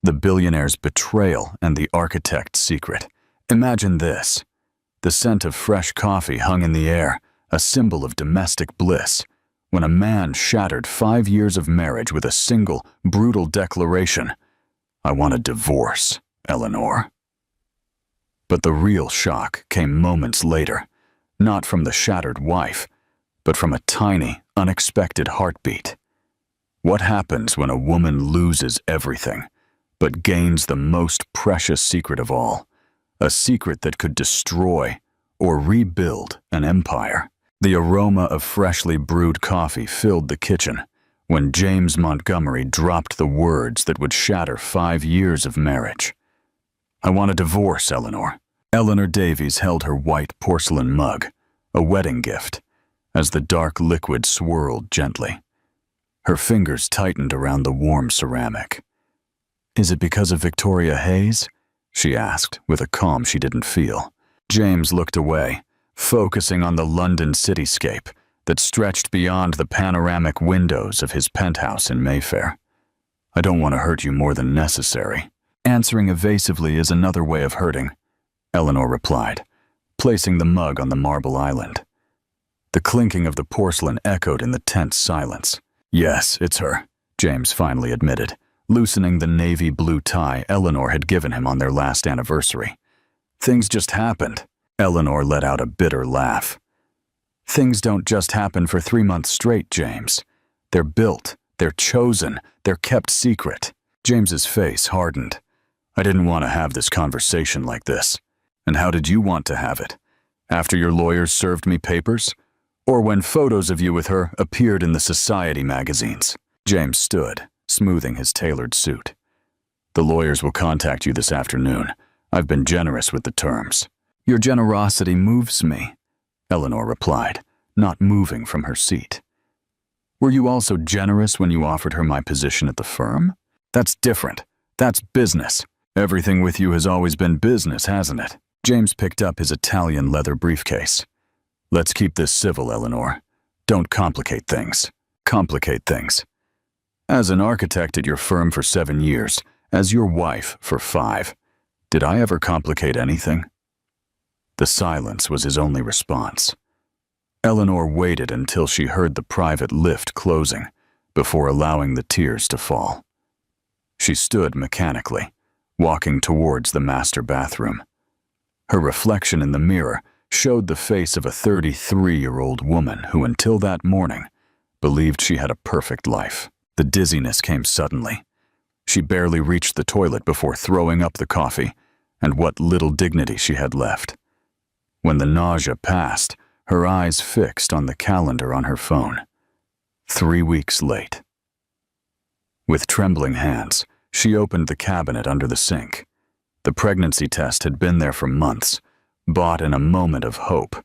The billionaire's betrayal and the architect's secret. Imagine this. The scent of fresh coffee hung in the air, a symbol of domestic bliss, when a man shattered 5 years of marriage with a single, brutal declaration, "I want a divorce, Eleanor." But the real shock came moments later, not from the shattered wife, but from a tiny, unexpected heartbeat. What happens when a woman loses everything, but gains the most precious secret of all, a secret that could destroy or rebuild an empire? The aroma of freshly brewed coffee filled the kitchen when James Montgomery dropped the words that would shatter 5 years of marriage. "I want a divorce, Eleanor." Eleanor Davies held her white porcelain mug, a wedding gift, as the dark liquid swirled gently. Her fingers tightened around the warm ceramic. "Is it because of Victoria Hayes?" she asked, with a calm she didn't feel. James looked away, focusing on the London cityscape that stretched beyond the panoramic windows of his penthouse in Mayfair. "I don't want to hurt you more than necessary." "Answering evasively is another way of hurting," Eleanor replied, placing the mug on the marble island. The clinking of the porcelain echoed in the tense silence. "Yes, it's her," James finally admitted, loosening the navy blue tie Eleanor had given him on their last anniversary. "Things just happened." Eleanor let out a bitter laugh. "Things don't just happen for 3 months straight, James. They're built, they're chosen, they're kept secret." James's face hardened. "I didn't want to have this conversation like this. And how did you want to have it? After your lawyers served me papers? Or when photos of you with her appeared in the society magazines?" James stood, smoothing his tailored suit. "The lawyers will contact you this afternoon. I've been generous with the terms." "Your generosity moves me," Eleanor replied, not moving from her seat. "Were you also generous when you offered her my position at the firm?" "That's different. That's business. Everything with you has always been business, hasn't it?" James picked up his Italian leather briefcase. "Let's keep this civil, Eleanor. Don't complicate things." "Complicate things." "As an architect at your firm for 7 years, as your wife for 5, did I ever complicate anything?" The silence was his only response. Eleanor waited until she heard the private lift closing before allowing the tears to fall. She stood mechanically, walking towards the master bathroom. Her reflection in the mirror showed the face of a 33-year-old woman who, until that morning, believed she had a perfect life. The dizziness came suddenly. She barely reached the toilet before throwing up the coffee and what little dignity she had left. When the nausea passed, her eyes fixed on the calendar on her phone. 3 weeks late. With trembling hands, she opened the cabinet under the sink. The pregnancy test had been there for months, bought in a moment of hope,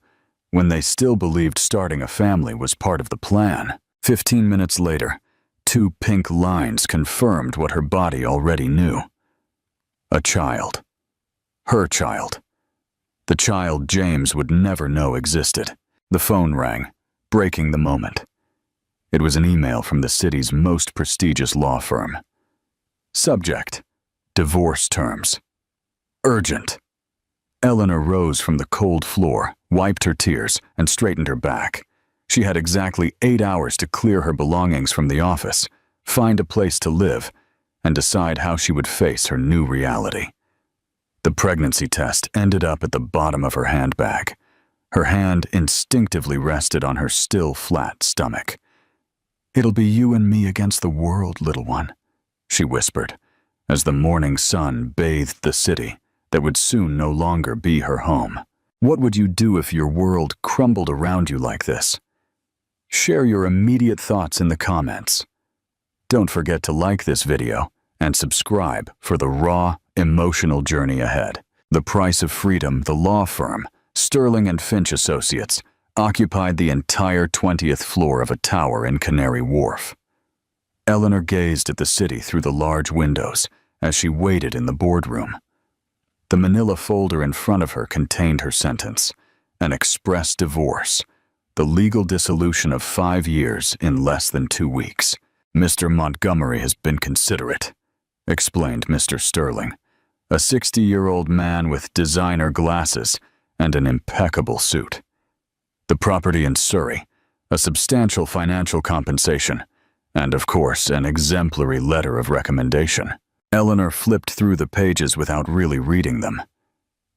when they still believed starting a family was part of the plan. 15 minutes later, 2 pink lines confirmed what her body already knew. A child. Her child. The child James would never know existed. The phone rang, breaking the moment. It was an email from the city's most prestigious law firm. Subject: divorce terms. Urgent. Eleanor rose from the cold floor, wiped her tears, and straightened her back. She had exactly 8 hours to clear her belongings from the office, find a place to live, and decide how she would face her new reality. The pregnancy test ended up at the bottom of her handbag. Her hand instinctively rested on her still flat stomach. "It'll be you and me against the world, little one," she whispered, as the morning sun bathed the city that would soon no longer be her home. What would you do if your world crumbled around you like this? Share your immediate thoughts in the comments. Don't forget to like this video and subscribe for the raw, emotional journey ahead. The Price of Freedom, the law firm, Sterling and Finch Associates, occupied the entire 20th floor of a tower in Canary Wharf. Eleanor gazed at the city through the large windows as she waited in the boardroom. The manila folder in front of her contained her sentence: an express divorce, the legal dissolution of 5 years in less than 2 weeks. "Mr. Montgomery has been considerate," explained Mr. Sterling, a 60-year-old man with designer glasses and an impeccable suit. The property in Surrey, a substantial financial compensation, and of course an exemplary letter of recommendation. Eleanor flipped through the pages without really reading them.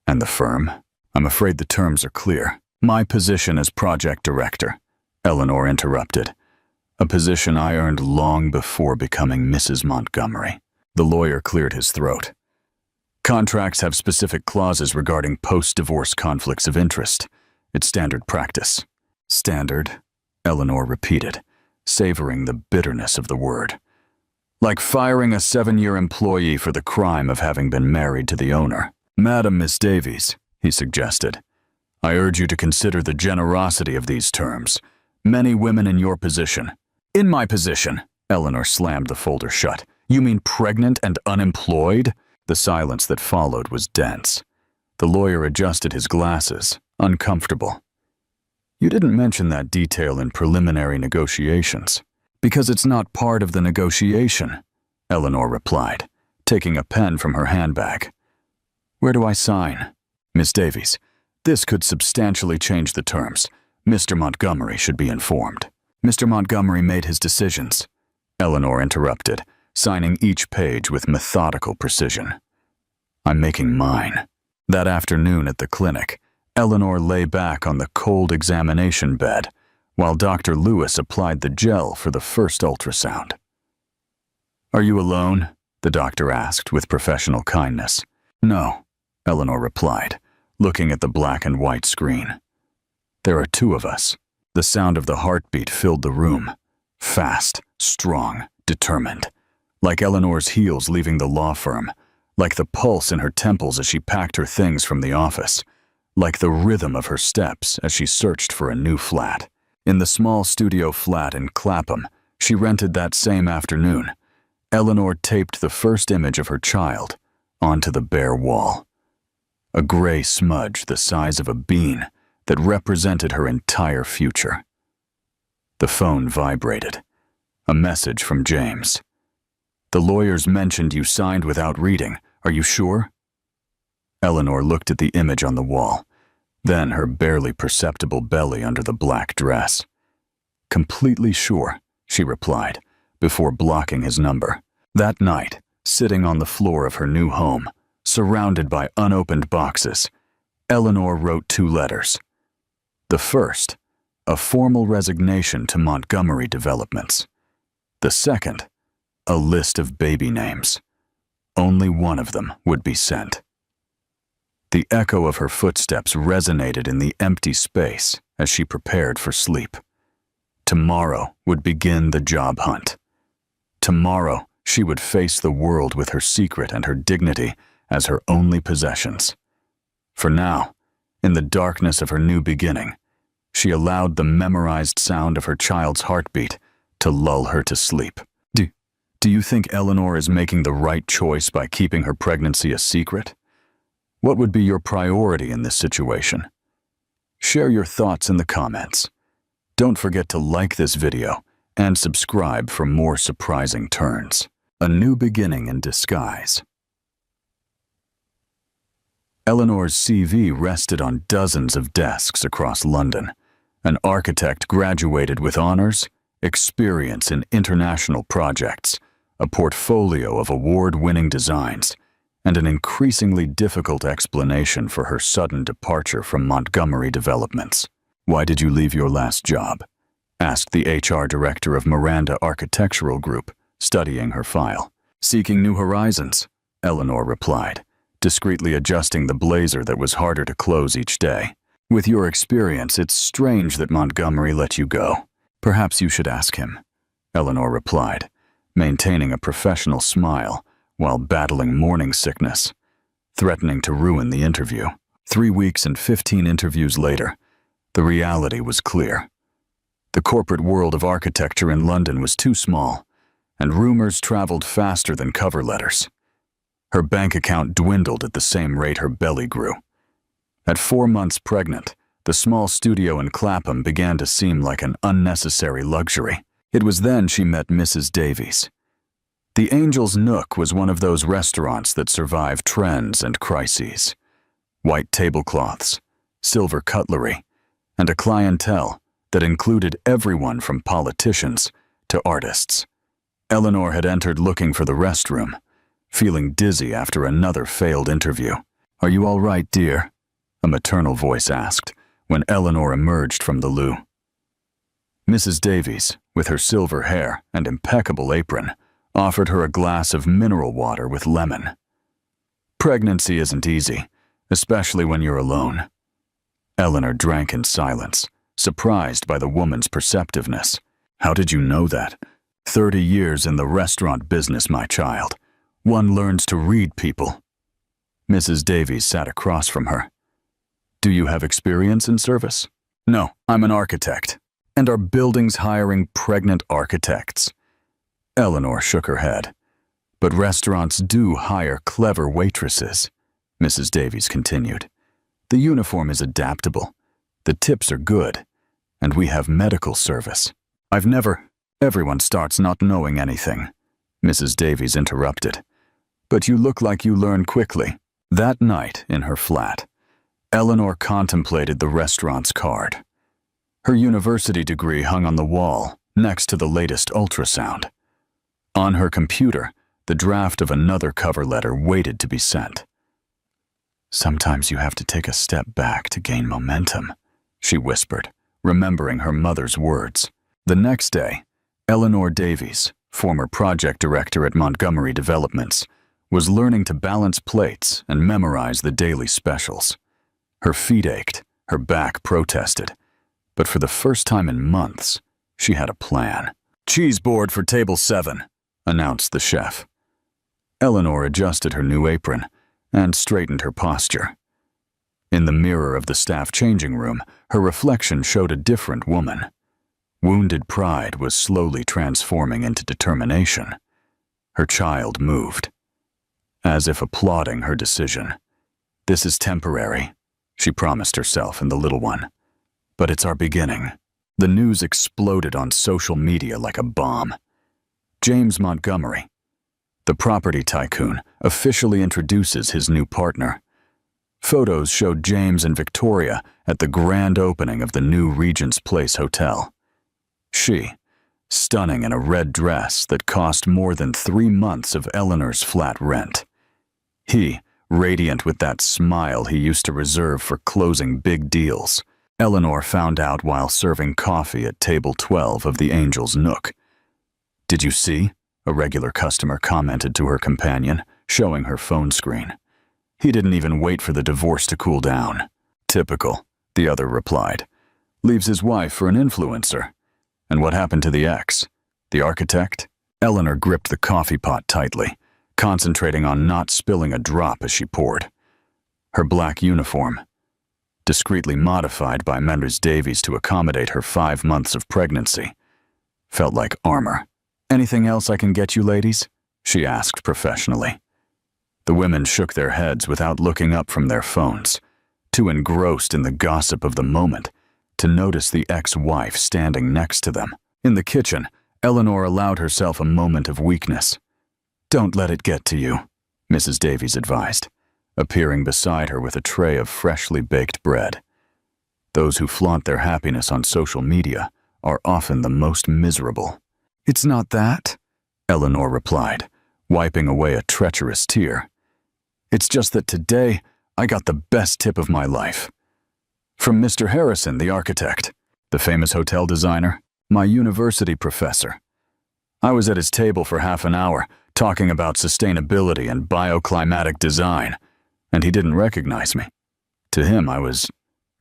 And the firm? I'm afraid the terms are clear. My position as project director, Eleanor interrupted. A position I earned long before becoming Mrs. Montgomery. The lawyer cleared his throat. Contracts have specific clauses regarding post-divorce conflicts of interest. It's standard practice. Standard, Eleanor repeated, savoring the bitterness of the word. Like firing a 7-year employee for the crime of having been married to the owner. Madam Miss Davies, he suggested, I urge you to consider the generosity of these terms. Many women in your position. In my position, Eleanor slammed the folder shut. You mean pregnant and unemployed? The silence that followed was dense. The lawyer adjusted his glasses, uncomfortable. You didn't mention that detail in preliminary negotiations. Because it's not part of the negotiation, Eleanor replied, taking a pen from her handbag. Where do I sign? Miss Davies, this could substantially change the terms. Mr. Montgomery should be informed. Mr. Montgomery made his decisions, Eleanor interrupted, signing each page with methodical precision. I'm making mine. That afternoon at the clinic, Eleanor lay back on the cold examination bed while Dr. Lewis applied the gel for the first ultrasound. Are you alone? The doctor asked with professional kindness. No, Eleanor replied, looking at the black and white screen. There are 2 of us. The sound of the heartbeat filled the room. Fast, strong, determined. Like Eleanor's heels leaving the law firm. Like the pulse in her temples as she packed her things from the office. Like the rhythm of her steps as she searched for a new flat. In the small studio flat in Clapham, she rented that same afternoon, Eleanor taped the first image of her child onto the bare wall. A gray smudge the size of a bean that represented her entire future. The phone vibrated. A message from James. The lawyers mentioned you signed without reading. Are you sure? Eleanor looked at the image on the wall, then her barely perceptible belly under the black dress. Completely sure, she replied, before blocking his number. That night, sitting on the floor of her new home, surrounded by unopened boxes, Eleanor wrote 2 letters. The first, a formal resignation to Montgomery Developments. The second, a list of baby names. Only one of them would be sent. The echo of her footsteps resonated in the empty space as she prepared for sleep. Tomorrow would begin the job hunt. Tomorrow, she would face the world with her secret and her dignity as her only possessions. For now, in the darkness of her new beginning, she allowed the memorized sound of her child's heartbeat to lull her to sleep. Do you think Eleanor is making the right choice by keeping her pregnancy a secret? What would be your priority in this situation? Share your thoughts in the comments. Don't forget to like this video and subscribe for more surprising turns. A new beginning in disguise. Eleanor's CV rested on dozens of desks across London. An architect graduated with honors, experience in international projects, a portfolio of award-winning designs, and an increasingly difficult explanation for her sudden departure from Montgomery Developments. Why did you leave your last job? Asked the HR director of Miranda Architectural Group, studying her file. Seeking new horizons, Eleanor replied, discreetly adjusting the blazer that was harder to close each day. With your experience, it's strange that Montgomery let you go. Perhaps you should ask him, Eleanor replied, maintaining a professional smile while battling morning sickness, threatening to ruin the interview. 3 weeks and 15 interviews later, the reality was clear. The corporate world of architecture in London was too small, and rumors traveled faster than cover letters. Her bank account dwindled at the same rate her belly grew. At 4 months pregnant, the small studio in Clapham began to seem like an unnecessary luxury. It was then she met Mrs. Davies. The Angel's Nook was one of those restaurants that survive trends and crises. White tablecloths, silver cutlery, and a clientele that included everyone from politicians to artists. Eleanor had entered looking for the restroom, feeling dizzy after another failed interview. "Are you all right, dear?" a maternal voice asked when Eleanor emerged from the loo. Mrs. Davies, with her silver hair and impeccable apron, offered her a glass of mineral water with lemon. Pregnancy isn't easy, especially when you're alone. Eleanor drank in silence, surprised by the woman's perceptiveness. "How did you know that?" 30 years in the restaurant business, my child. One learns to read people." Mrs. Davies sat across from her. "Do you have experience in service?" "No, I'm an architect. And are buildings hiring pregnant architects?" Eleanor shook her head. "But restaurants do hire clever waitresses," Mrs. Davies continued. "The uniform is adaptable, the tips are good, and we have medical service." Everyone starts not knowing anything," Mrs. Davies interrupted. "But you look like you learn quickly." That night in her flat, Eleanor contemplated the restaurant's card. Her university degree hung on the wall next to the latest ultrasound. On her computer, the draft of another cover letter waited to be sent. "Sometimes you have to take a step back to gain momentum," she whispered, remembering her mother's words. The next day, Eleanor Davies, former project director at Montgomery Developments, was learning to balance plates and memorize the daily specials. Her feet ached, her back protested, but for the first time in months, she had a plan. "Cheese board for table 7, announced the chef. Eleanor adjusted her new apron and straightened her posture. In the mirror of the staff changing room, her reflection showed a different woman. Wounded pride was slowly transforming into determination. Her child moved, as if applauding her decision. "This is temporary," she promised herself and the little one. "But it's our beginning." The news exploded on social media like a bomb. James Montgomery, the property tycoon, officially introduces his new partner. Photos showed James and Victoria at the grand opening of the new Regent's Place Hotel. She, stunning in a red dress that cost more than 3 months of Eleanor's flat rent. He, radiant with that smile he used to reserve for closing big deals. Eleanor found out while serving coffee at table 12 of the Angel's Nook. "Did you see?" a regular customer commented to her companion, showing her phone screen. "He didn't even wait for the divorce to cool down." "Typical," the other replied. "Leaves his wife for an influencer." "And what happened to the ex? The architect?" Eleanor gripped the coffee pot tightly, concentrating on not spilling a drop as she poured. Her black uniform, discreetly modified by Mrs. Davies to accommodate her 5 months of pregnancy, felt like armor. "Anything else I can get you, ladies?" she asked professionally. The women shook their heads without looking up from their phones, too engrossed in the gossip of the moment to notice the ex-wife standing next to them. In the kitchen, Eleanor allowed herself a moment of weakness. "Don't let it get to you," Mrs. Davies advised, appearing beside her with a tray of freshly baked bread. Those who flaunt their happiness on social media are often the most miserable. "It's not that," Eleanor replied, wiping away a treacherous tear. "It's just that today I got the best tip of my life. From Mr. Harrison, the architect, the famous hotel designer, my university professor. I was at his table for half an hour talking about sustainability and bioclimatic design, and he didn't recognize me. To him, I was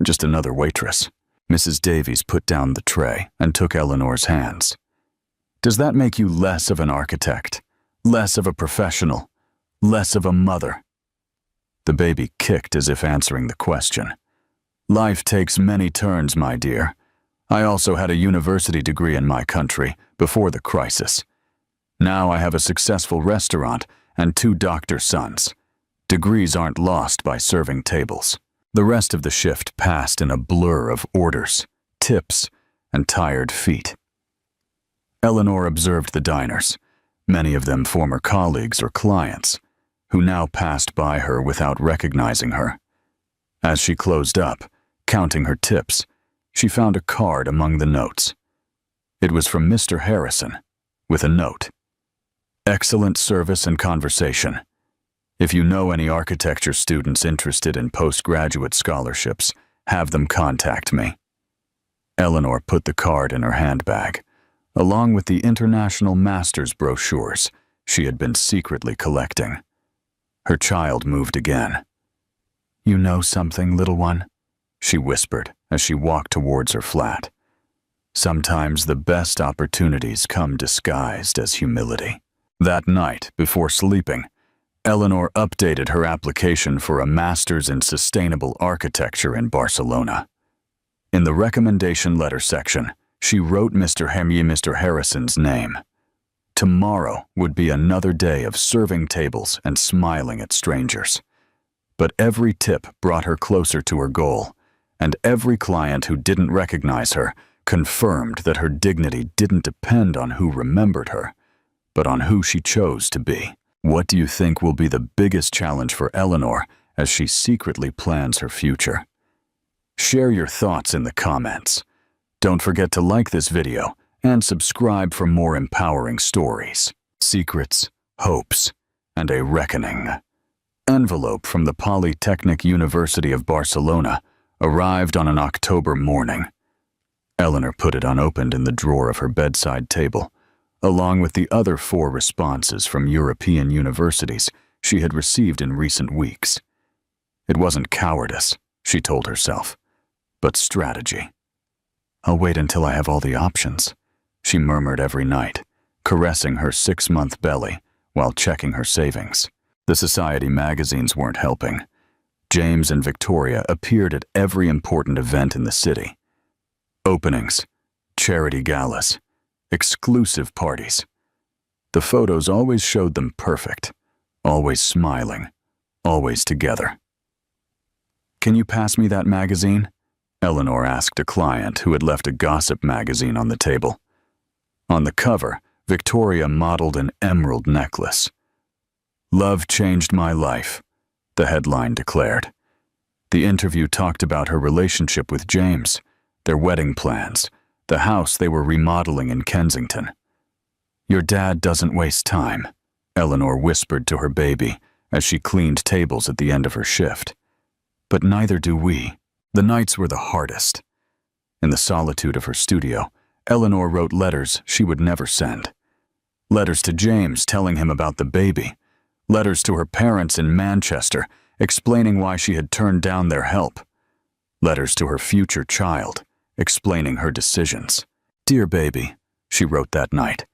just another waitress." Mrs. Davies put down the tray and took Eleanor's hands. "Does that make you less of an architect, less of a professional, less of a mother?" The baby kicked as if answering the question. "Life takes many turns, my dear. I also had a university degree in my country before the crisis. Now I have a successful restaurant and 2 doctor sons. Degrees aren't lost by serving tables." The rest of the shift passed in a blur of orders, tips, and tired feet. Eleanor observed the diners, many of them former colleagues or clients, who now passed by her without recognizing her. As she closed up, counting her tips, she found a card among the notes. It was from Mr. Harrison, with a note. "Excellent service and conversation. If you know any architecture students interested in postgraduate scholarships, have them contact me." Eleanor put the card in her handbag, along with the international master's brochures she had been secretly collecting. Her child moved again. "You know something, little one?" she whispered as she walked towards her flat. Sometimes the best opportunities come disguised as humility. That night, before sleeping, Eleanor updated her application for a master's in sustainable architecture in Barcelona. In the recommendation letter section, she wrote Mr. Harrison's name. Tomorrow would be another day of serving tables and smiling at strangers. But every tip brought her closer to her goal, and every client who didn't recognize her confirmed that her dignity didn't depend on who remembered her, but on who she chose to be. What do you think will be the biggest challenge for Eleanor as she secretly plans her future? Share your thoughts in the comments. Don't forget to like this video and subscribe for more empowering stories, secrets, hopes, and a reckoning. Envelope from the Polytechnic University of Barcelona arrived on an October morning. Eleanor put it unopened in the drawer of her bedside table, along with the other 4 responses from European universities she had received in recent weeks. It wasn't cowardice, she told herself, but strategy. "I'll wait until I have all the options," she murmured every night, caressing her 6-month belly while checking her savings. The society magazines weren't helping. James and Victoria appeared at every important event in the city. Openings, charity galas, exclusive parties. The photos always showed them perfect, always smiling, always together. "Can you pass me that magazine?" Eleanor asked a client who had left a gossip magazine on the table. On the cover, Victoria modeled an emerald necklace. "Love changed my life," the headline declared. The interview talked about her relationship with James, their wedding plans, the house they were remodeling in Kensington. "Your dad doesn't waste time," Eleanor whispered to her baby as she cleaned tables at the end of her shift. "But neither do we." The nights were the hardest. In the solitude of her studio, Eleanor wrote letters she would never send. Letters to James telling him about the baby. Letters to her parents in Manchester explaining why she had turned down their help. Letters to her future child explaining her decisions. "Dear baby," she wrote that night,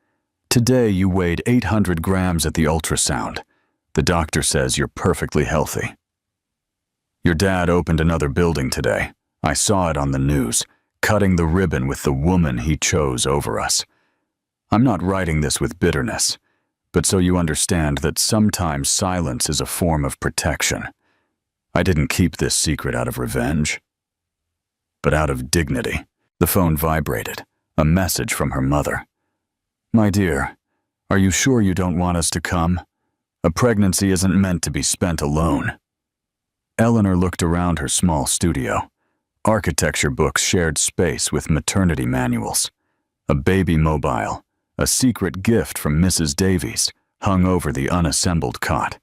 "today you weighed 800 grams at the ultrasound. The doctor says you're perfectly healthy. Your dad opened another building today. I saw it on the news, cutting the ribbon with the woman he chose over us. I'm not writing this with bitterness, but so you understand that sometimes silence is a form of protection. I didn't keep this secret out of revenge, but out of dignity." The phone vibrated, a message from her mother. "My dear, are you sure you don't want us to come? A pregnancy isn't meant to be spent alone." Eleanor looked around her small studio. Architecture books shared space with maternity manuals. A baby mobile, a secret gift from Mrs. Davies, hung over the unassembled cot.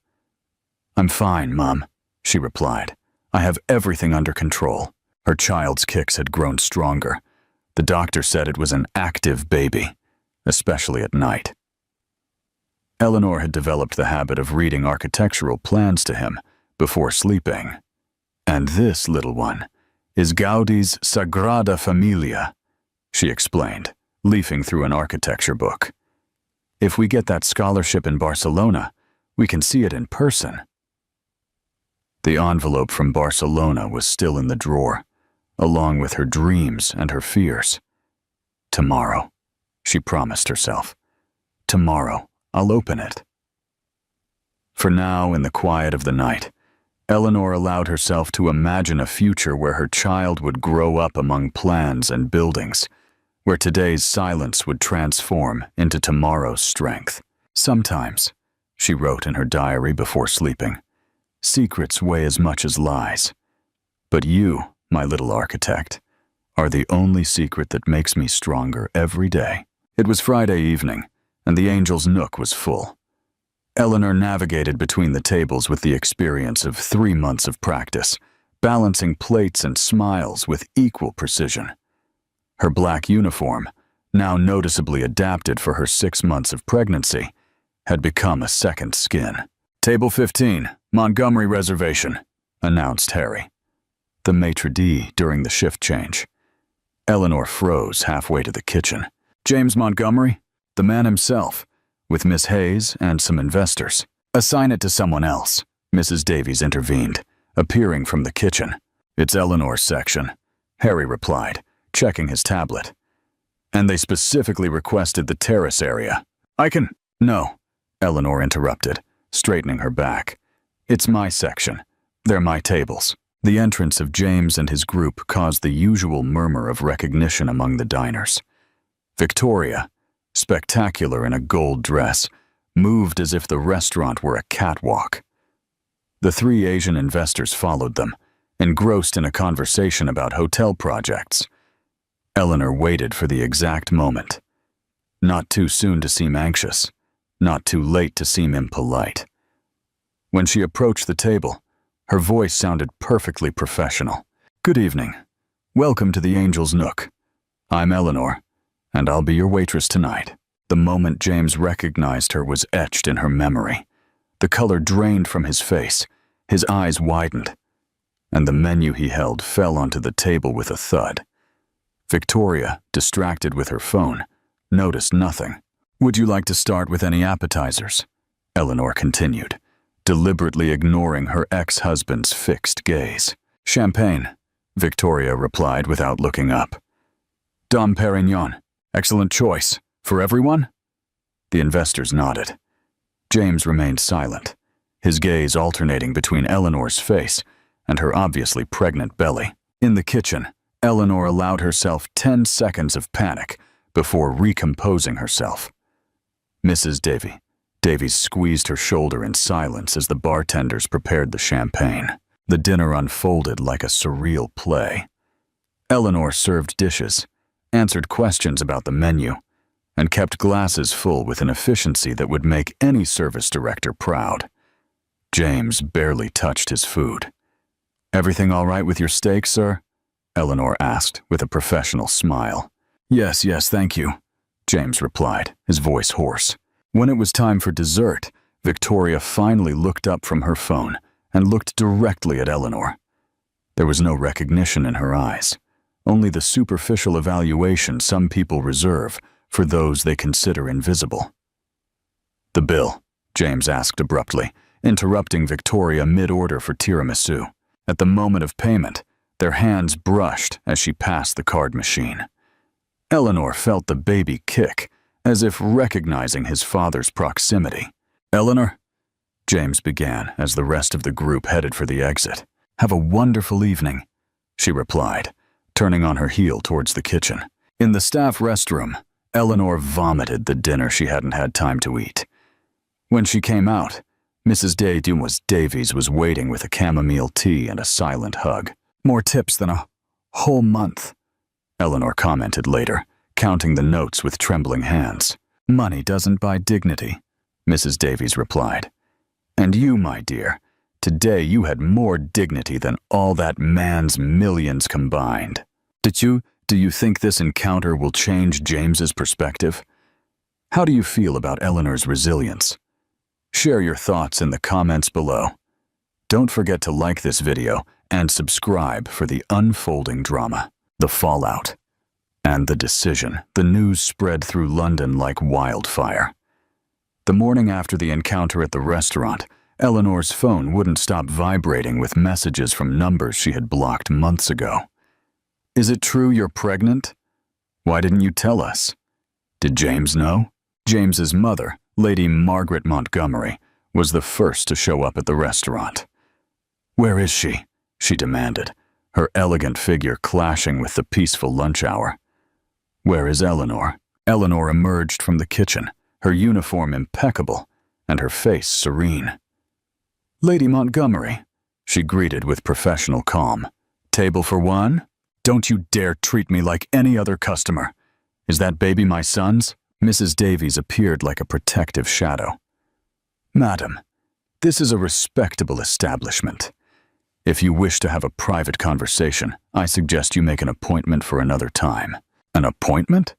"I'm fine, Mom," she replied. "I have everything under control." Her child's kicks had grown stronger. The doctor said it was an active baby, especially at night. Eleanor had developed the habit of reading architectural plans to him before sleeping. "And this, little one, is Gaudi's Sagrada Familia," she explained, leafing through an architecture book. "If we get that scholarship in Barcelona, we can see it in person." The envelope from Barcelona was still in the drawer, along with her dreams and her fears. "Tomorrow," she promised herself. "Tomorrow, I'll open it." For now, in the quiet of the night, Eleanor allowed herself to imagine a future where her child would grow up among plans and buildings, where today's silence would transform into tomorrow's strength. Sometimes, she wrote in her diary before sleeping, secrets weigh as much as lies. But you, my little architect, are the only secret that makes me stronger every day. It was Friday evening, and the Angel's Nook was full. Eleanor navigated between the tables with the experience of 3 months of practice, balancing plates and smiles with equal precision. Her black uniform, now noticeably adapted for her 6 months of pregnancy, had become a second skin. "Table 15, Montgomery reservation," announced Harry, the maitre d' during the shift change. Eleanor froze halfway to the kitchen. "James Montgomery? The man himself, with Miss Hayes and some investors." "Assign it to someone else," Mrs. Davies intervened, appearing from the kitchen. "It's Eleanor's section," Harry replied, checking his tablet. "And they specifically requested the terrace area." "I can—" "No," Eleanor interrupted, straightening her back. "It's my section. They're my tables." The entrance of James and his group caused the usual murmur of recognition among the diners. Victoria, spectacular in a gold dress, moved as if the restaurant were a catwalk. The 3 Asian investors followed them, engrossed in a conversation about hotel projects. Eleanor waited for the exact moment. Not too soon to seem anxious, not too late to seem impolite. When she approached the table, her voice sounded perfectly professional. "Good evening. Welcome to the Angel's Nook. I'm Eleanor, and I'll be your waitress tonight." The moment James recognized her was etched in her memory. The color drained from his face, his eyes widened, and the menu he held fell onto the table with a thud. Victoria, distracted with her phone, noticed nothing. "Would you like to start with any appetizers?" Eleanor continued, deliberately ignoring her ex-husband's fixed gaze. "Champagne," Victoria replied without looking up. "Dom Perignon, excellent choice. For everyone?" The investors nodded. James remained silent, his gaze alternating between Eleanor's face and her obviously pregnant belly. In the kitchen, Eleanor allowed herself 10 seconds of panic before recomposing herself. Mrs. Davies squeezed her shoulder in silence as the bartenders prepared the champagne. The dinner unfolded like a surreal play. Eleanor served dishes, answered questions about the menu, and kept glasses full with an efficiency that would make any service director proud. James barely touched his food. "Everything all right with your steak, sir?" Eleanor asked with a professional smile. Yes, thank you," James replied, his voice hoarse. When it was time for dessert, Victoria finally looked up from her phone and looked directly at Eleanor. There was no recognition in her eyes, only the superficial evaluation some people reserve for those they consider invisible. "The bill," James asked abruptly, interrupting Victoria mid-order for tiramisu. At the moment of payment, their hands brushed as she passed the card machine. Eleanor felt the baby kick, as if recognizing his father's proximity. "Eleanor," James began as the rest of the group headed for the exit. "Have a wonderful evening," she replied, turning on her heel towards the kitchen. In the staff restroom, Eleanor vomited the dinner she hadn't had time to eat. When she came out, Mrs. Davies was waiting with a chamomile tea and a silent hug. "More tips than a whole month," Eleanor commented later, counting the notes with trembling hands. "Money doesn't buy dignity," Mrs. Davies replied. "And you, my dear, today you had more dignity than all that man's millions combined." Do you think this encounter will change James's perspective? How do you feel about Eleanor's resilience? Share your thoughts in the comments below. Don't forget to like this video and subscribe for the unfolding drama, the fallout, and the decision. The news spread through London like wildfire. The morning after the encounter at the restaurant, Eleanor's phone wouldn't stop vibrating with messages from numbers she had blocked months ago. "Is it true you're pregnant? Why didn't you tell us? Did James know?" James's mother, Lady Margaret Montgomery, was the first to show up at the restaurant. "Where is she?" she demanded, her elegant figure clashing with the peaceful lunch hour. "Where is Eleanor?" Eleanor emerged from the kitchen, her uniform impeccable, and her face serene. "Lady Montgomery," she greeted with professional calm. "Table for one? Don't you dare treat me like any other customer. Is that baby my son's?" Mrs. Davies appeared like a protective shadow. "Madam, this is a respectable establishment. If you wish to have a private conversation, I suggest you make an appointment for another time." "An appointment?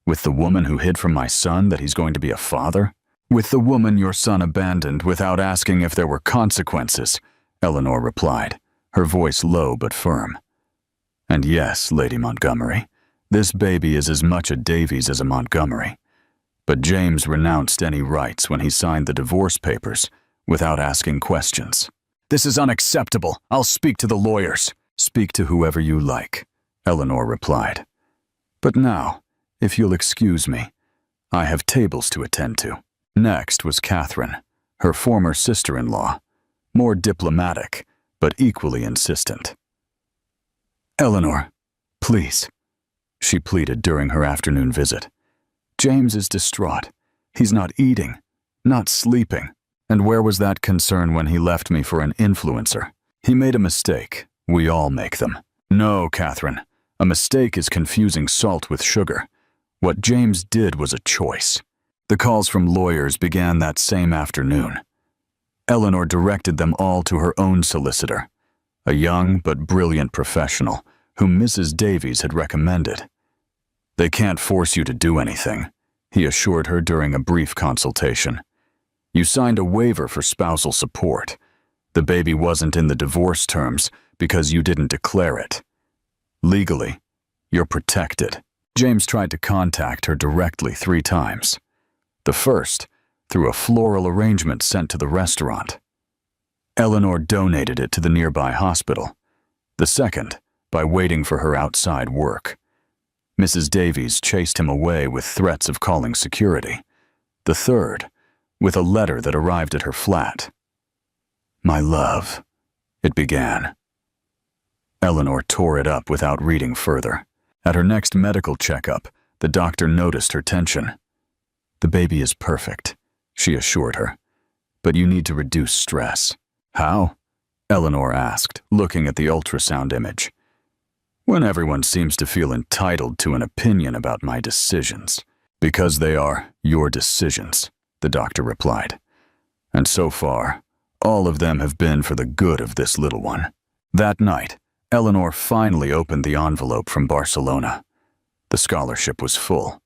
With the woman who hid from my son that he's going to be a father?" "With the woman your son abandoned without asking if there were consequences," Eleanor replied, her voice low but firm. "And yes, Lady Montgomery, this baby is as much a Davies as a Montgomery. But James renounced any rights when he signed the divorce papers without asking questions." "This is unacceptable. I'll speak to the lawyers." "Speak to whoever you like," Eleanor replied. "But now, if you'll excuse me, I have tables to attend to." Next was Catherine, her former sister-in-law, more diplomatic, but equally insistent. "Eleanor, please," she pleaded during her afternoon visit. "James is distraught. He's not eating, not sleeping. And where was that concern when he left me for an influencer? He made a mistake. We all make them." "No, Catherine. A mistake is confusing salt with sugar. What James did was a choice." The calls from lawyers began that same afternoon. Eleanor directed them all to her own solicitor, a young but brilliant professional whom Mrs. Davies had recommended. "They can't force you to do anything," he assured her during a brief consultation. "You signed a waiver for spousal support. The baby wasn't in the divorce terms because you didn't declare it. Legally, you're protected." James tried to contact her directly 3 times. The first, through a floral arrangement sent to the restaurant. Eleanor donated it to the nearby hospital. The second, by waiting for her outside work. Mrs. Davies chased him away with threats of calling security. The third, with a letter that arrived at her flat. "My love," it began. Eleanor tore it up without reading further. At her next medical checkup, the doctor noticed her tension. "The baby is perfect," she assured her, "but you need to reduce stress." "How?" Eleanor asked, looking at the ultrasound image. "When everyone seems to feel entitled to an opinion about my decisions." "Because they are your decisions," the doctor replied. "And so far, all of them have been for the good of this little one." That night, Eleanor finally opened the envelope from Barcelona. The scholarship was full.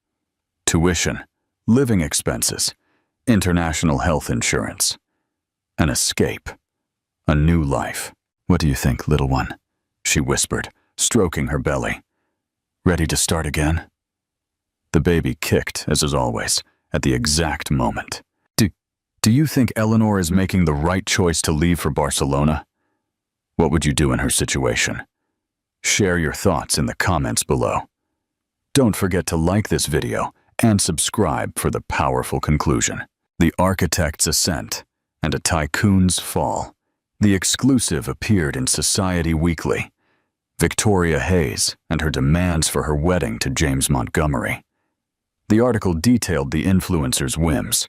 Tuition, living expenses, international health insurance. An escape. A new life. "What do you think, little one?" she whispered, stroking her belly. "Ready to start again?" The baby kicked, as is always, at the exact moment. Do you think Eleanor is making the right choice to leave for Barcelona? What would you do in her situation? Share your thoughts in the comments below. Don't forget to like this video and subscribe for the powerful conclusion. The Architect's Ascent and a Tycoon's Fall. The exclusive appeared in Society Weekly. Victoria Hayes and her demands for her wedding to James Montgomery. The article detailed the influencer's whims,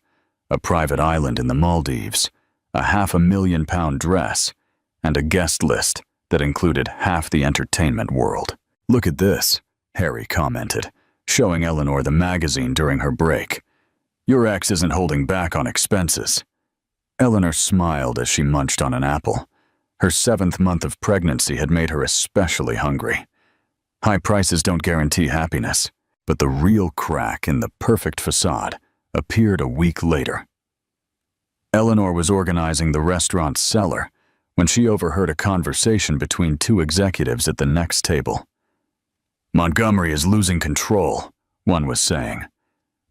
a private island in the Maldives, a £500,000 dress, and a guest list that included half the entertainment world. "Look at this," Harry commented, showing Eleanor the magazine during her break. "Your ex isn't holding back on expenses." Eleanor smiled as she munched on an apple. Her 7th month of pregnancy had made her especially hungry. High prices don't guarantee happiness. But the real crack in the perfect facade appeared a week later. Eleanor was organizing the restaurant's cellar when she overheard a conversation between 2 executives at the next table. "Montgomery is losing control," one was saying.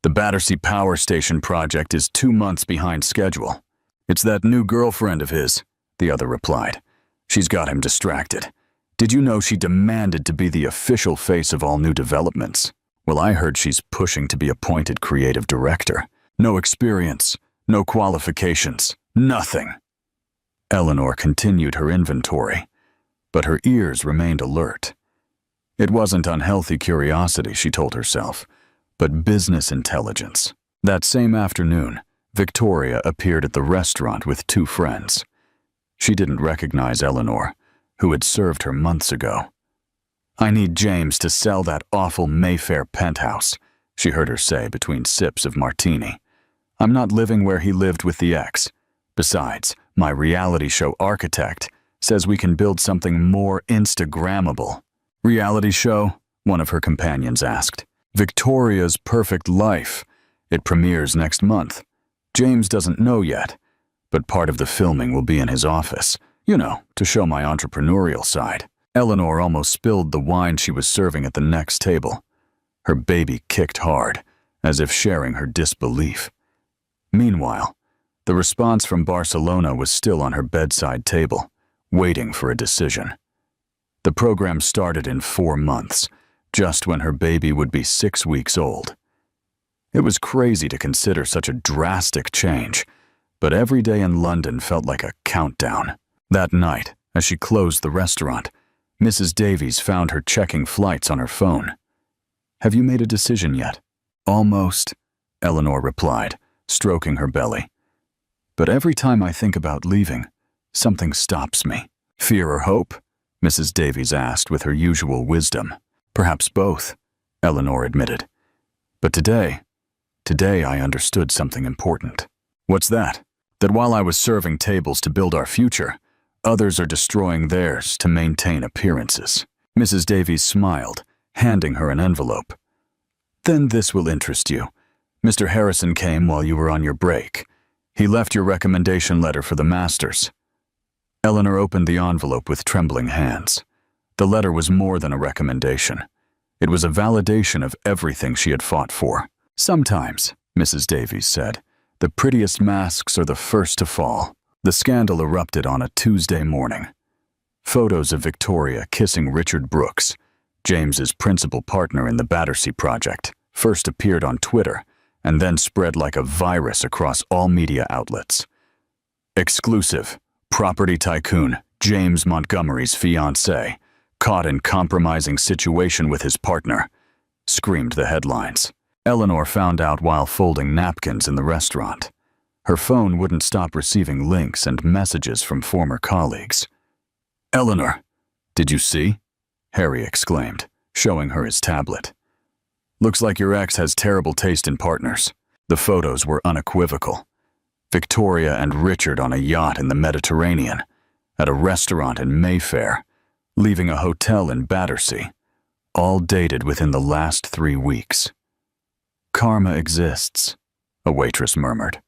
"The Battersea Power Station project is 2 months behind schedule." "It's that new girlfriend of his," the other replied. "She's got him distracted. Did you know she demanded to be the official face of all new developments? Well, I heard she's pushing to be appointed creative director. No experience, no qualifications, nothing." Eleanor continued her inventory, but her ears remained alert. It wasn't unhealthy curiosity, she told herself, but business intelligence. That same afternoon, Victoria appeared at the restaurant with 2 friends. She didn't recognize Eleanor, who had served her months ago. "I need James to sell that awful Mayfair penthouse," she heard her say between sips of martini. "I'm not living where he lived with the ex. Besides, my reality show architect says we can build something more Instagrammable." "Reality show?" one of her companions asked. "Victoria's Perfect Life. It premieres next month. James doesn't know yet, but part of the filming will be in his office, to show my entrepreneurial side." Eleanor almost spilled the wine she was serving at the next table. Her baby kicked hard, as if sharing her disbelief. Meanwhile, the response from Barcelona was still on her bedside table, waiting for a decision. The program started in 4 months, just when her baby would be 6 weeks old. It was crazy to consider such a drastic change, but every day in London felt like a countdown. That night, as she closed the restaurant, Mrs. Davies found her checking flights on her phone. "Have you made a decision yet?" "Almost," Eleanor replied, stroking her belly. "But every time I think about leaving, something stops me." "Fear or hope?" Mrs. Davies asked with her usual wisdom. "Perhaps both," Eleanor admitted. "But today I understood something important." "What's that?" "That while I was serving tables to build our future, others are destroying theirs to maintain appearances." Mrs. Davies smiled, handing her an envelope. "Then this will interest you. Mr. Harrison came while you were on your break. He left your recommendation letter for the masters." Eleanor opened the envelope with trembling hands. The letter was more than a recommendation. It was a validation of everything she had fought for. "Sometimes," Mrs. Davies said, "the prettiest masks are the first to fall." The scandal erupted on a Tuesday morning. Photos of Victoria kissing Richard Brooks, James's principal partner in the Battersea project, first appeared on Twitter and then spread like a virus across all media outlets. "Exclusive: property tycoon James Montgomery's fiancée caught in compromising situation with his partner," screamed the headlines. Eleanor found out while folding napkins in the restaurant. Her phone wouldn't stop receiving links and messages from former colleagues. "Eleanor, did you see?" Harry exclaimed, showing her his tablet. "Looks like your ex has terrible taste in partners." The photos were unequivocal. Victoria and Richard on a yacht in the Mediterranean, at a restaurant in Mayfair, leaving a hotel in Battersea, all dated within the last 3 weeks. "Karma exists," a waitress murmured.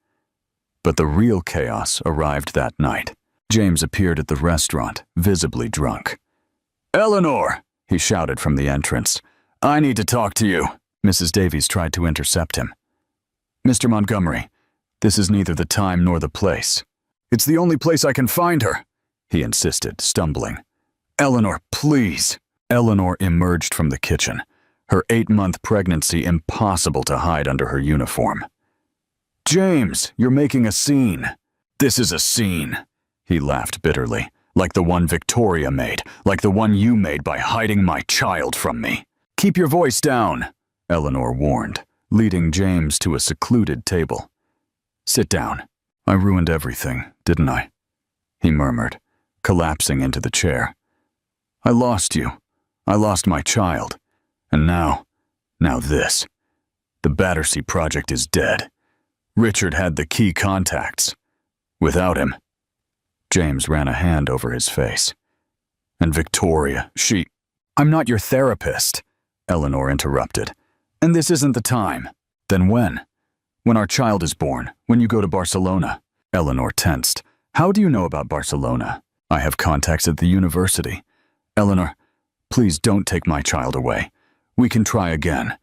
But the real chaos arrived that night. James appeared at the restaurant, visibly drunk. "Eleanor!" he shouted from the entrance. "I need to talk to you." Mrs. Davies tried to intercept him. "Mr. Montgomery, this is neither the time nor the place." "It's the only place I can find her," he insisted, stumbling. "Eleanor, please." Eleanor emerged from the kitchen, her 8-month pregnancy impossible to hide under her uniform. "James, you're making a scene." "This is a scene," he laughed bitterly, "like the one Victoria made, like the one you made by hiding my child from me." "Keep your voice down," Eleanor warned, leading James to a secluded table. "Sit down." "I ruined everything, didn't I?" he murmured, collapsing into the chair. "I lost you. I lost my child. And now this. The Battersea project is dead. Richard had the key contacts. Without him." James ran a hand over his face. "And Victoria, she—" "I'm not your therapist," Eleanor interrupted. "And this isn't the time." "Then when?" "When our child is born, when you go to Barcelona." Eleanor tensed. "How do you know about Barcelona?" "I have contacts at the university." "Eleanor, please don't take my child away. We can try again.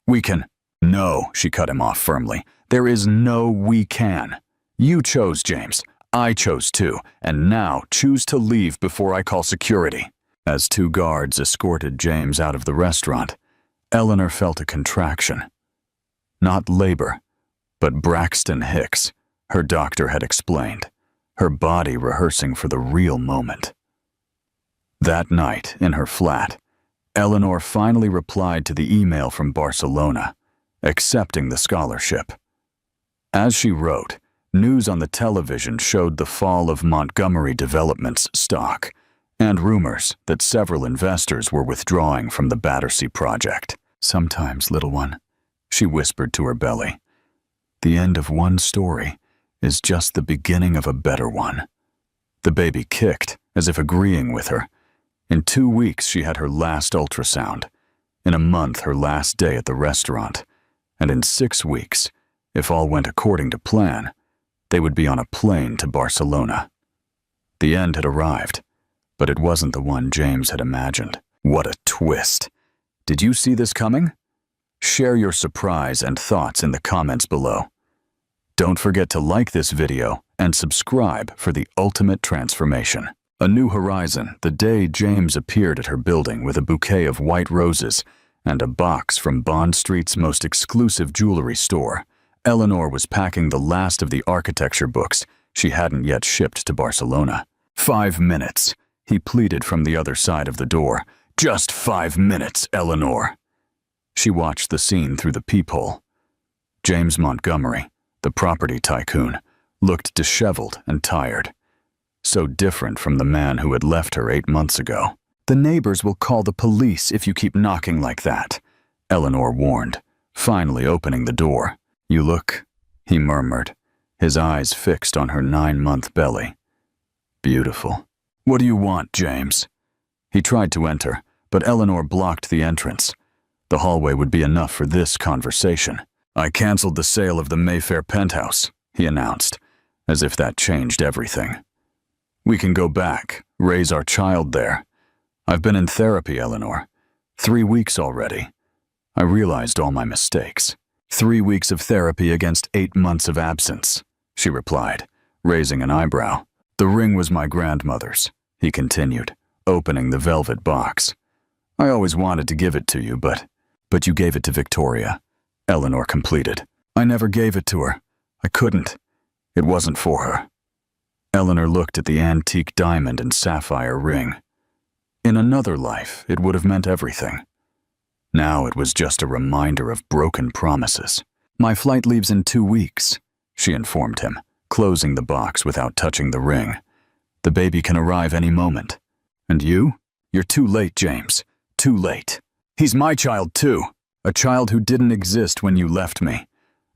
We can—" "No," she cut him off firmly. "There is no we can. You chose James. I chose too, and now choose to leave before I call security." As 2 guards escorted James out of the restaurant, Eleanor felt a contraction. Not labor, but Braxton Hicks, her doctor had explained, her body rehearsing for the real moment. That night, in her flat, Eleanor finally replied to the email from Barcelona, accepting the scholarship. As she wrote, news on the television showed the fall of Montgomery Development's stock and rumors that several investors were withdrawing from the Battersea project. "Sometimes, little one," she whispered to her belly, "the end of one story is just the beginning of a better one." The baby kicked, as if agreeing with her. In 2 weeks, she had her last ultrasound. In a month, her last day at the restaurant. And in 6 weeks, if all went according to plan, they would be on a plane to Barcelona. The end had arrived, but it wasn't the one James had imagined. What a twist! Did you see this coming? Share your surprise and thoughts in the comments below. Don't forget to like this video and subscribe for the ultimate transformation. A new horizon the day James appeared at her building with a bouquet of white roses and a box from Bond Street's most exclusive jewelry store. Eleanor was packing the last of the architecture books she hadn't yet shipped to Barcelona. 5 minutes, he pleaded from the other side of the door. "Just 5 minutes, Eleanor." She watched the scene through the peephole. James Montgomery, the property tycoon, looked disheveled and tired. So different from the man who had left her 8 months ago. "The neighbors will call the police if you keep knocking like that," Eleanor warned, finally opening the door. "You look," he murmured, his eyes fixed on her 9-month belly. "Beautiful." "What do you want, James?" He tried to enter, but Eleanor blocked the entrance. The hallway would be enough for this conversation. "I canceled the sale of the Mayfair penthouse," he announced, as if that changed everything. "We can go back, raise our child there. I've been in therapy, Eleanor. 3 weeks already. I realized all my mistakes." 3 weeks of therapy against 8 months of absence, she replied, raising an eyebrow. "The ring was my grandmother's," he continued, opening the velvet box. "I always wanted to give it to you, but you gave it to Victoria," Eleanor completed. "I never gave it to her. I couldn't. It wasn't for her." Eleanor looked at the antique diamond and sapphire ring. In another life, it would have meant everything. Now it was just a reminder of broken promises. "My flight leaves in 2 weeks," she informed him, closing the box without touching the ring. "The baby can arrive any moment." "And you? You're too late, James. Too late. He's my child too. A child who didn't exist when you left me.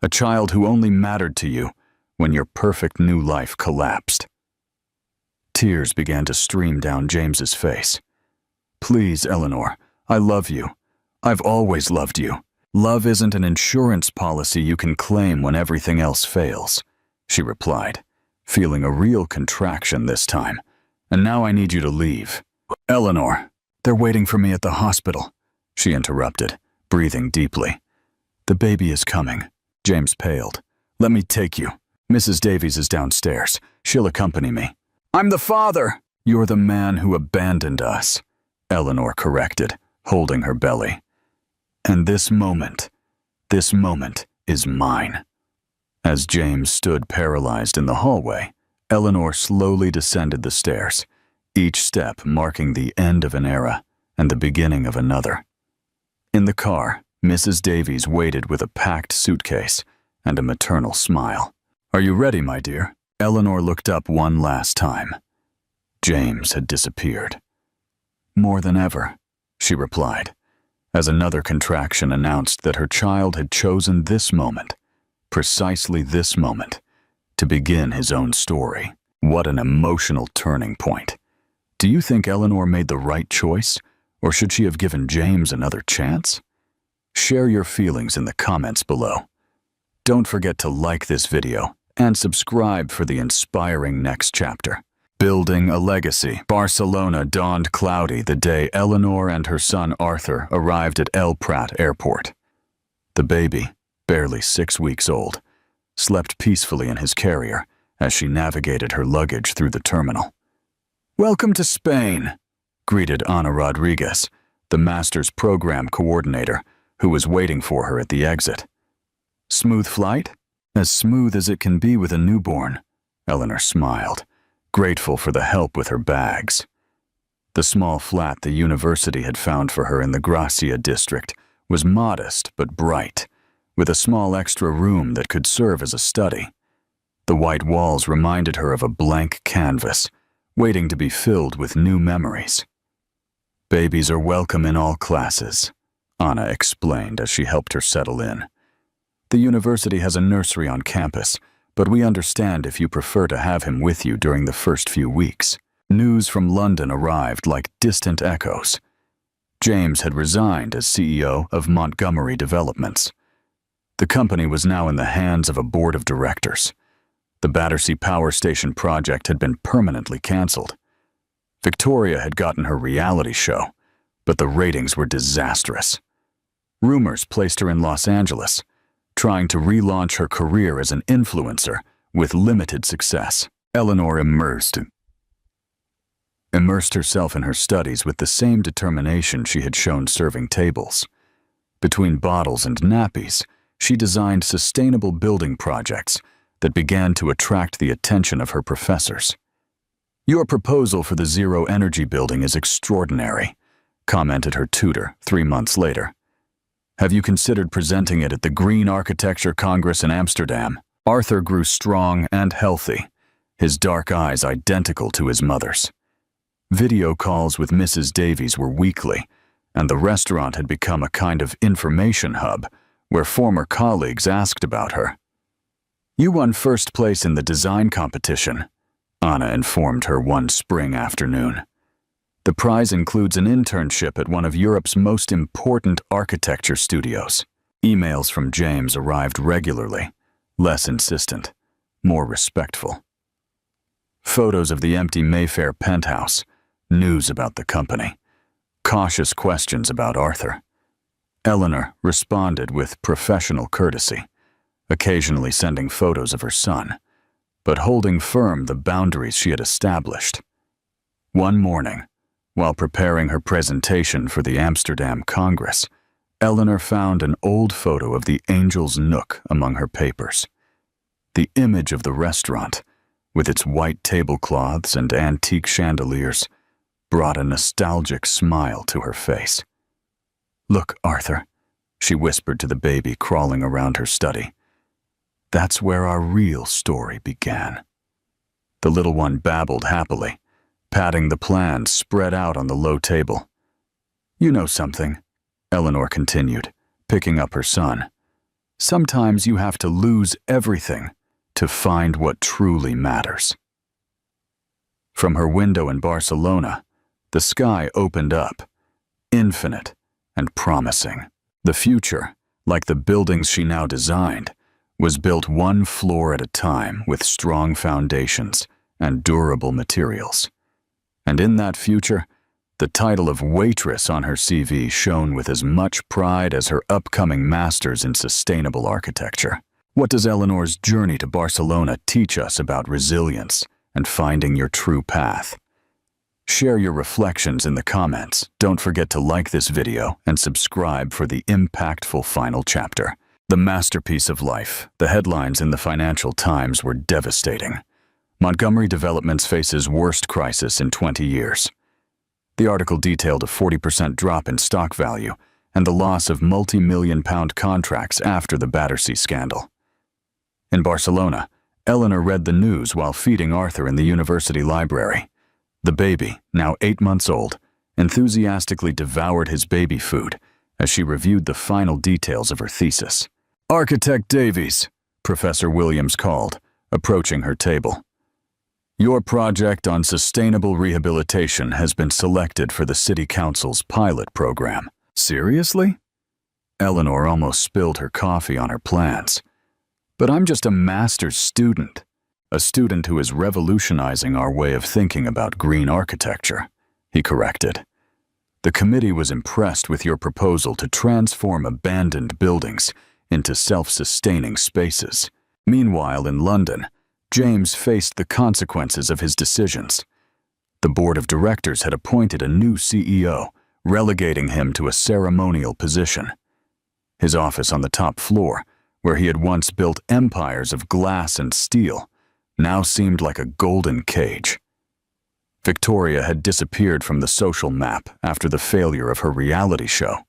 A child who only mattered to you when your perfect new life collapsed." Tears began to stream down James's face. "Please, Eleanor, I love you. I've always loved you. Love isn't an insurance policy you can claim when everything else fails," she replied, feeling a real contraction this time. "And now I need you to leave." "Eleanor, they're waiting for me at the hospital," she interrupted, breathing deeply. "The baby is coming." James paled. "Let me take you. Mrs. Davies is downstairs. She'll accompany me." "I'm the father." "You're the man who abandoned us," Eleanor corrected, holding her belly. "And this moment is mine." As James stood paralyzed in the hallway, Eleanor slowly descended the stairs, each step marking the end of an era and the beginning of another. In the car, Mrs. Davies waited with a packed suitcase and a maternal smile. "Are you ready, my dear?" Eleanor looked up one last time. James had disappeared. "More than ever," she replied, as another contraction announced that her child had chosen this moment, precisely this moment, to begin his own story. What an emotional turning point. Do you think Eleanor made the right choice, or should she have given James another chance? Share your feelings in the comments below. Don't forget to like this video and subscribe for the inspiring next chapter. Building a legacy. Barcelona dawned cloudy the day Eleanor and her son Arthur arrived at El Prat Airport. The baby, barely 6 weeks old, slept peacefully in his carrier as she navigated her luggage through the terminal. "Welcome to Spain," greeted Ana Rodriguez, the master's program coordinator, who was waiting for her at the exit. "Smooth flight?" "As smooth as it can be with a newborn," Eleanor smiled, grateful for the help with her bags. The small flat the university had found for her in the Gracia district was modest but bright, with a small extra room that could serve as a study. The white walls reminded her of a blank canvas, waiting to be filled with new memories. "Babies are welcome in all classes," Anna explained as she helped her settle in. "The university has a nursery on campus, but we understand if you prefer to have him with you during the first few weeks." News from London arrived like distant echoes. James had resigned as CEO of Montgomery Developments. The company was now in the hands of a board of directors. The Battersea Power Station project had been permanently cancelled. Victoria had gotten her reality show, but the ratings were disastrous. Rumors placed her in Los Angeles, trying to relaunch her career as an influencer with limited success. Eleanor immersed herself in her studies with the same determination she had shown serving tables. Between bottles and nappies, she designed sustainable building projects that began to attract the attention of her professors. "Your proposal for the zero-energy building is extraordinary," commented her tutor 3 months later. "Have you considered presenting it at the Green Architecture Congress in Amsterdam?" Arthur grew strong and healthy, his dark eyes identical to his mother's. Video calls with Mrs. Davies were weekly, and the restaurant had become a kind of information hub where former colleagues asked about her. "You won first place in the design competition," Anna informed her one spring afternoon. "The prize includes an internship at one of Europe's most important architecture studios." Emails from James arrived regularly, less insistent, more respectful. Photos of the empty Mayfair penthouse, news about the company, cautious questions about Arthur. Eleanor responded with professional courtesy, occasionally sending photos of her son, but holding firm the boundaries she had established. One morning, while preparing her presentation for the Amsterdam Congress, Eleanor found an old photo of the Angel's Nook among her papers. The image of the restaurant, with its white tablecloths and antique chandeliers, brought a nostalgic smile to her face. "Look, Arthur," she whispered to the baby crawling around her study. "That's where our real story began." The little one babbled happily, patting the plans spread out on the low table. "You know something," Eleanor continued, picking up her son. "Sometimes you have to lose everything to find what truly matters." From her window in Barcelona, the sky opened up, infinite and promising. The future, like the buildings she now designed, was built one floor at a time with strong foundations and durable materials. And in that future, the title of waitress on her CV shone with as much pride as her upcoming master's in sustainable architecture. What does Eleanor's journey to Barcelona teach us about resilience and finding your true path? Share your reflections in the comments. Don't forget to like this video and subscribe for the impactful final chapter. The masterpiece of life. The headlines in the Financial Times were devastating. Montgomery Developments faces worst crisis in 20 years. The article detailed a 40% drop in stock value and the loss of multi-million-pound contracts after the Battersea scandal. In Barcelona, Eleanor read the news while feeding Arthur in the university library. The baby, now 8 months old, enthusiastically devoured his baby food as she reviewed the final details of her thesis. "Architect Davies," Professor Williams called, approaching her table. "Your project on sustainable rehabilitation has been selected for the City Council's pilot program." "Seriously?" Eleanor almost spilled her coffee on her plans. "But I'm just a master's student. A student who is revolutionizing our way of thinking about green architecture," he corrected. "The committee was impressed with your proposal to transform abandoned buildings into self-sustaining spaces." Meanwhile, in London, James faced the consequences of his decisions. The board of directors had appointed a new CEO, relegating him to a ceremonial position. His office on the top floor, where he had once built empires of glass and steel, now seemed like a golden cage. Victoria had disappeared from the social map after the failure of her reality show.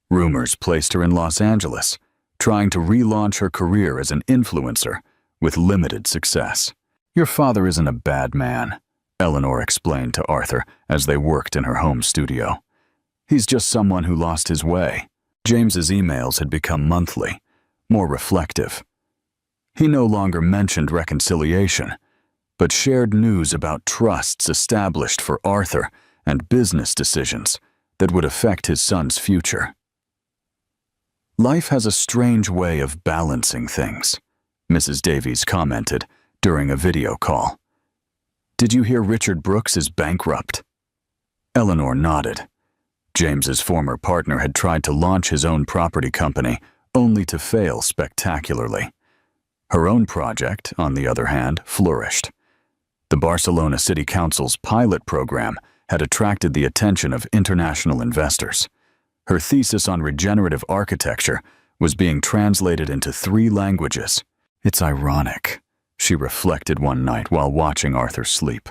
Rumors placed her in Los Angeles, trying to relaunch her career as an influencer with limited success. "Your father isn't a bad man," Eleanor explained to Arthur as they worked in her home studio. "He's just someone who lost his way." James's emails had become monthly, more reflective. He no longer mentioned reconciliation, but shared news about trusts established for Arthur and business decisions that would affect his son's future. "Life has a strange way of balancing things," Mrs. Davies commented during a video call. "Did you hear Richard Brooks is bankrupt?" Eleanor nodded. James's former partner had tried to launch his own property company only to fail spectacularly. Her own project, on the other hand, flourished. The Barcelona City Council's pilot program had attracted the attention of international investors. Her thesis on regenerative architecture was being translated into 3 languages. "It's ironic," she reflected one night while watching Arthur sleep.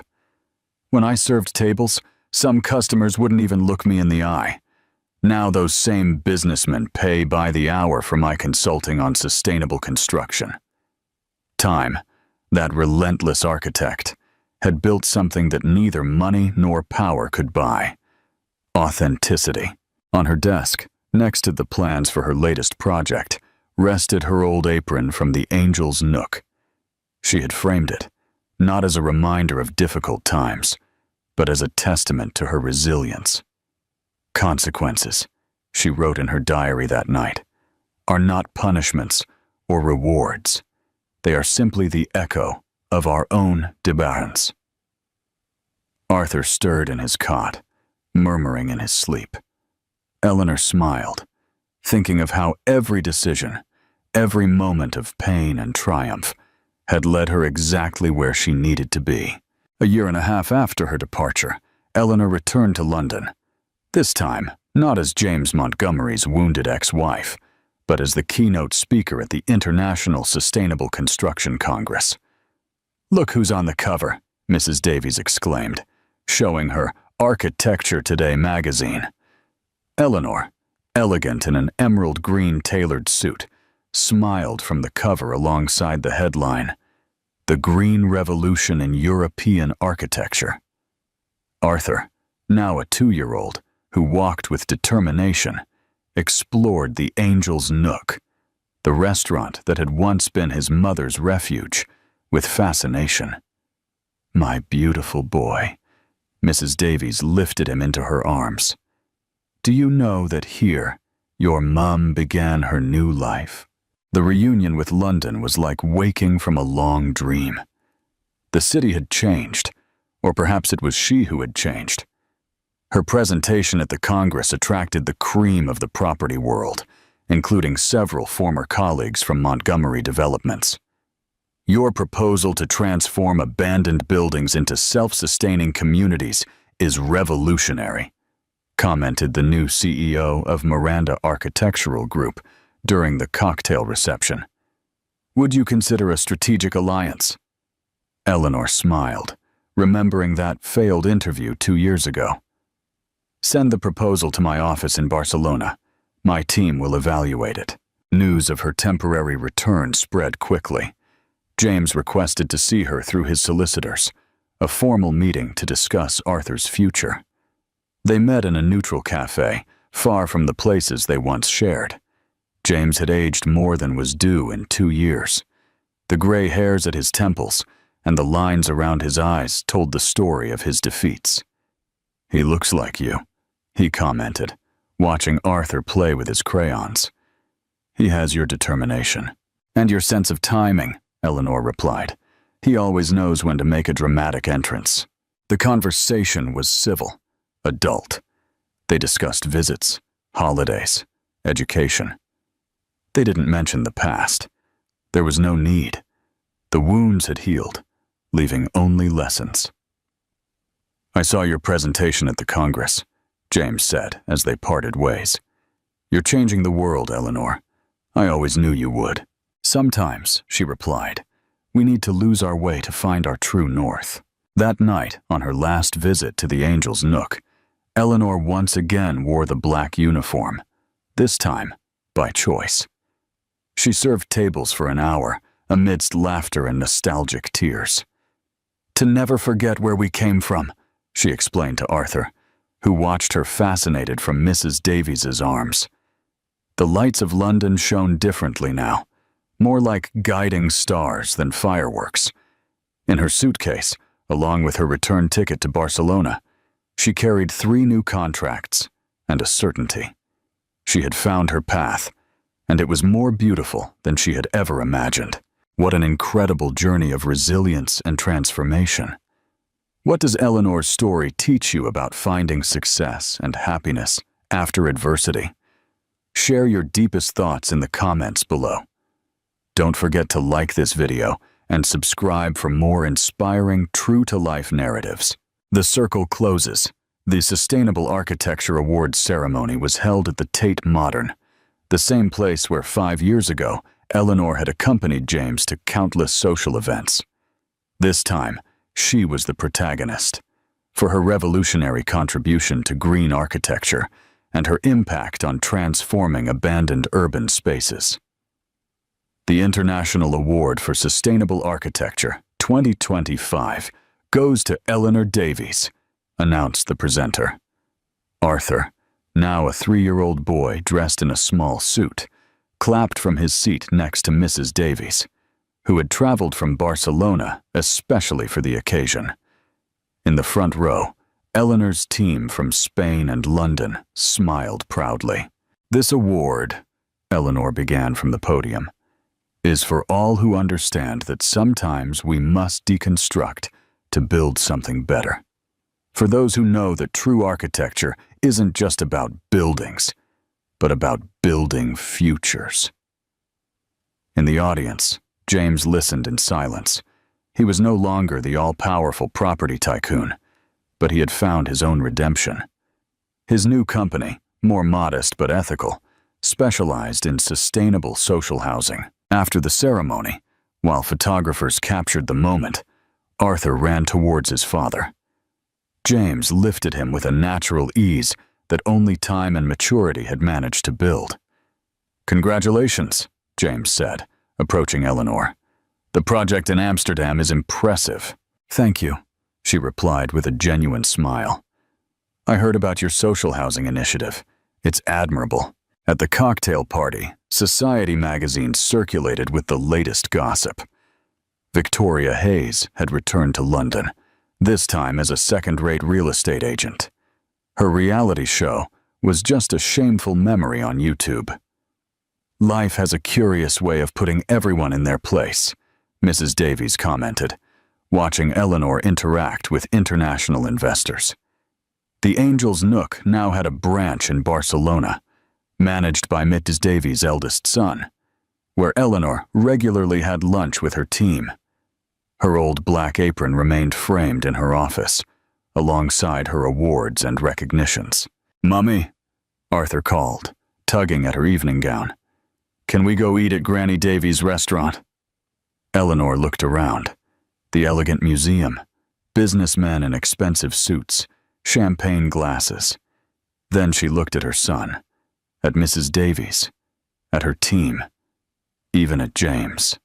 "When I served tables, some customers wouldn't even look me in the eye. Now those same businessmen pay by the hour for my consulting on sustainable construction." Time, that relentless architect, had built something that neither money nor power could buy: authenticity. On her desk, next to the plans for her latest project, rested her old apron from the Angel's Nook. She had framed it, not as a reminder of difficult times, but as a testament to her resilience. "Consequences," she wrote in her diary that night, "are not punishments or rewards. They are simply the echo of our own debarrence." Arthur stirred in his cot, murmuring in his sleep. Eleanor smiled, thinking of how every decision, every moment of pain and triumph, had led her exactly where she needed to be. A year and a half after her departure, Eleanor returned to London, this time not as James Montgomery's wounded ex-wife, but as the keynote speaker at the International Sustainable Construction Congress. "Look who's on the cover," Mrs. Davies exclaimed, showing her Architecture Today magazine. Eleanor, elegant in an emerald green tailored suit, smiled from the cover alongside the headline, "The Green Revolution in European Architecture." Arthur, now a 2-year-old who walked with determination, explored the Angel's Nook, the restaurant that had once been his mother's refuge, with fascination. "My beautiful boy," Mrs. Davies lifted him into her arms. "Do you know that here, your mum began her new life?" The reunion with London was like waking from a long dream. The city had changed, or perhaps it was she who had changed. Her presentation at the Congress attracted the cream of the property world, including several former colleagues from Montgomery Developments. "Your proposal to transform abandoned buildings into self-sustaining communities is revolutionary," commented the new CEO of Miranda Architectural Group during the cocktail reception. "Would you consider a strategic alliance?" Eleanor smiled, remembering that failed interview 2 years ago. "Send the proposal to my office in Barcelona. My team will evaluate it." News of her temporary return spread quickly. James requested to see her through his solicitors, a formal meeting to discuss Arthur's future. They met in a neutral cafe, far from the places they once shared. James had aged more than was due in 2 years. The gray hairs at his temples and the lines around his eyes told the story of his defeats. "He looks like you," he commented, watching Arthur play with his crayons. "He has your determination." "And your sense of timing," Eleanor replied. "He always knows when to make a dramatic entrance." The conversation was civil, adult. They discussed visits, holidays, education. They didn't mention the past. There was no need. The wounds had healed, leaving only lessons. "I saw your presentation at the Congress," James said as they parted ways. "You're changing the world, Eleanor. I always knew you would." "Sometimes," she replied, "we need to lose our way to find our true north." That night, on her last visit to the Angel's Nook, Eleanor once again wore the black uniform, this time by choice. She served tables for an hour, amidst laughter and nostalgic tears. "To never forget where we came from," she explained to Arthur, who watched her fascinated from Mrs. Davies's arms. The lights of London shone differently now, more like guiding stars than fireworks. In her suitcase, along with her return ticket to Barcelona, she carried 3 new contracts and a certainty. She had found her path, and it was more beautiful than she had ever imagined. What an incredible journey of resilience and transformation. What does Eleanor's story teach you about finding success and happiness after adversity? Share your deepest thoughts in the comments below. Don't forget to like this video and subscribe for more inspiring, true-to-life narratives. The circle closes. The Sustainable Architecture Awards ceremony was held at the Tate Modern, the same place where 5 years ago, Eleanor had accompanied James to countless social events. This time, she was the protagonist, for her revolutionary contribution to green architecture and her impact on transforming abandoned urban spaces. The International Award for Sustainable Architecture 2025 goes to Eleanor Davies, announced the presenter. Arthur, now a 3-year-old boy dressed in a small suit, clapped from his seat next to Mrs. Davies, who had traveled from Barcelona especially for the occasion. In the front row, Eleanor's team from Spain and London smiled proudly. "This award," Eleanor began from the podium, "is for all who understand that sometimes we must deconstruct to build something better. For those who know that true architecture isn't just about buildings, but about building futures." In the audience, James listened in silence. He was no longer the all-powerful property tycoon, but he had found his own redemption. His new company, more modest but ethical, specialized in sustainable social housing. After the ceremony, while photographers captured the moment, Arthur ran towards his father. James lifted him with a natural ease that only time and maturity had managed to build. "Congratulations," James said, approaching Eleanor. "The project in Amsterdam is impressive." "Thank you," she replied with a genuine smile. "I heard about your social housing initiative. It's admirable." At the cocktail party, Society magazine circulated with the latest gossip. Victoria Hayes had returned to London, this time as a second-rate real estate agent. Her reality show was just a shameful memory on YouTube. "Life has a curious way of putting everyone in their place," Mrs. Davies commented, watching Eleanor interact with international investors. The Angel's Nook now had a branch in Barcelona, managed by Mrs. Davies' eldest son, where Eleanor regularly had lunch with her team. Her old black apron remained framed in her office, alongside her awards and recognitions. "Mummy," Arthur called, tugging at her evening gown. "Can we go eat at Granny Davies' restaurant?" Eleanor looked around. The elegant museum, businessmen in expensive suits, champagne glasses. Then she looked at her son, at Mrs. Davies, at her team, even at James,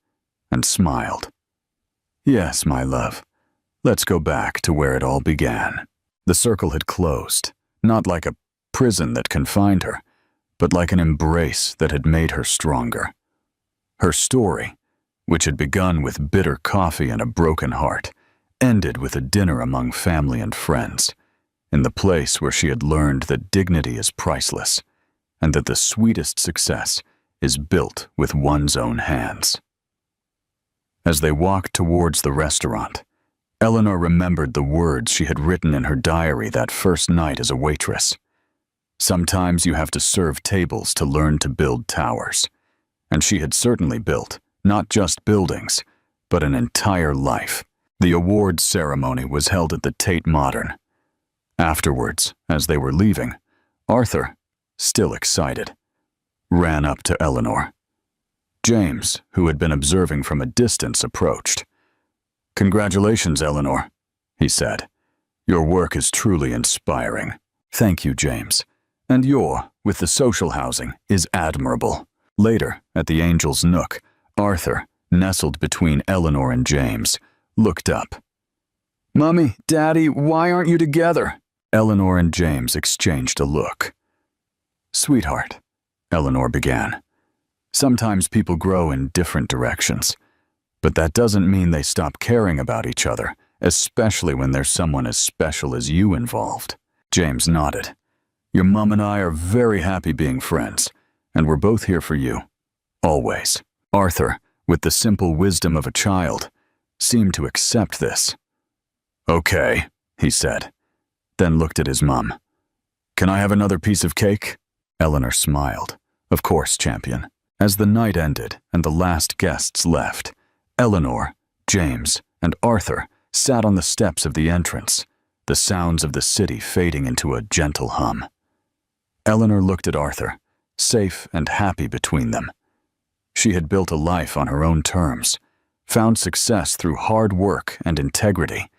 and smiled. "Yes, my love. Let's go back to where it all began." The circle had closed, not like a prison that confined her, but like an embrace that had made her stronger. Her story, which had begun with bitter coffee and a broken heart, ended with a dinner among family and friends, in the place where she had learned that dignity is priceless, and that the sweetest success is built with one's own hands. As they walked towards the restaurant, Eleanor remembered the words she had written in her diary that first night as a waitress. "Sometimes you have to serve tables to learn to build towers." And she had certainly built, not just buildings, but an entire life. The awards ceremony was held at the Tate Modern. Afterwards, as they were leaving, Arthur, still excited, ran up to Eleanor. James, who had been observing from a distance, approached. "Congratulations, Eleanor," he said. "Your work is truly inspiring." "Thank you, James. And your, with the social housing, is admirable." Later, at the Angel's Nook, Arthur, nestled between Eleanor and James, looked up. "Mummy, Daddy, why aren't you together?" Eleanor and James exchanged a look. "Sweetheart," Eleanor began, "sometimes people grow in different directions, but that doesn't mean they stop caring about each other, especially when there's someone as special as you involved." James nodded. "Your mom and I are very happy being friends, and we're both here for you. Always." Arthur, with the simple wisdom of a child, seemed to accept this. "Okay," he said, then looked at his mum. "Can I have another piece of cake?" Eleanor smiled. "Of course, champion." As the night ended and the last guests left, Eleanor, James, and Arthur sat on the steps of the entrance, the sounds of the city fading into a gentle hum. Eleanor looked at Arthur, safe and happy between them. She had built a life on her own terms, found success through hard work and integrity,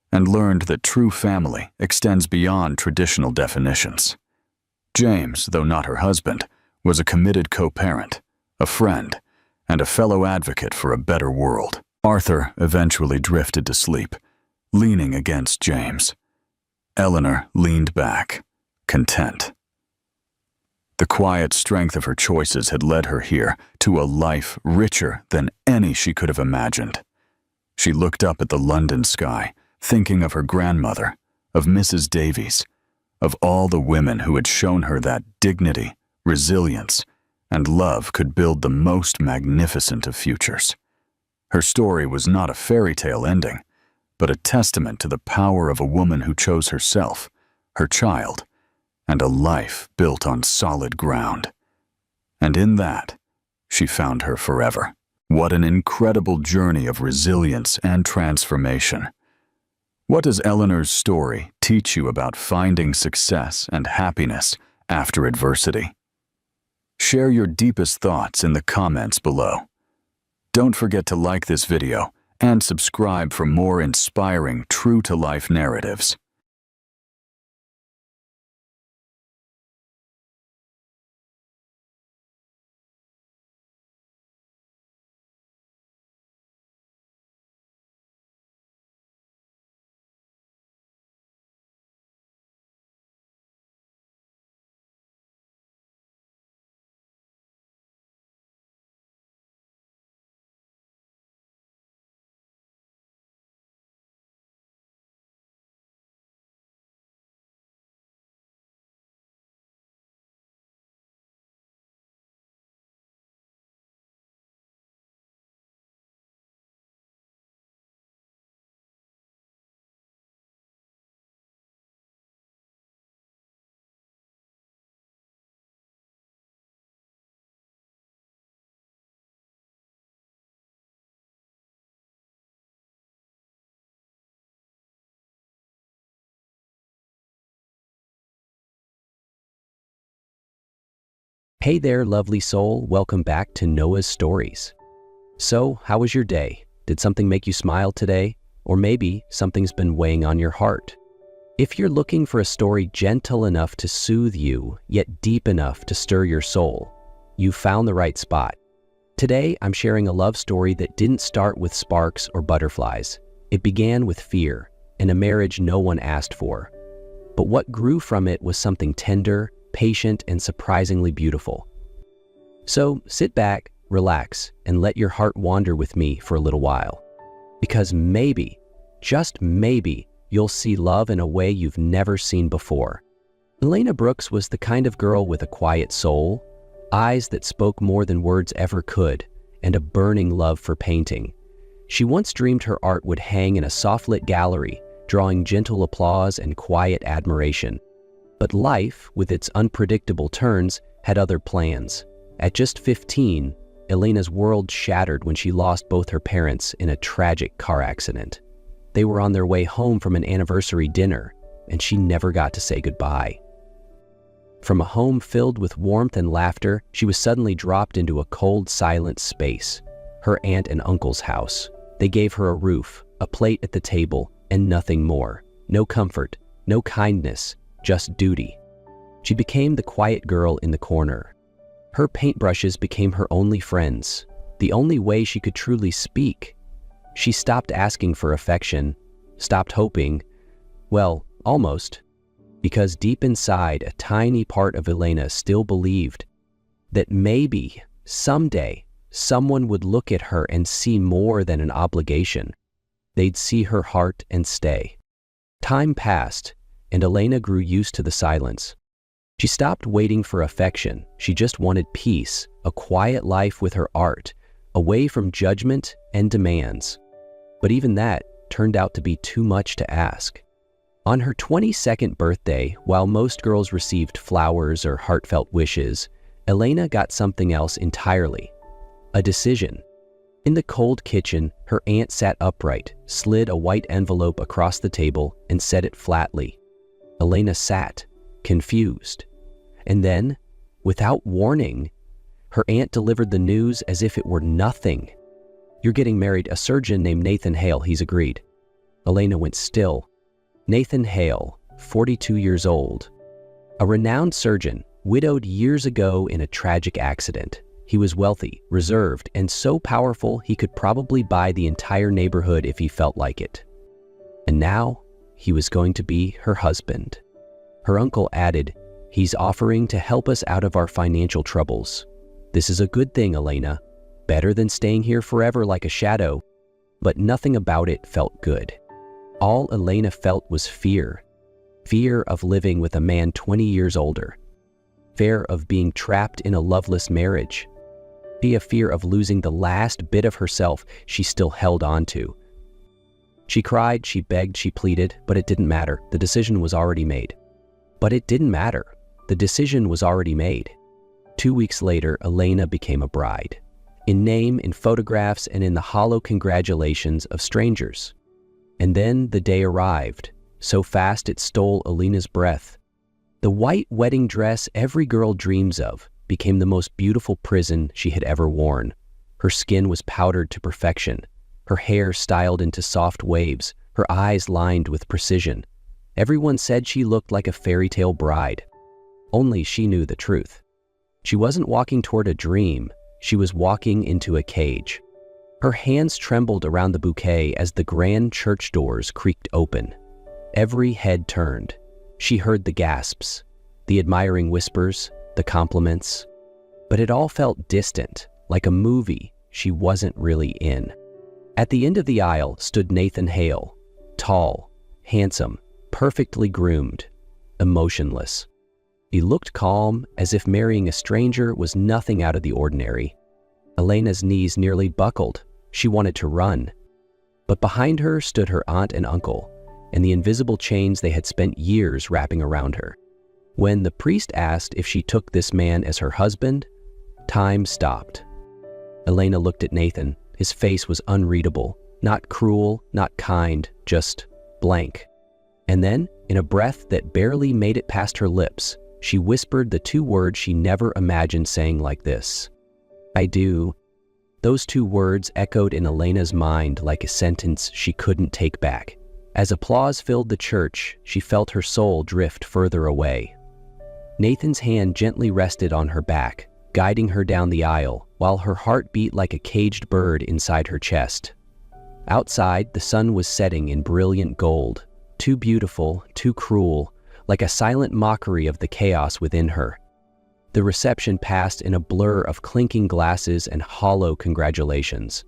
and learned that true family extends beyond traditional definitions. James, though not her husband, was a committed co-parent, a friend, and a fellow advocate for a better world. Arthur eventually drifted to sleep, leaning against James. Eleanor leaned back, content. The quiet strength of her choices had led her here to a life richer than any she could have imagined. She looked up at the London sky, thinking of her grandmother, of Mrs. Davies, of all the women who had shown her that dignity, resilience, and love could build the most magnificent of futures. Her story was not a fairy tale ending, but a testament to the power of a woman who chose herself, her child, and a life built on solid ground. And in that, she found her forever. What an incredible journey of resilience and transformation. What does Eleanor's story teach you about finding success and happiness after adversity? Share your deepest thoughts in the comments below. Don't forget to like this video and subscribe for more inspiring, true-to-life narratives. Hey there, lovely soul. Welcome back to Noah's Stories. So, how was your day? Did something make you smile today? Or maybe something's been weighing on your heart? If you're looking for a story gentle enough to soothe you, yet deep enough to stir your soul, you've found the right spot. Today, I'm sharing a love story that didn't start with sparks or butterflies. It began with fear and a marriage no one asked for. But what grew from it was something tender, patient, and surprisingly beautiful. So sit back, relax, and let your heart wander with me for a little while. Because maybe, just maybe, you'll see love in a way you've never seen before. Elena Brooks was the kind of girl with a quiet soul, eyes that spoke more than words ever could, and a burning love for painting. She once dreamed her art would hang in a soft-lit gallery, drawing gentle applause and quiet admiration. But life, with its unpredictable turns, had other plans. At just 15, Elena's world shattered when she lost both her parents in a tragic car accident. They were on their way home from an anniversary dinner, and she never got to say goodbye. From a home filled with warmth and laughter, she was suddenly dropped into a cold, silent space. Her aunt and uncle's house. They gave her a roof, a plate at the table, and nothing more. No comfort, no kindness, just duty. She became the quiet girl in the corner. Her paintbrushes became her only friends, the only way she could truly speak. She stopped asking for affection, stopped hoping, well, almost, because deep inside, a tiny part of Elena still believed that maybe, someday, someone would look at her and see more than an obligation. They'd see her heart and stay. Time passed, and Elena grew used to the silence. She stopped waiting for affection. She just wanted peace, a quiet life with her art, away from judgment and demands. But even that turned out to be too much to ask. On her 22nd birthday, while most girls received flowers or heartfelt wishes, Elena got something else entirely. A decision. In the cold kitchen, her aunt sat upright, slid a white envelope across the table, and said it flatly. Elena sat, confused. And then, without warning, her aunt delivered the news as if it were nothing. "You're getting married, a surgeon named Nathan Hale, he's agreed." Elena went still. Nathan Hale, 42 years old. A renowned surgeon, widowed years ago in a tragic accident. He was wealthy, reserved, and so powerful he could probably buy the entire neighborhood if he felt like it. And now, he was going to be her husband. Her uncle added, "He's offering to help us out of our financial troubles. This is a good thing, Elena. Better than staying here forever like a shadow." But nothing about it felt good. All Elena felt was fear. Fear of living with a man 20 years older. Fear of being trapped in a loveless marriage. A fear of losing the last bit of herself she still held on to. She cried, she begged, she pleaded, but it didn't matter. The decision was already made. But it didn't matter. The decision was already made. 2 weeks later, Elena became a bride. In name, in photographs, and in the hollow congratulations of strangers. And then the day arrived, so fast it stole Elena's breath. The white wedding dress every girl dreams of became the most beautiful prison she had ever worn. Her skin was powdered to perfection, her hair styled into soft waves, her eyes lined with precision. Everyone said she looked like a fairy tale bride. Only she knew the truth. She wasn't walking toward a dream, she was walking into a cage. Her hands trembled around the bouquet as the grand church doors creaked open. Every head turned. She heard the gasps, the admiring whispers, the compliments. But it all felt distant, like a movie she wasn't really in. At the end of the aisle stood Nathan Hale, tall, handsome, perfectly groomed, emotionless. He looked calm, as if marrying a stranger was nothing out of the ordinary. Elena's knees nearly buckled. She wanted to run. But behind her stood her aunt and uncle, and the invisible chains they had spent years wrapping around her. When the priest asked if she took this man as her husband, time stopped. Elena looked at Nathan. His face was unreadable, not cruel, not kind, just blank. And then, in a breath that barely made it past her lips, she whispered the two words she never imagined saying like this. "I do." Those two words echoed in Elena's mind like a sentence she couldn't take back. As applause filled the church, she felt her soul drift further away. Nathan's hand gently rested on her back, guiding her down the aisle, while her heart beat like a caged bird inside her chest. Outside, the sun was setting in brilliant gold, too beautiful, too cruel, like a silent mockery of the chaos within her. The reception passed in a blur of clinking glasses and hollow congratulations.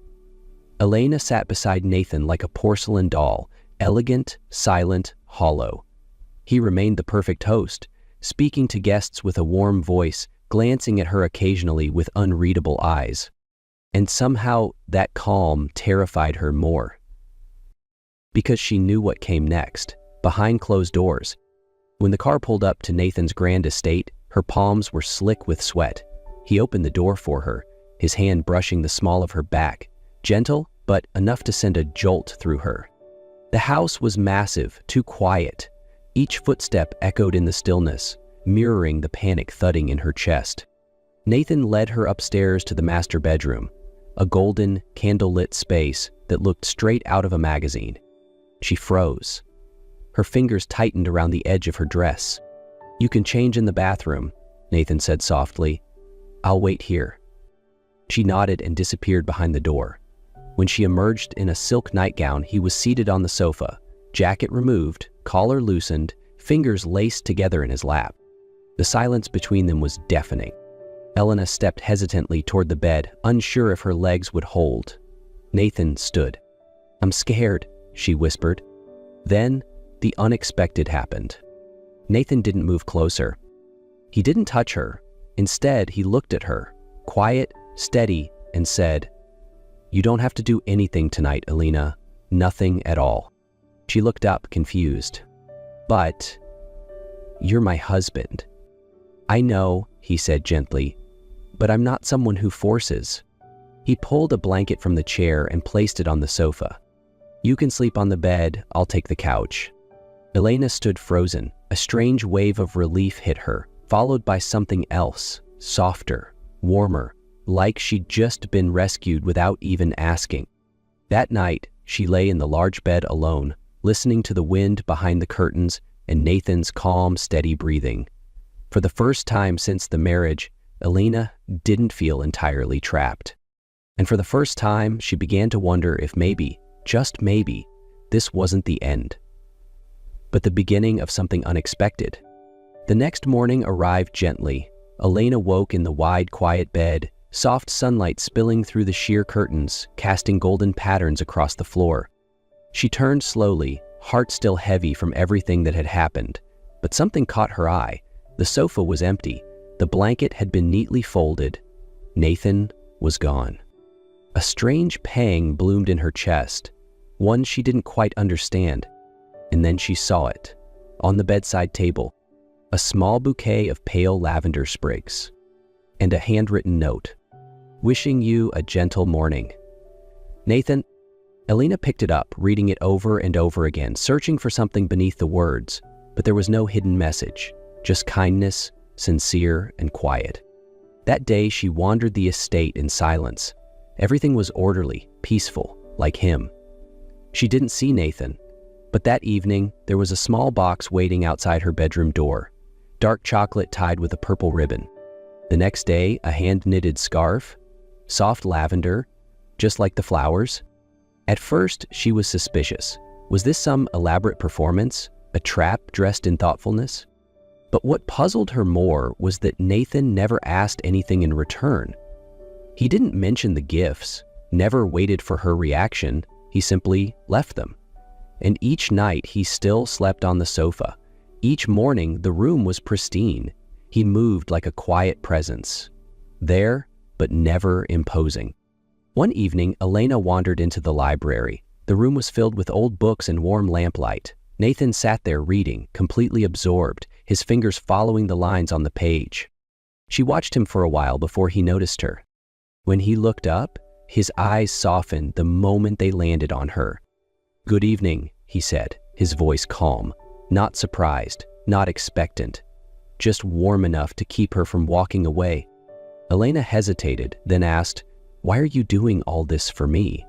Elena sat beside Nathan like a porcelain doll, elegant, silent, hollow. He remained the perfect host, speaking to guests with a warm voice, glancing at her occasionally with unreadable eyes. And somehow that calm terrified her more. Because she knew what came next, behind closed doors. When the car pulled up to Nathan's grand estate, her palms were slick with sweat. He opened the door for her, his hand brushing the small of her back, gentle, but enough to send a jolt through her. The house was massive, too quiet. Each footstep echoed in the stillness, mirroring the panic thudding in her chest. Nathan led her upstairs to the master bedroom, a golden, candlelit space that looked straight out of a magazine. She froze. Her fingers tightened around the edge of her dress. "You can change in the bathroom," Nathan said softly. "I'll wait here." She nodded and disappeared behind the door. When she emerged in a silk nightgown, he was seated on the sofa, jacket removed, collar loosened, fingers laced together in his lap. The silence between them was deafening. Elena stepped hesitantly toward the bed, unsure if her legs would hold. Nathan stood. "I'm scared," she whispered. Then, the unexpected happened. Nathan didn't move closer. He didn't touch her. Instead, he looked at her, quiet, steady, and said, "You don't have to do anything tonight, Elena. Nothing at all." She looked up, confused. "But you're my husband." "I know," he said gently, "but I'm not someone who forces." He pulled a blanket from the chair and placed it on the sofa. "You can sleep on the bed, I'll take the couch." Elena stood frozen. A strange wave of relief hit her, followed by something else, softer, warmer, like she'd just been rescued without even asking. That night, she lay in the large bed alone, listening to the wind behind the curtains and Nathan's calm, steady breathing. For the first time since the marriage, Elena didn't feel entirely trapped. And for the first time, she began to wonder if maybe, just maybe, this wasn't the end, but the beginning of something unexpected. The next morning arrived gently. Elena woke in the wide, quiet bed, soft sunlight spilling through the sheer curtains, casting golden patterns across the floor. She turned slowly, heart still heavy from everything that had happened, but something caught her eye. The sofa was empty. The blanket had been neatly folded. Nathan was gone. A strange pang bloomed in her chest, one she didn't quite understand. And then she saw it, on the bedside table, a small bouquet of pale lavender sprigs, and a handwritten note, "Wishing you a gentle morning." "Nathan." Elena picked it up, reading it over and over again, searching for something beneath the words, but there was no hidden message, just kindness, sincere and quiet. That day she wandered the estate in silence. Everything was orderly, peaceful, like him. She didn't see Nathan. But that evening, there was a small box waiting outside her bedroom door, dark chocolate tied with a purple ribbon. The next day, a hand-knitted scarf, soft lavender, just like the flowers. At first, she was suspicious. Was this some elaborate performance, a trap dressed in thoughtfulness? But what puzzled her more was that Nathan never asked anything in return. He didn't mention the gifts, never waited for her reaction. He simply left them. And each night he still slept on the sofa. Each morning the room was pristine. He moved like a quiet presence. There, but never imposing. One evening, Elena wandered into the library. The room was filled with old books and warm lamplight. Nathan sat there reading, completely absorbed, his fingers following the lines on the page. She watched him for a while before he noticed her. When he looked up, his eyes softened the moment they landed on her. "Good evening," he said, his voice calm, not surprised, not expectant, just warm enough to keep her from walking away. Elena hesitated, then asked, "Why are you doing all this for me?"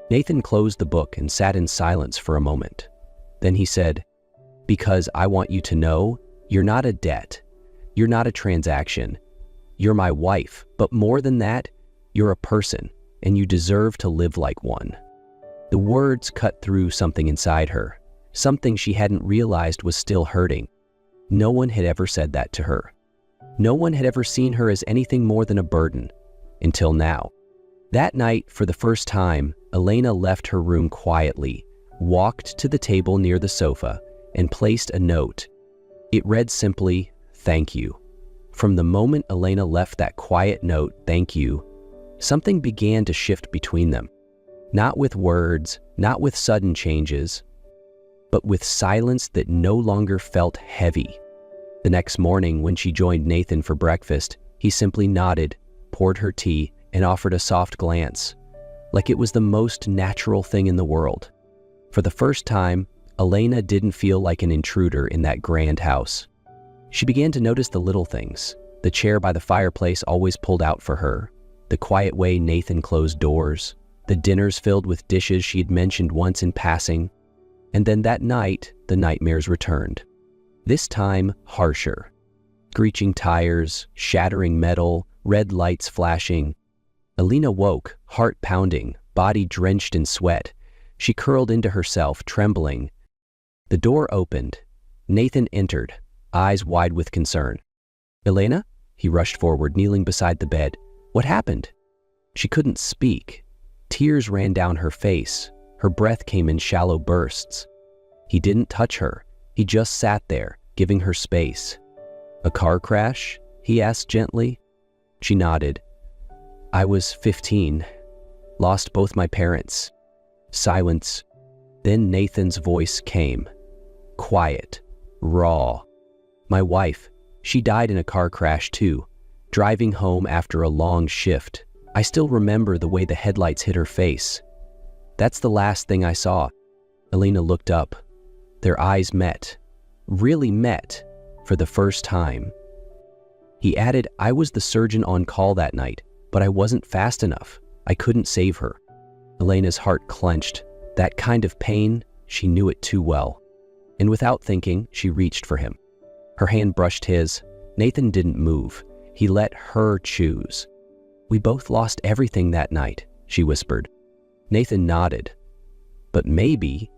Nathan closed the book and sat in silence for a moment. Then he said, "Because I want you to know you're not a debt. You're not a transaction. You're my wife, but more than that, you're a person, and you deserve to live like one." The words cut through something inside her, something she hadn't realized was still hurting. No one had ever said that to her. No one had ever seen her as anything more than a burden, until now. That night, for the first time, Elena left her room quietly, walked to the table near the sofa, and placed a note. It read simply, "Thank you." From the moment Elena left that quiet note, "Thank you," something began to shift between them. Not with words, not with sudden changes, but with silence that no longer felt heavy. The next morning, when she joined Nathan for breakfast, he simply nodded, poured her tea, and offered a soft glance, like it was the most natural thing in the world. For the first time, Elena didn't feel like an intruder in that grand house. She began to notice the little things, the chair by the fireplace always pulled out for her, the quiet way Nathan closed doors, the dinners filled with dishes she had mentioned once in passing. And then that night, the nightmares returned. This time, harsher. Screeching tires, shattering metal, red lights flashing. Elena woke, heart pounding, body drenched in sweat. She curled into herself, trembling. The door opened. Nathan entered, eyes wide with concern. "Elena?" He rushed forward, kneeling beside the bed. "What happened?" She couldn't speak. Tears ran down her face. Her breath came in shallow bursts. He didn't touch her. He just sat there, giving her space. "A car crash?" he asked gently. She nodded. "I was 15. Lost both my parents." Silence. Then Nathan's voice came. Quiet. Raw. "My wife, she died in a car crash too, driving home after a long shift. I still remember the way the headlights hit her face. That's the last thing I saw." Elena looked up. Their eyes met. Really met, for the first time. He added, "I was the surgeon on call that night, but I wasn't fast enough. I couldn't save her." Elena's heart clenched. That kind of pain, she knew it too well. And without thinking, she reached for him. Her hand brushed his. Nathan didn't move. He let her choose. "We both lost everything that night," she whispered. Nathan nodded. "But maybe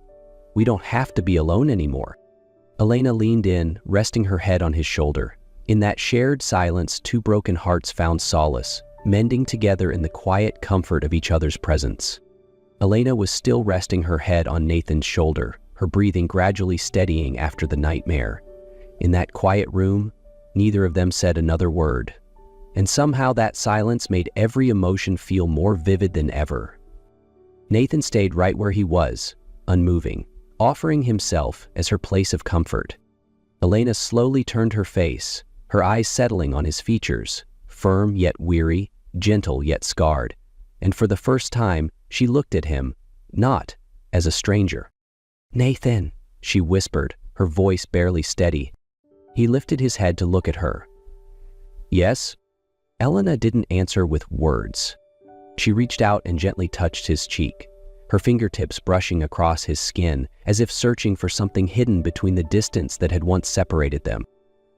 we don't have to be alone anymore." Elena leaned in, resting her head on his shoulder. In that shared silence, two broken hearts found solace, mending together in the quiet comfort of each other's presence. Elena was still resting her head on Nathan's shoulder, her breathing gradually steadying after the nightmare. In that quiet room, neither of them said another word. And somehow that silence made every emotion feel more vivid than ever. Nathan stayed right where he was, unmoving, offering himself as her place of comfort. Elena slowly turned her face, her eyes settling on his features, firm yet weary, gentle yet scarred. And for the first time, she looked at him, not as a stranger. "Nathan," she whispered, her voice barely steady. He lifted his head to look at her. "Yes?" Elena didn't answer with words. She reached out and gently touched his cheek, her fingertips brushing across his skin, as if searching for something hidden between the distance that had once separated them.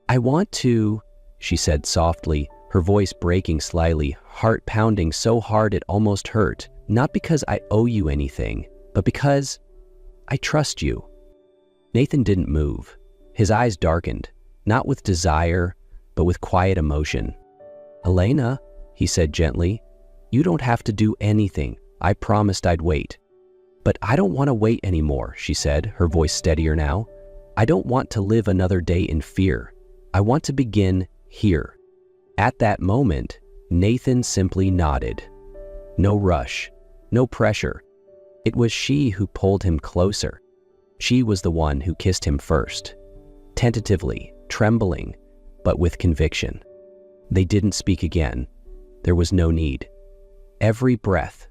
"I want to," she said softly, her voice breaking slightly, heart pounding so hard it almost hurt, "not because I owe you anything, but because I trust you." Nathan didn't move. His eyes darkened, not with desire, but with quiet emotion. "Elena," he said gently, "you don't have to do anything. I promised I'd wait." "But I don't want to wait anymore," she said, her voice steadier now. "I don't want to live another day in fear. I want to begin here." At that moment, Nathan simply nodded. No rush, no pressure. It was she who pulled him closer. She was the one who kissed him first. Tentatively, trembling, but with conviction. They didn't speak again. There was no need. Every breath,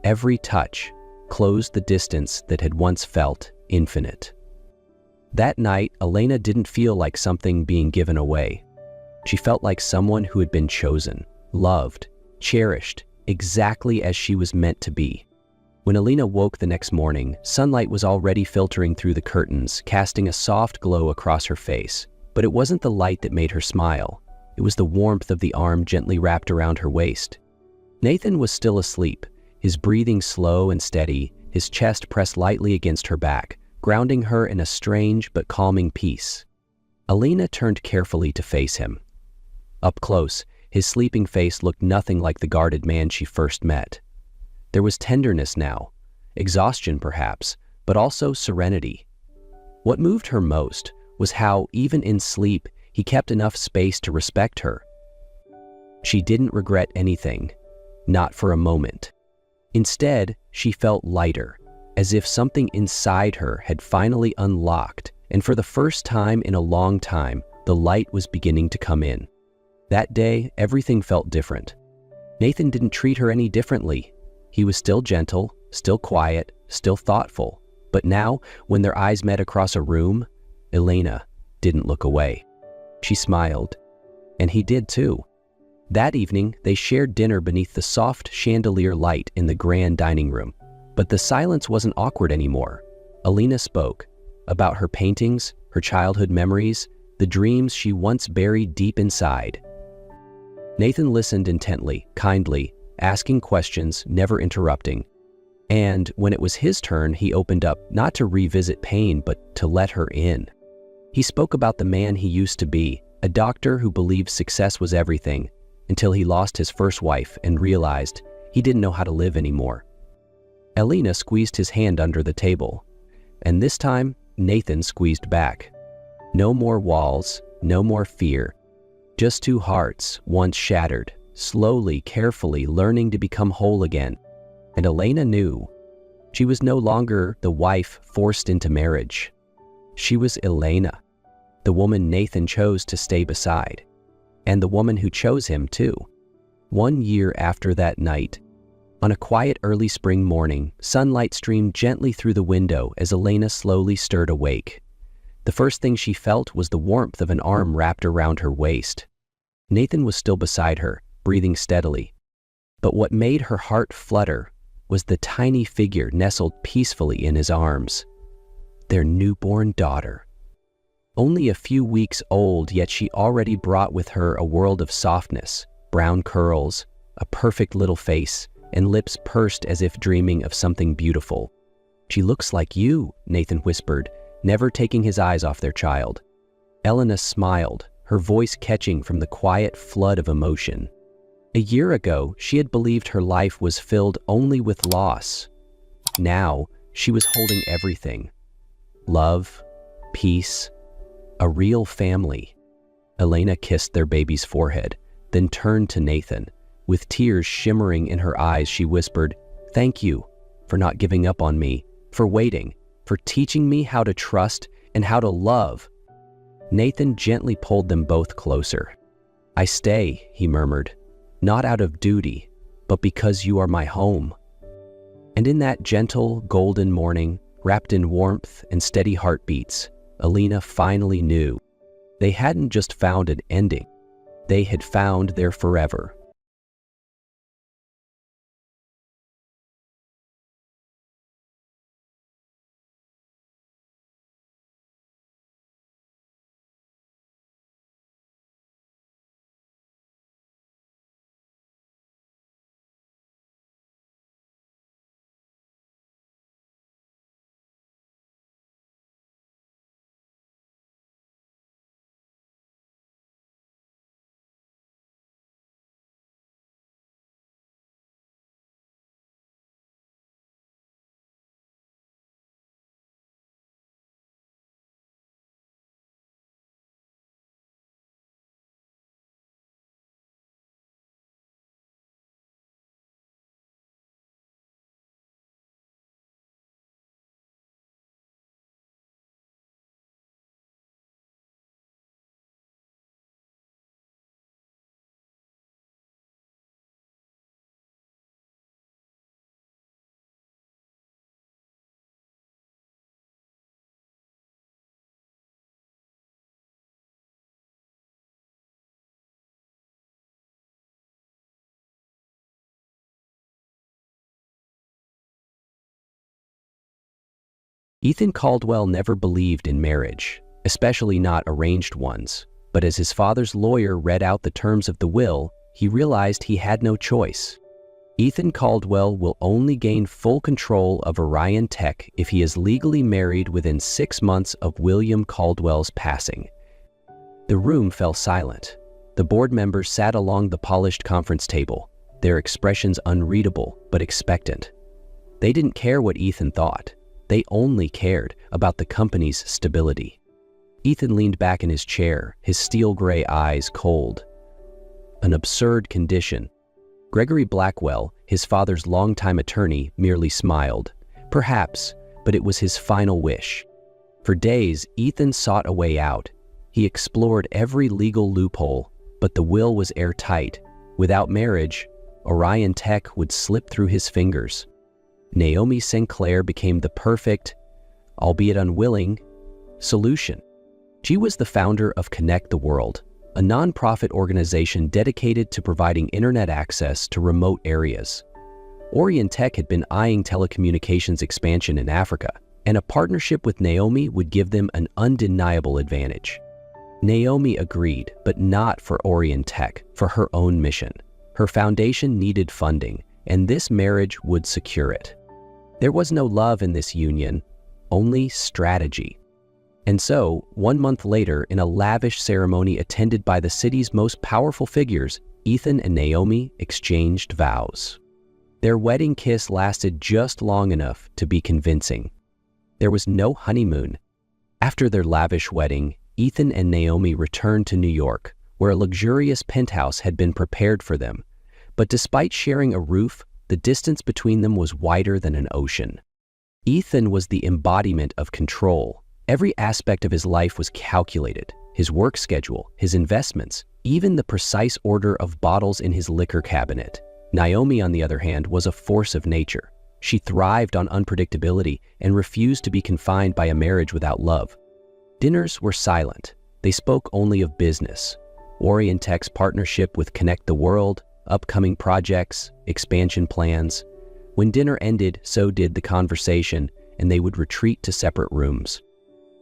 every touch, closed the distance that had once felt infinite. That night, Elena didn't feel like something being given away. She felt like someone who had been chosen, loved, cherished, exactly as she was meant to be. When Elena woke the next morning, sunlight was already filtering through the curtains, casting a soft glow across her face. But it wasn't the light that made her smile. It was the warmth of the arm gently wrapped around her waist. Nathan was still asleep, his breathing slow and steady, his chest pressed lightly against her back, grounding her in a strange but calming peace. Elena turned carefully to face him. Up close, his sleeping face looked nothing like the guarded man she first met. There was tenderness now, exhaustion perhaps, but also serenity. What moved her most was how, even in sleep, he kept enough space to respect her. She didn't regret anything, not for a moment. Instead, she felt lighter, as if something inside her had finally unlocked, and for the first time in a long time, the light was beginning to come in. That day, everything felt different. Nathan didn't treat her any differently. He was still gentle, still quiet, still thoughtful. But now, when their eyes met across a room, Elena didn't look away. She smiled, and he did too. That evening, they shared dinner beneath the soft chandelier light in the grand dining room. But the silence wasn't awkward anymore. Elena spoke about her paintings, her childhood memories, the dreams she once buried deep inside. Nathan listened intently, kindly, asking questions, never interrupting. And when it was his turn, he opened up, not to revisit pain, but to let her in. He spoke about the man he used to be, a doctor who believed success was everything, until he lost his first wife and realized he didn't know how to live anymore. Elena squeezed his hand under the table, and this time, Nathan squeezed back. No more walls, no more fear, just two hearts, once shattered, slowly, carefully learning to become whole again. And Elena knew. She was no longer the wife forced into marriage. She was Elena, the woman Nathan chose to stay beside, and the woman who chose him too. 1 year after that night, on a quiet early spring morning, sunlight streamed gently through the window as Elena slowly stirred awake. The first thing she felt was the warmth of an arm wrapped around her waist. Nathan was still beside her, breathing steadily. But what made her heart flutter was the tiny figure nestled peacefully in his arms. Their newborn daughter. Only a few weeks old, yet she already brought with her a world of softness, brown curls, a perfect little face, and lips pursed as if dreaming of something beautiful. "She looks like you," Nathan whispered, never taking his eyes off their child. Elena smiled, her voice catching from the quiet flood of emotion. A year ago, she had believed her life was filled only with loss. Now, she was holding everything. Love, peace, a real family. Elena kissed their baby's forehead, then turned to Nathan. With tears shimmering in her eyes, she whispered, "Thank you for not giving up on me, for waiting, for teaching me how to trust and how to love." Nathan gently pulled them both closer. "I stay," he murmured, "not out of duty, but because you are my home." And in that gentle, golden morning, wrapped in warmth and steady heartbeats, Elena finally knew. They hadn't just found an ending, they had found their forever. Ethan Caldwell never believed in marriage, especially not arranged ones. But as his father's lawyer read out the terms of the will, he realized he had no choice. Ethan Caldwell will only gain full control of Orion Tech if he is legally married within 6 months of William Caldwell's passing. The room fell silent. The board members sat along the polished conference table, their expressions unreadable but expectant. They didn't care what Ethan thought. They only cared about the company's stability. Ethan leaned back in his chair, his steel gray eyes cold. An absurd condition. Gregory Blackwell, his father's longtime attorney, merely smiled. Perhaps, but it was his final wish. For days, Ethan sought a way out. He explored every legal loophole, but the will was airtight. Without marriage, Orion Tech would slip through his fingers. Naomi Sinclair became the perfect, albeit unwilling, solution. She was the founder of Connect the World, a nonprofit organization dedicated to providing internet access to remote areas. Orion Tech had been eyeing telecommunications expansion in Africa, and a partnership with Naomi would give them an undeniable advantage. Naomi agreed, but not for Orion Tech, for her own mission. Her foundation needed funding, and this marriage would secure it. There was no love in this union, only strategy. And so, 1 month later, in a lavish ceremony attended by the city's most powerful figures, Ethan and Naomi exchanged vows. Their wedding kiss lasted just long enough to be convincing. There was no honeymoon. After their lavish wedding, Ethan and Naomi returned to New York, where a luxurious penthouse had been prepared for them. But despite sharing a roof, the distance between them was wider than an ocean. Ethan was the embodiment of control. Every aspect of his life was calculated: his work schedule, his investments, even the precise order of bottles in his liquor cabinet. Naomi, on the other hand, was a force of nature. She thrived on unpredictability and refused to be confined by a marriage without love. Dinners were silent. They spoke only of business. Orion Tech's partnership with Connect the World, upcoming projects, expansion plans. When dinner ended, so did the conversation, and they would retreat to separate rooms.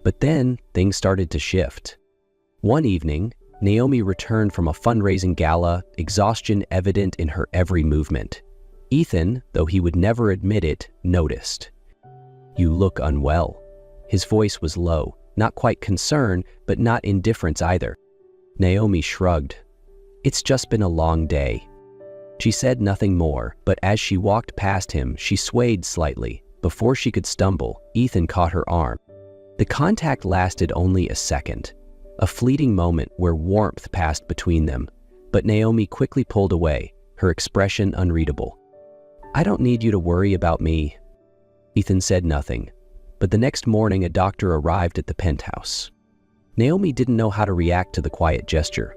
But then, things started to shift. One evening, Naomi returned from a fundraising gala, exhaustion evident in her every movement. Ethan, though he would never admit it, noticed. "You look unwell." His voice was low, not quite concern, but not indifference either. Naomi shrugged. "It's just been a long day." She said nothing more, but as she walked past him, she swayed slightly. Before she could stumble, Ethan caught her arm. The contact lasted only a second, a fleeting moment where warmth passed between them, but Naomi quickly pulled away, her expression unreadable. "I don't need you to worry about me." Ethan said nothing, but the next morning a doctor arrived at the penthouse. Naomi didn't know how to react to the quiet gesture.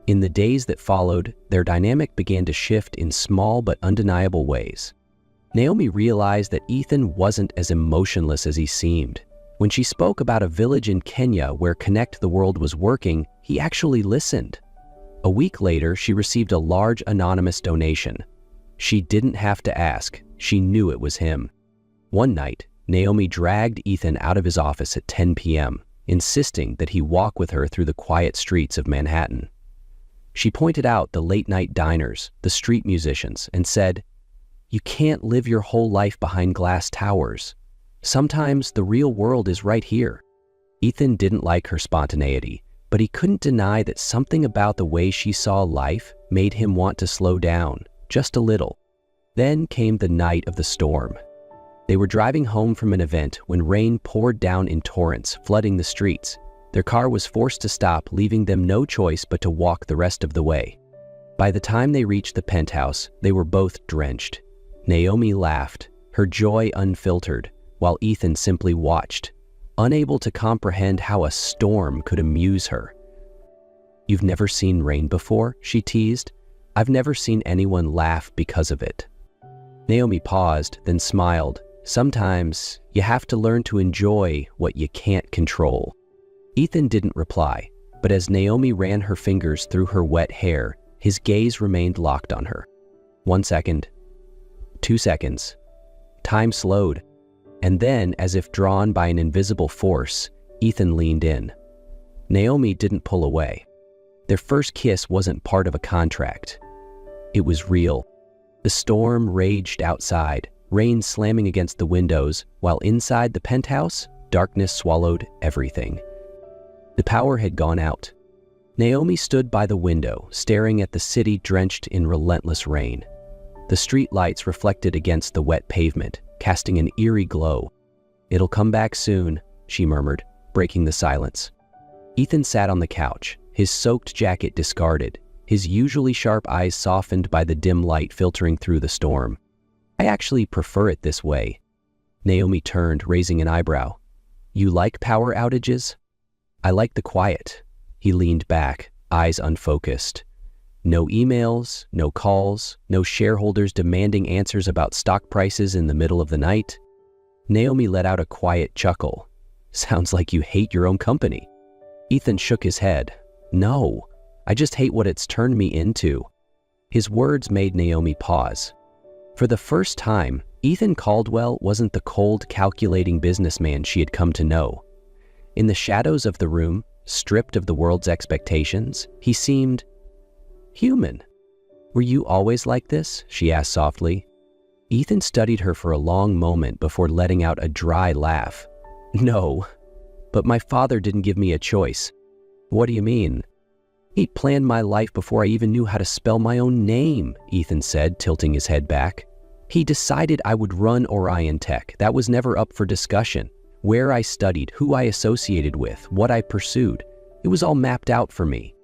In the days that followed, their dynamic began to shift in small but undeniable ways. Naomi realized that Ethan wasn't as emotionless as he seemed. When she spoke about a village in Kenya where Connect the World was working, he actually listened. A week later, she received a large anonymous donation. She didn't have to ask, she knew it was him. One night, Naomi dragged Ethan out of his office at 10 p.m., insisting that he walk with her through the quiet streets of Manhattan. She pointed out the late-night diners, the street musicians, and said, "You can't live your whole life behind glass towers. Sometimes the real world is right here." Ethan didn't like her spontaneity, but he couldn't deny that something about the way she saw life made him want to slow down, just a little. Then came the night of the storm. They were driving home from an event when rain poured down in torrents, flooding the streets. Their car was forced to stop, leaving them no choice but to walk the rest of the way. By the time they reached the penthouse, they were both drenched. Naomi laughed, her joy unfiltered, while Ethan simply watched, unable to comprehend how a storm could amuse her. "You've never seen rain before?" she teased. "I've never seen anyone laugh because of it." Naomi paused, then smiled. "Sometimes you have to learn to enjoy what you can't control." Ethan didn't reply, but as Naomi ran her fingers through her wet hair, his gaze remained locked on her. 1 second, 2 seconds. Time slowed, and then, as if drawn by an invisible force, Ethan leaned in. Naomi didn't pull away. Their first kiss wasn't part of a contract. It was real. The storm raged outside, rain slamming against the windows, while inside the penthouse, darkness swallowed everything. The power had gone out. Naomi stood by the window, staring at the city drenched in relentless rain. The street lights reflected against the wet pavement, casting an eerie glow. "It'll come back soon," she murmured, breaking the silence. Ethan sat on the couch, his soaked jacket discarded, his usually sharp eyes softened by the dim light filtering through the storm. "I actually prefer it this way." Naomi turned, raising an eyebrow. "You like power outages?" "I like the quiet." He leaned back, eyes unfocused. No emails, no calls, no shareholders demanding answers about stock prices in the middle of the night. Naomi let out a quiet chuckle. "Sounds like you hate your own company." Ethan shook his head. "No, I just hate what it's turned me into." His words made Naomi pause. For the first time, Ethan Caldwell wasn't the cold, calculating businessman she had come to know. In the shadows of the room, stripped of the world's expectations. He seemed human. "Were you always like this?" she asked softly. Ethan studied her for a long moment before letting out a dry laugh. "No, but my father didn't give me a choice." "What do you mean?" "He planned my life before I even knew how to spell my own name," Ethan said, tilting his head back. "He decided I would run Orion Tech. That was never up for discussion. Where I studied, who I associated with, what I pursued, it was all mapped out for me."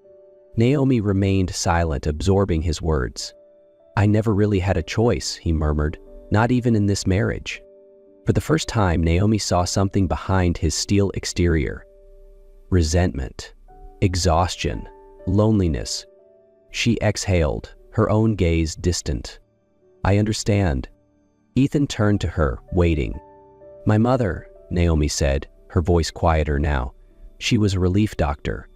Naomi remained silent, absorbing his words. "I never really had a choice," he murmured, "not even in this marriage." For the first time, Naomi saw something behind his steel exterior. Resentment, exhaustion, loneliness. She exhaled, her own gaze distant. "I understand." Ethan turned to her, waiting. "My mother," Naomi said, her voice quieter now. "She was a relief doctor.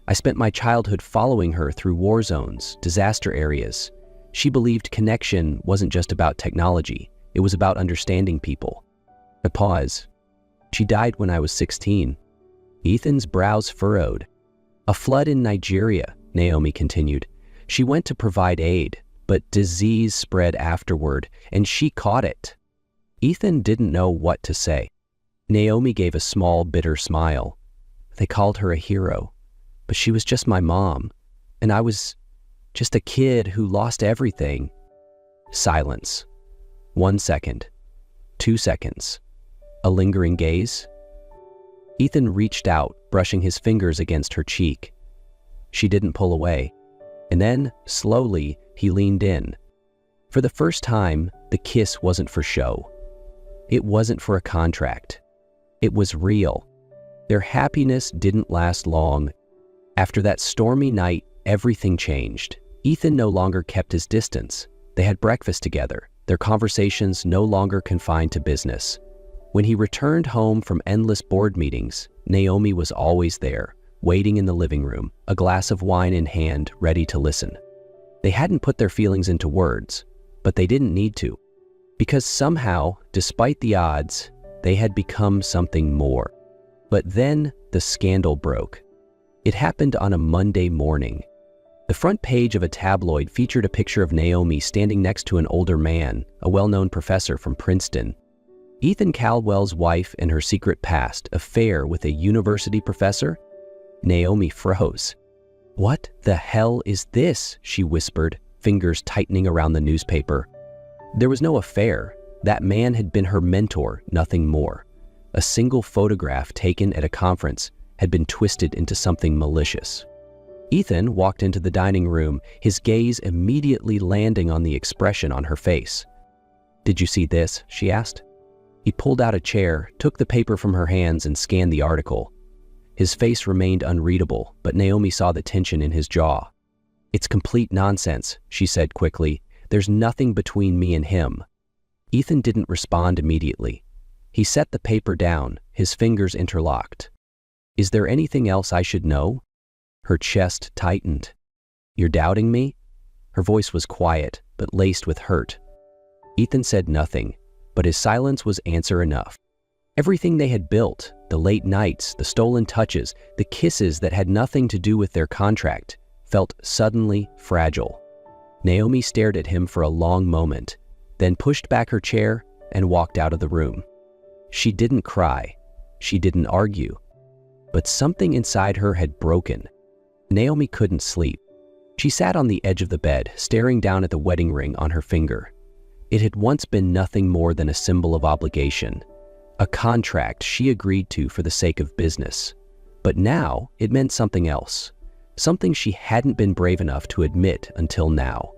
I spent my childhood following her through war zones, disaster areas. She believed connection wasn't just about technology, it was about understanding people." A pause. "She died when I was 16. Ethan's brows furrowed. "A flood in Nigeria," Naomi continued. "She went to provide aid, but disease spread afterward, and she caught it." Ethan didn't know what to say. Naomi gave a small, bitter smile. "They called her a hero, but she was just my mom, and I was just a kid who lost everything." Silence. 1 second. 2 seconds. A lingering gaze. Ethan reached out, brushing his fingers against her cheek. She didn't pull away. And then, slowly, he leaned in. For the first time, the kiss wasn't for show. It wasn't for a contract. It was real. Their happiness didn't last long. After that stormy night, everything changed. Ethan no longer kept his distance. They had breakfast together, their conversations no longer confined to business. When he returned home from endless board meetings, Naomi was always there, waiting in the living room, a glass of wine in hand, ready to listen. They hadn't put their feelings into words, but they didn't need to. Because somehow, despite the odds, they had become something more. But then the scandal broke. It happened on a Monday morning. The front page of a tabloid featured a picture of Naomi standing next to an older man, a well-known professor from Princeton. Ethan Caldwell's wife and her secret past, affair with a university professor? Naomi froze. "What the hell is this?" she whispered, fingers tightening around the newspaper. There was no affair. That man had been her mentor, nothing more. A single photograph taken at a conference had been twisted into something malicious. Ethan walked into the dining room, his gaze immediately landing on the expression on her face. "Did you see this?" she asked. He pulled out a chair, took the paper from her hands, and scanned the article. His face remained unreadable, but Naomi saw the tension in his jaw. "It's complete nonsense," she said quickly. "There's nothing between me and him." Ethan didn't respond immediately. He set the paper down, his fingers interlocked. "Is there anything else I should know?" Her chest tightened. "You're doubting me?" Her voice was quiet, but laced with hurt. Ethan said nothing, but his silence was answer enough. Everything they had built, the late nights, the stolen touches, the kisses that had nothing to do with their contract, felt suddenly fragile. Naomi stared at him for a long moment, then pushed back her chair and walked out of the room. She didn't cry. She didn't argue. But something inside her had broken. Naomi couldn't sleep. She sat on the edge of the bed, staring down at the wedding ring on her finger. It had once been nothing more than a symbol of obligation, a contract she agreed to for the sake of business. But now it meant something else, something she hadn't been brave enough to admit until now.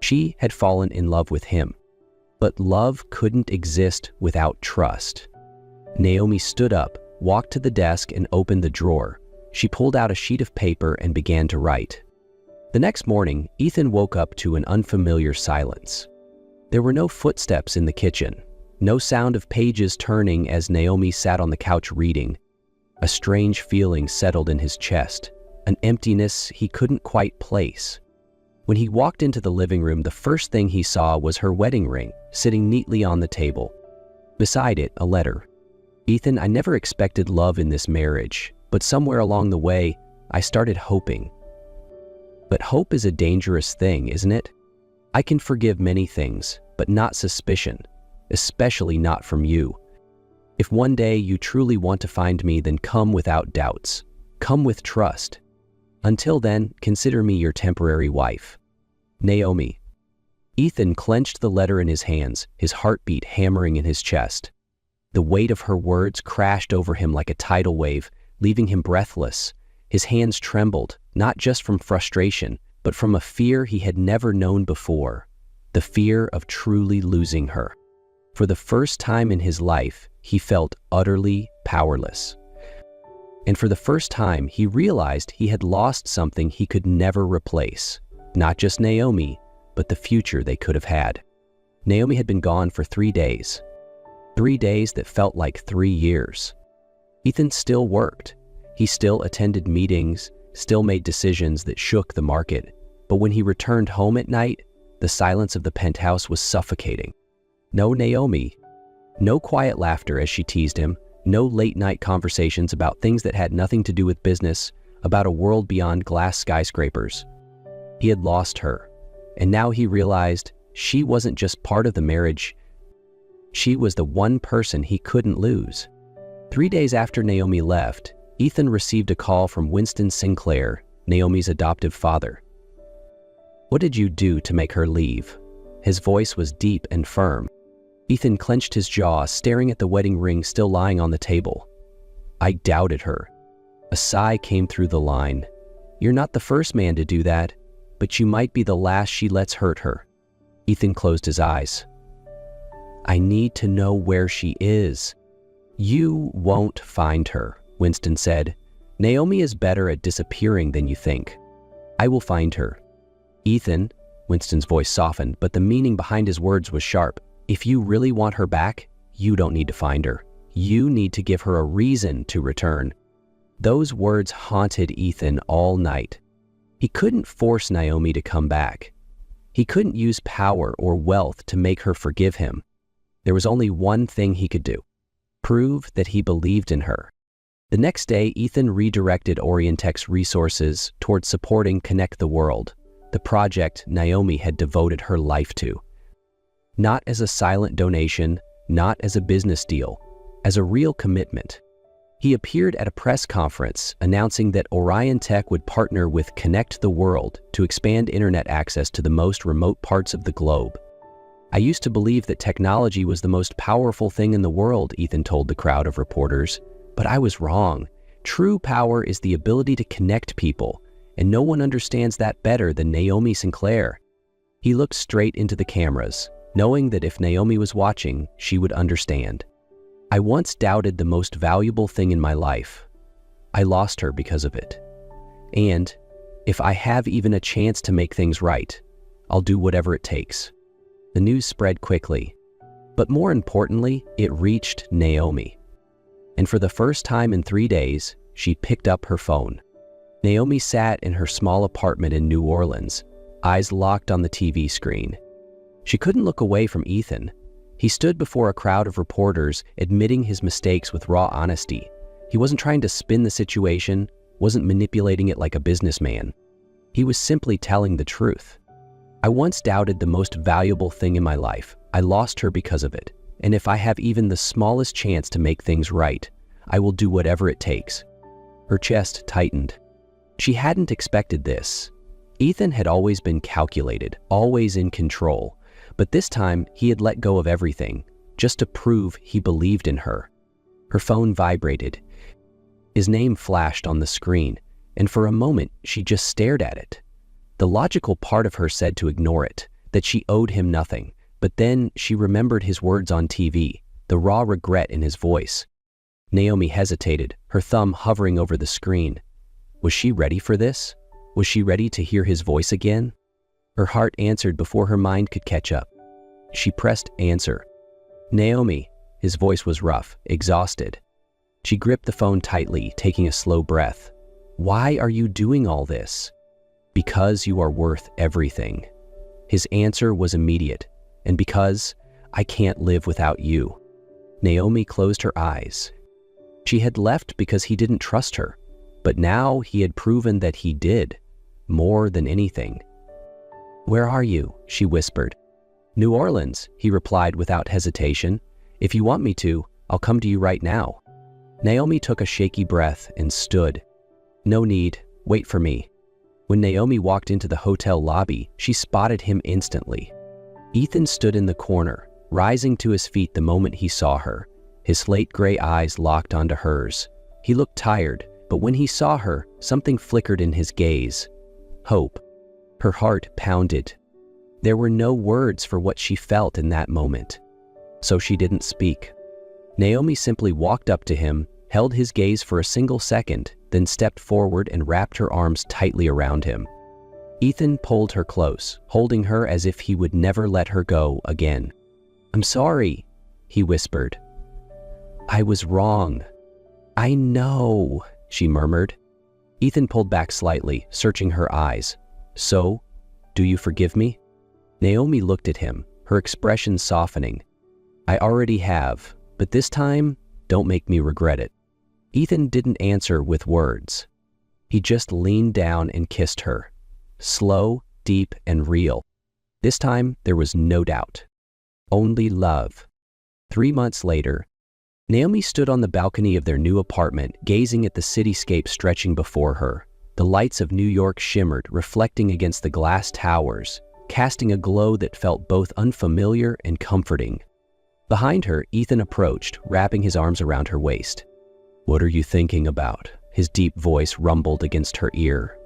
She had fallen in love with him, but love couldn't exist without trust. Naomi stood up, walked to the desk, and opened the drawer. She pulled out a sheet of paper and began to write. The next morning, Ethan woke up to an unfamiliar silence. There were no footsteps in the kitchen, no sound of pages turning as Naomi sat on the couch reading. A strange feeling settled in his chest, an emptiness he couldn't quite place. When he walked into the living room, the first thing he saw was her wedding ring, sitting neatly on the table. Beside it, a letter. "Ethan, I never expected love in this marriage, But somewhere along the way, I started hoping. But hope is a dangerous thing, isn't it? I can forgive many things, but not suspicion, especially not from you. If one day you truly want to find me, then come without doubts. Come with trust. Until then, consider me your temporary wife. Naomi. Ethan clenched the letter in his hands, his heartbeat hammering in his chest. The weight of her words crashed over him like a tidal wave, leaving him breathless. His hands trembled, not just from frustration, but from a fear he had never known before, the fear of truly losing her. For the first time in his life, he felt utterly powerless. And for the first time, he realized he had lost something he could never replace. Not just Naomi, but the future they could have had. Naomi had been gone for 3 days. 3 days that felt like 3 years. Ethan still worked. He still attended meetings, still made decisions that shook the market. But when he returned home at night, the silence of the penthouse was suffocating. No Naomi. No quiet laughter as she teased him. No late-night conversations about things that had nothing to do with business, about a world beyond glass skyscrapers. He had lost her, and now he realized she wasn't just part of the marriage. She was the one person he couldn't lose. 3 days after Naomi left, Ethan received a call from Winston Sinclair, Naomi's adoptive father. "What did you do to make her leave?" His voice was deep and firm. Ethan clenched his jaw, staring at the wedding ring still lying on the table. "I doubted her." A sigh came through the line. "You're not the first man to do that, but you might be the last she lets hurt her." Ethan closed his eyes. "I need to know where she is." "You won't find her," Winston said. "Naomi is better at disappearing than you think. I will find her." "Ethan," Winston's voice softened, but the meaning behind his words was sharp. "If you really want her back, you don't need to find her. You need to give her a reason to return." Those words haunted Ethan all night. He couldn't force Naomi to come back. He couldn't use power or wealth to make her forgive him. There was only one thing he could do: prove that he believed in her. The next day, Ethan redirected Orientex's resources towards supporting Connect the World, the project Naomi had devoted her life to. Not as a silent donation, not as a business deal, as a real commitment. He appeared at a press conference announcing that Orientech would partner with Connect the World to expand internet access to the most remote parts of the globe. "I used to believe that technology was the most powerful thing in the world," Ethan told the crowd of reporters, "but I was wrong. True power is the ability to connect people, and no one understands that better than Naomi Sinclair." He looked straight into the cameras, knowing that if Naomi was watching, she would understand. "I once doubted the most valuable thing in my life. I lost her because of it. And if I have even a chance to make things right, I'll do whatever it takes." The news spread quickly, but more importantly, it reached Naomi. And for the first time in 3 days, she picked up her phone. Naomi sat in her small apartment in New Orleans, eyes locked on the TV screen. She couldn't look away from Ethan. He stood before a crowd of reporters, admitting his mistakes with raw honesty. He wasn't trying to spin the situation, wasn't manipulating it like a businessman. He was simply telling the truth. "I once doubted the most valuable thing in my life. I lost her because of it. And if I have even the smallest chance to make things right, I will do whatever it takes." Her chest tightened. She hadn't expected this. Ethan had always been calculated, always in control. But this time, he had let go of everything, just to prove he believed in her. Her phone vibrated. His name flashed on the screen, and for a moment, she just stared at it. The logical part of her said to ignore it, that she owed him nothing, but then she remembered his words on TV, the raw regret in his voice. Naomi hesitated, her thumb hovering over the screen. Was she ready for this? Was she ready to hear his voice again? Her heart answered before her mind could catch up. She pressed answer. "Naomi," his voice was rough, exhausted. She gripped the phone tightly, taking a slow breath. "Why are you doing all this?" "Because you are worth everything." His answer was immediate. "And because I can't live without you." Naomi closed her eyes. She had left because he didn't trust her, But now he had proven that he did, more than anything. "Where are you?" she whispered. "New Orleans," he replied without hesitation. "If you want me to, I'll come to you right now." Naomi took a shaky breath and stood. "No need, wait for me." When Naomi walked into the hotel lobby, she spotted him instantly. Ethan stood in the corner, rising to his feet the moment he saw her. His slate gray eyes locked onto hers. He looked tired, but when he saw her, something flickered in his gaze. Hope. Her heart pounded. There were no words for what she felt in that moment. So she didn't speak. Naomi simply walked up to him, held his gaze for a single second, then stepped forward and wrapped her arms tightly around him. Ethan pulled her close, holding her as if he would never let her go again. "I'm sorry," he whispered. "I was wrong." "I know," she murmured. Ethan pulled back slightly, searching her eyes. "So, do you forgive me?" Naomi looked at him, her expression softening. "I already have, but this time, don't make me regret it." Ethan didn't answer with words. He just leaned down and kissed her. Slow, deep, and real. This time, there was no doubt. Only love. 3 months later, Naomi stood on the balcony of their new apartment, gazing at the cityscape stretching before her. The lights of New York shimmered, reflecting against the glass towers, casting a glow that felt both unfamiliar and comforting. Behind her, Ethan approached, wrapping his arms around her waist. "What are you thinking about?" His deep voice rumbled against her ear.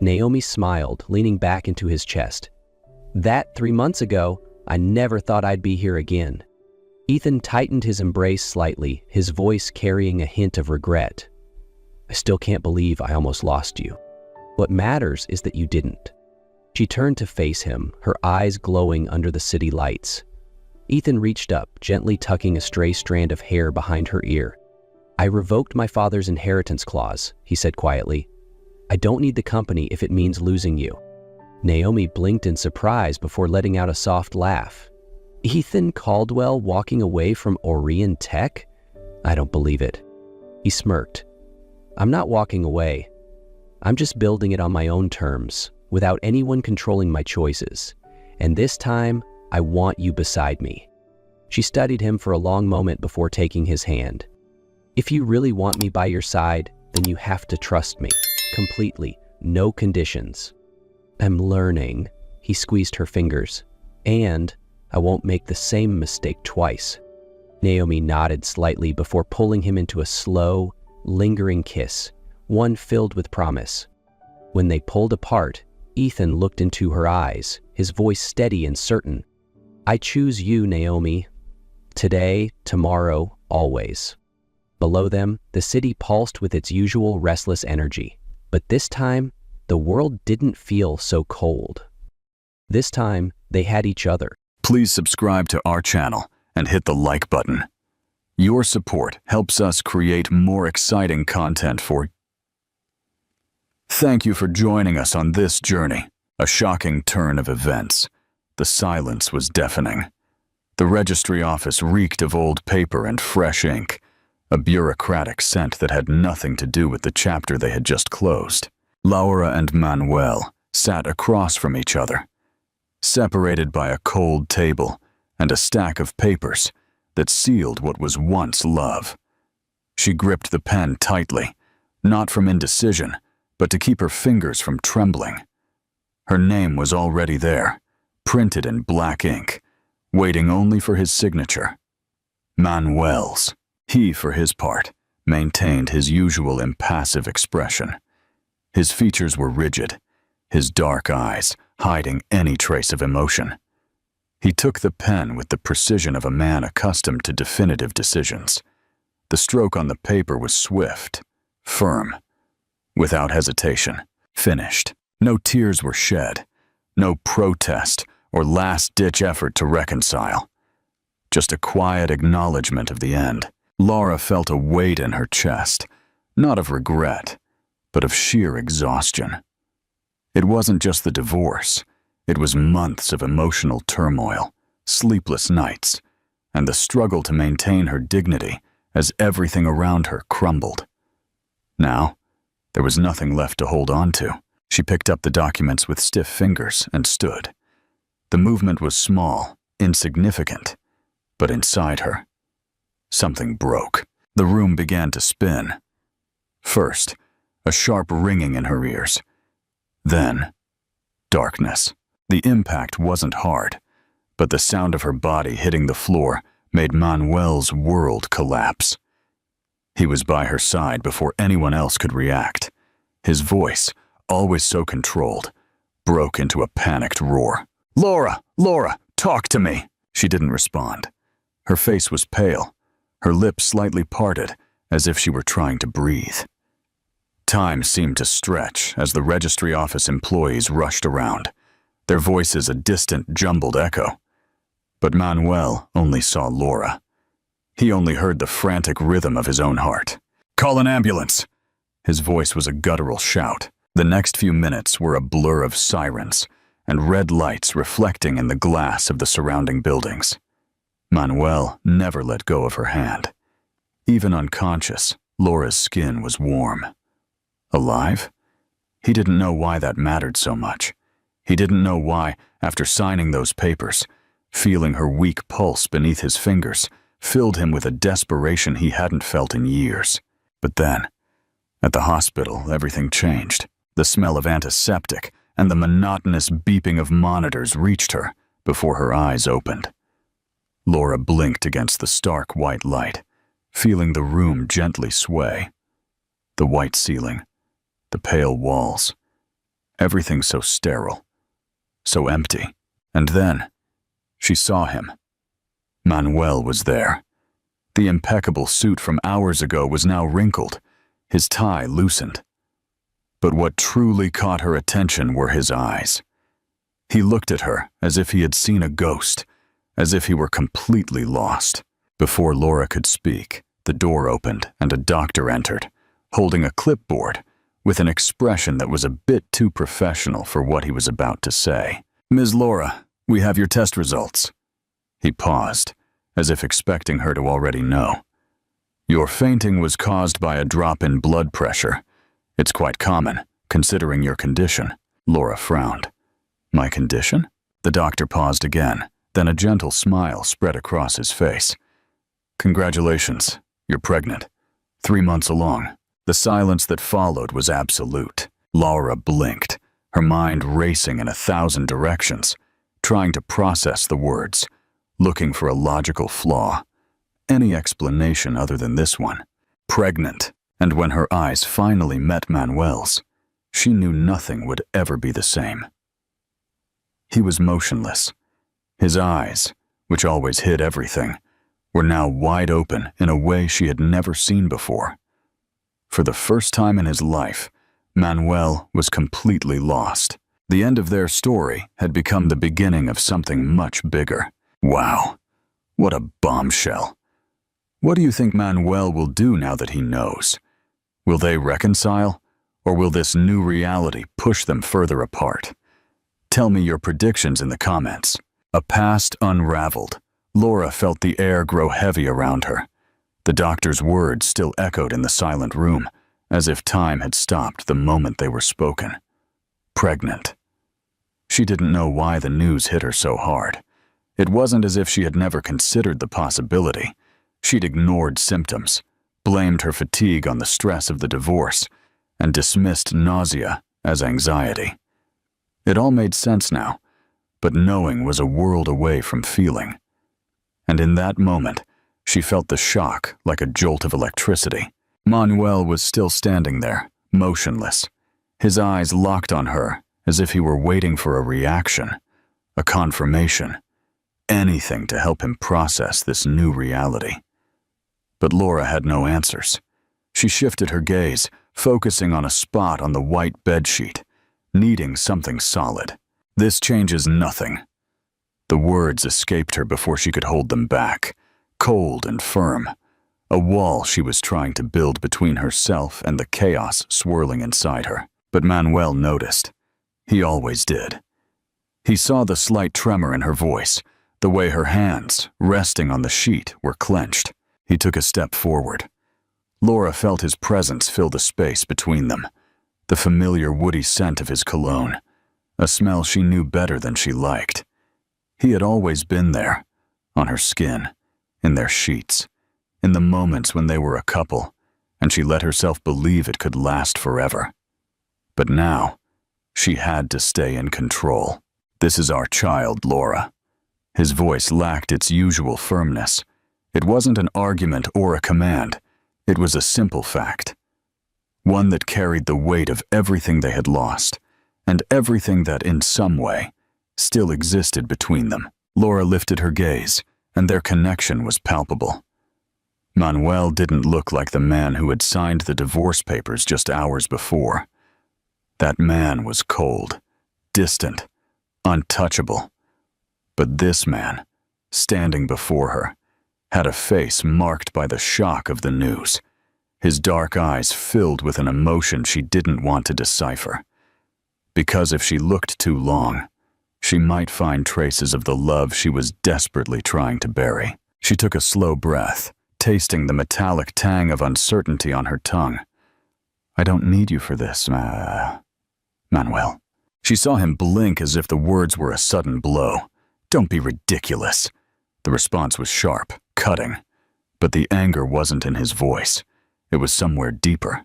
Naomi smiled, leaning back into his chest. "That 3 months ago, I never thought I'd be here again." Ethan tightened his embrace slightly, his voice carrying a hint of regret. "I still can't believe I almost lost you. What matters is that you didn't." She turned to face him, her eyes glowing under the city lights. Ethan reached up, gently tucking a stray strand of hair behind her ear. "I revoked my father's inheritance clause," he said quietly. "I don't need the company if it means losing you." Naomi blinked in surprise before letting out a soft laugh. "Ethan Caldwell walking away from Orion Tech? I don't believe it." He smirked. "I'm not walking away. I'm just building it on my own terms, without anyone controlling my choices. And this time, I want you beside me." She studied him for a long moment before taking his hand. "If you really want me by your side, then you have to trust me. Completely. No conditions." "I'm learning." He squeezed her fingers. "And I won't make the same mistake twice." Naomi nodded slightly before pulling him into a slow, lingering kiss, one filled with promise. When they pulled apart, Ethan looked into her eyes, his voice steady and certain. "I choose you, Naomi. Today, tomorrow, always." Below them, the city pulsed with its usual restless energy. But this time, the world didn't feel so cold. This time, they had each other. Please subscribe to our channel and hit the like button. Your support helps us create more exciting content for you. Thank you for joining us on this journey, a shocking turn of events. The silence was deafening. The registry office reeked of old paper and fresh ink, a bureaucratic scent that had nothing to do with the chapter they had just closed. Laura and Manuel sat across from each other, separated by a cold table and a stack of papers that sealed what was once love. She gripped the pen tightly, not from indecision, but to keep her fingers from trembling. Her name was already there, printed in black ink, waiting only for his signature. Manuel's. He, for his part, maintained his usual impassive expression. His features were rigid, his dark eyes hiding any trace of emotion. He took the pen with the precision of a man accustomed to definitive decisions. The stroke on the paper was swift, firm, without hesitation, finished. No tears were shed, no protest or last-ditch effort to reconcile. Just a quiet acknowledgement of the end. Laura felt a weight in her chest, not of regret, but of sheer exhaustion. It wasn't just the divorce. It was months of emotional turmoil, sleepless nights, and the struggle to maintain her dignity as everything around her crumbled. Now, There was nothing left to hold on to. She picked up the documents with stiff fingers and stood. The movement was small, insignificant, but inside her, something broke. The room began to spin. First, a sharp ringing in her ears. Then, darkness. The impact wasn't hard, but the sound of her body hitting the floor made Manuel's world collapse. He was by her side before anyone else could react. His voice, always so controlled, broke into a panicked roar. "Laura! Laura! Talk to me!" She didn't respond. Her face was pale, her lips slightly parted, as if she were trying to breathe. Time seemed to stretch as the registry office employees rushed around, their voices a distant, jumbled echo. But Manuel only saw Laura. He only heard the frantic rhythm of his own heart. "Call an ambulance!" His voice was a guttural shout. The next few minutes were a blur of sirens and red lights reflecting in the glass of the surrounding buildings. Manuel never let go of her hand. Even unconscious, Laura's skin was warm. Alive? He didn't know why that mattered so much. He didn't know why, after signing those papers, feeling her weak pulse beneath his fingers filled him with a desperation he hadn't felt in years. But then, at the hospital, everything changed. The smell of antiseptic and the monotonous beeping of monitors reached her before her eyes opened. Laura blinked against the stark white light, feeling the room gently sway. The white ceiling, the pale walls, everything so sterile, so empty. And then, she saw him. Manuel was there. The impeccable suit from hours ago was now wrinkled, his tie loosened. But what truly caught her attention were his eyes. He looked at her as if he had seen a ghost, as if he were completely lost. Before Laura could speak, the door opened and a doctor entered, holding a clipboard, with an expression that was a bit too professional for what he was about to say. "Ms. Laura, we have your test results." He paused, as if expecting her to already know. "Your fainting was caused by a drop in blood pressure. It's quite common, considering your condition." Laura frowned. "My condition?" The doctor paused again, then a gentle smile spread across his face. "Congratulations, you're pregnant. 3 months along." The silence that followed was absolute. Laura blinked, her mind racing in 1,000 directions, trying to process the words, looking for a logical flaw, any explanation other than this one. Pregnant. And when her eyes finally met Manuel's, she knew nothing would ever be the same. He was motionless. His eyes, which always hid everything, were now wide open in a way she had never seen before. For the first time in his life, Manuel was completely lost. The end of their story had become the beginning of something much bigger. Wow, what a bombshell. What do you think Manuel will do now that he knows? Will they reconcile, or will this new reality push them further apart? Tell me your predictions in the comments. A past unraveled. Laura felt the air grow heavy around her. The doctor's words still echoed in the silent room, as if time had stopped the moment they were spoken. Pregnant. She didn't know why the news hit her so hard. It wasn't as if she had never considered the possibility. She'd ignored symptoms, blamed her fatigue on the stress of the divorce, and dismissed nausea as anxiety. It all made sense now, but knowing was a world away from feeling. And in that moment, she felt the shock like a jolt of electricity. Manuel was still standing there, motionless, his eyes locked on her as if he were waiting for a reaction, a confirmation, anything to help him process this new reality. But Laura had no answers. She shifted her gaze, focusing on a spot on the white bedsheet, needing something solid. "This changes nothing." The words escaped her before she could hold them back, cold and firm, a wall she was trying to build between herself and the chaos swirling inside her. But Manuel noticed. He always did. He saw the slight tremor in her voice, the way her hands, resting on the sheet, were clenched. He took a step forward. Laura felt his presence fill the space between them, the familiar woody scent of his cologne, a smell she knew better than she liked. He had always been there, on her skin, in their sheets, in the moments when they were a couple, and she let herself believe it could last forever. But now, she had to stay in control. "This is our child, Laura." His voice lacked its usual firmness. It wasn't an argument or a command. It was a simple fact. One that carried the weight of everything they had lost, and everything that, in some way, still existed between them. Laura lifted her gaze, and their connection was palpable. Manuel didn't look like the man who had signed the divorce papers just hours before. That man was cold, distant, untouchable. But this man, standing before her, had a face marked by the shock of the news, his dark eyes filled with an emotion she didn't want to decipher. Because if she looked too long, she might find traces of the love she was desperately trying to bury. She took a slow breath, tasting the metallic tang of uncertainty on her tongue. "I don't need you for this, Manuel." She saw him blink as if the words were a sudden blow. "Don't be ridiculous." The response was sharp, cutting, but the anger wasn't in his voice. It was somewhere deeper,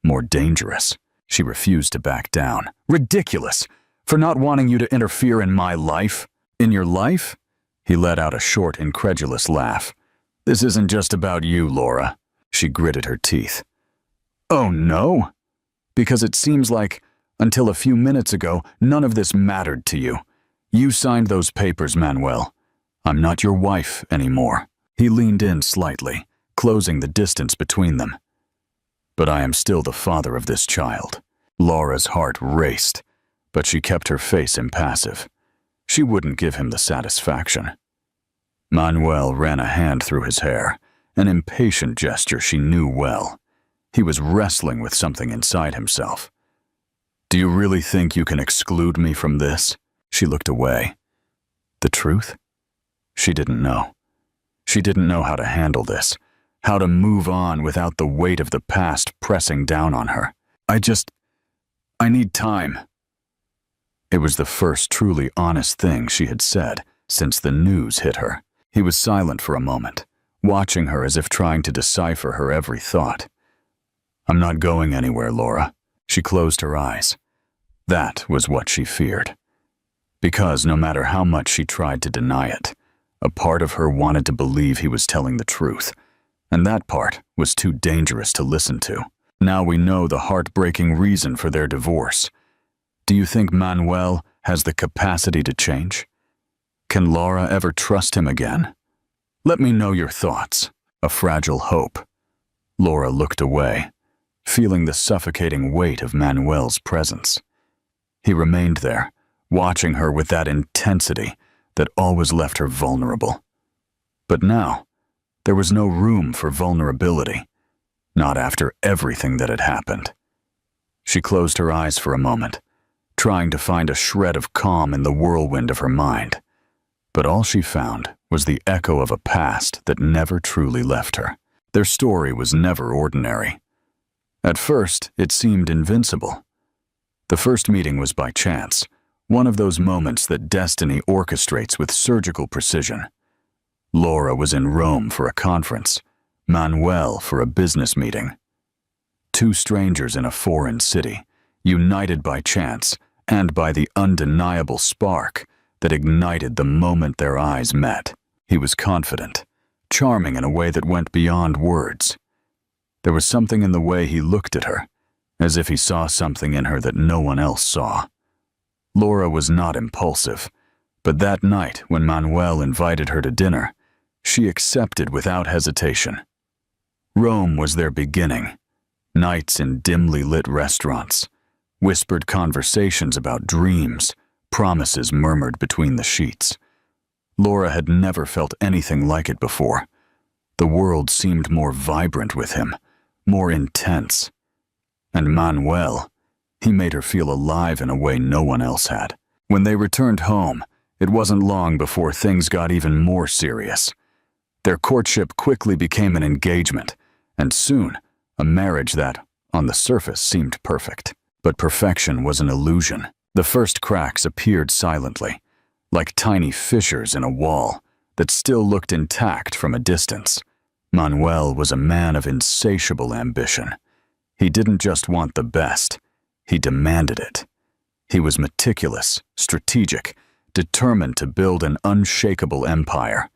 more dangerous. She refused to back down. "Ridiculous? For not wanting you to interfere in my life? In your life?" He let out a short, incredulous laugh. "This isn't just about you, Laura." She gritted her teeth. "Oh, no? Because it seems like, until a few minutes ago, none of this mattered to you. You signed those papers, Manuel. I'm not your wife anymore." He leaned in slightly, closing the distance between them. "But I am still the father of this child." Laura's heart raced, but she kept her face impassive. She wouldn't give him the satisfaction. Manuel ran a hand through his hair, an impatient gesture she knew well. He was wrestling with something inside himself. "Do you really think you can exclude me from this?" She looked away. The truth? She didn't know. She didn't know how to handle this, how to move on without the weight of the past pressing down on her. I need time." It was the first truly honest thing she had said since the news hit her. He was silent for a moment, watching her as if trying to decipher her every thought. "I'm not going anywhere, Laura." She closed her eyes. That was what she feared. Because no matter how much she tried to deny it, a part of her wanted to believe he was telling the truth, and that part was too dangerous to listen to. Now we know the heartbreaking reason for their divorce. Do you think Manuel has the capacity to change? Can Laura ever trust him again? Let me know your thoughts. A fragile hope. Laura looked away, feeling the suffocating weight of Manuel's presence. He remained there, watching her with that intensity that always left her vulnerable. But now, there was no room for vulnerability, not after everything that had happened. She closed her eyes for a moment, trying to find a shred of calm in the whirlwind of her mind. But all she found was the echo of a past that never truly left her. Their story was never ordinary. At first, it seemed invincible. The first meeting was by chance, one of those moments that destiny orchestrates with surgical precision. Laura was in Rome for a conference, Manuel for a business meeting. Two strangers in a foreign city, united by chance and by the undeniable spark that ignited the moment their eyes met. He was confident, charming in a way that went beyond words. There was something in the way he looked at her, as if he saw something in her that no one else saw. Laura was not impulsive, but that night when Manuel invited her to dinner, she accepted without hesitation. Rome was their beginning, nights in dimly lit restaurants, whispered conversations about dreams, promises murmured between the sheets. Laura had never felt anything like it before. The world seemed more vibrant with him, more intense. And Manuel, he made her feel alive in a way no one else had. When they returned home, it wasn't long before things got even more serious. Their courtship quickly became an engagement, and soon, a marriage that, on the surface, seemed perfect. But perfection was an illusion. The first cracks appeared silently, like tiny fissures in a wall that still looked intact from a distance. Manuel was a man of insatiable ambition. He didn't just want the best, he demanded it. He was meticulous, strategic, determined to build an unshakable empire.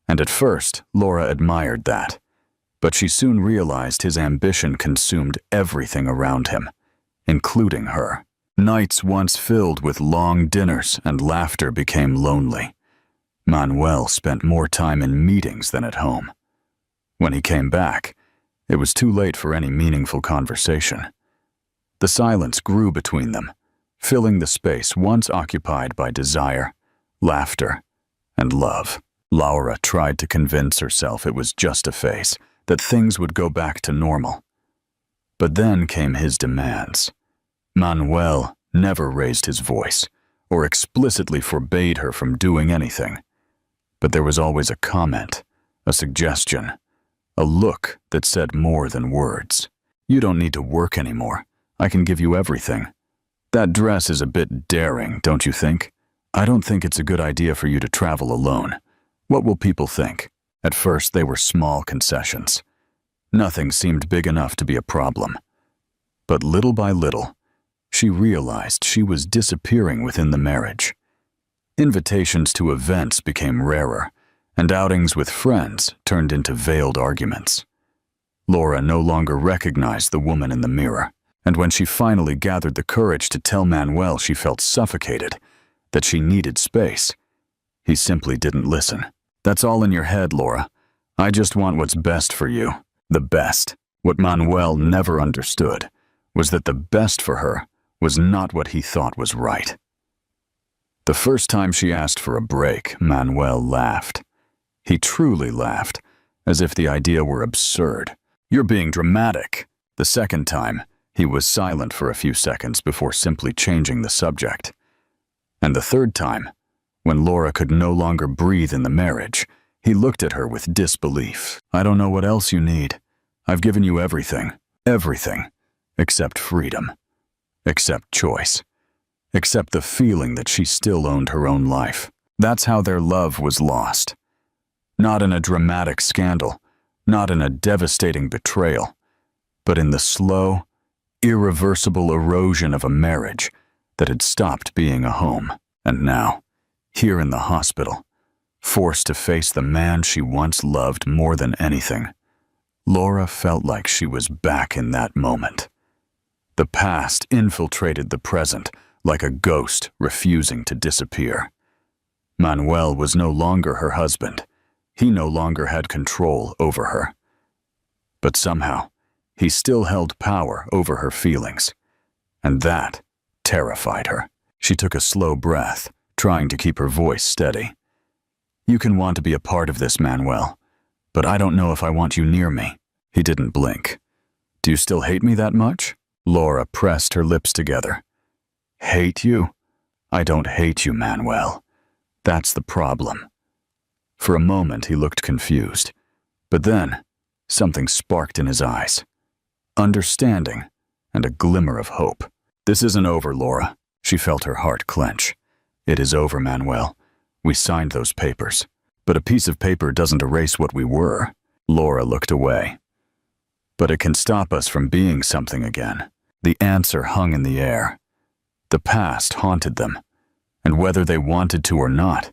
And at first, Laura admired that. But she soon realized his ambition consumed everything around him, including her. Nights once filled with long dinners and laughter became lonely. Manuel spent more time in meetings than at home. When he came back, it was too late for any meaningful conversation. The silence grew between them, filling the space once occupied by desire, laughter, and love. Laura tried to convince herself it was just a phase, that things would go back to normal. But then came his demands. Manuel never raised his voice or explicitly forbade her from doing anything. But there was always a comment, a suggestion, a look that said more than words. "You don't need to work anymore. I can give you everything. That dress is a bit daring, don't you think? I don't think it's a good idea for you to travel alone. What will people think?" At first, they were small concessions. Nothing seemed big enough to be a problem. But little by little, she realized she was disappearing within the marriage. Invitations to events became rarer, and outings with friends turned into veiled arguments. Laura no longer recognized the woman in the mirror, and when she finally gathered the courage to tell Manuel she felt suffocated, that she needed space, he simply didn't listen. "That's all in your head, Laura. I just want what's best for you." The best. What Manuel never understood was that the best for her was not what he thought was right. The first time she asked for a break, Manuel laughed. He truly laughed, as if the idea were absurd. "You're being dramatic." The second time, he was silent for a few seconds before simply changing the subject. And the third time, when Laura could no longer breathe in the marriage, he looked at her with disbelief. "I don't know what else you need. I've given you everything. Everything. Except freedom. Except choice. Except the feeling that she still owned her own life." That's how their love was lost. Not in a dramatic scandal, not in a devastating betrayal, but in the slow, irreversible erosion of a marriage that had stopped being a home. And now, here in the hospital, forced to face the man she once loved more than anything, Laura felt like she was back in that moment. The past infiltrated the present like a ghost refusing to disappear. Manuel was no longer her husband. He no longer had control over her. But somehow, he still held power over her feelings, and that terrified her. She took a slow breath, trying to keep her voice steady. "You can want to be a part of this, Manuel, but I don't know if I want you near me." He didn't blink. "Do you still hate me that much?" Laura pressed her lips together. "Hate you? I don't hate you, Manuel. That's the problem." For a moment, he looked confused. But then, something sparked in his eyes. Understanding and a glimmer of hope. "This isn't over, Laura." She felt her heart clench. "It is over, Manuel. We signed those papers. But a piece of paper doesn't erase what we were." Laura looked away. "But it can stop us from being something again." The answer hung in the air. The past haunted them, and whether they wanted to or not,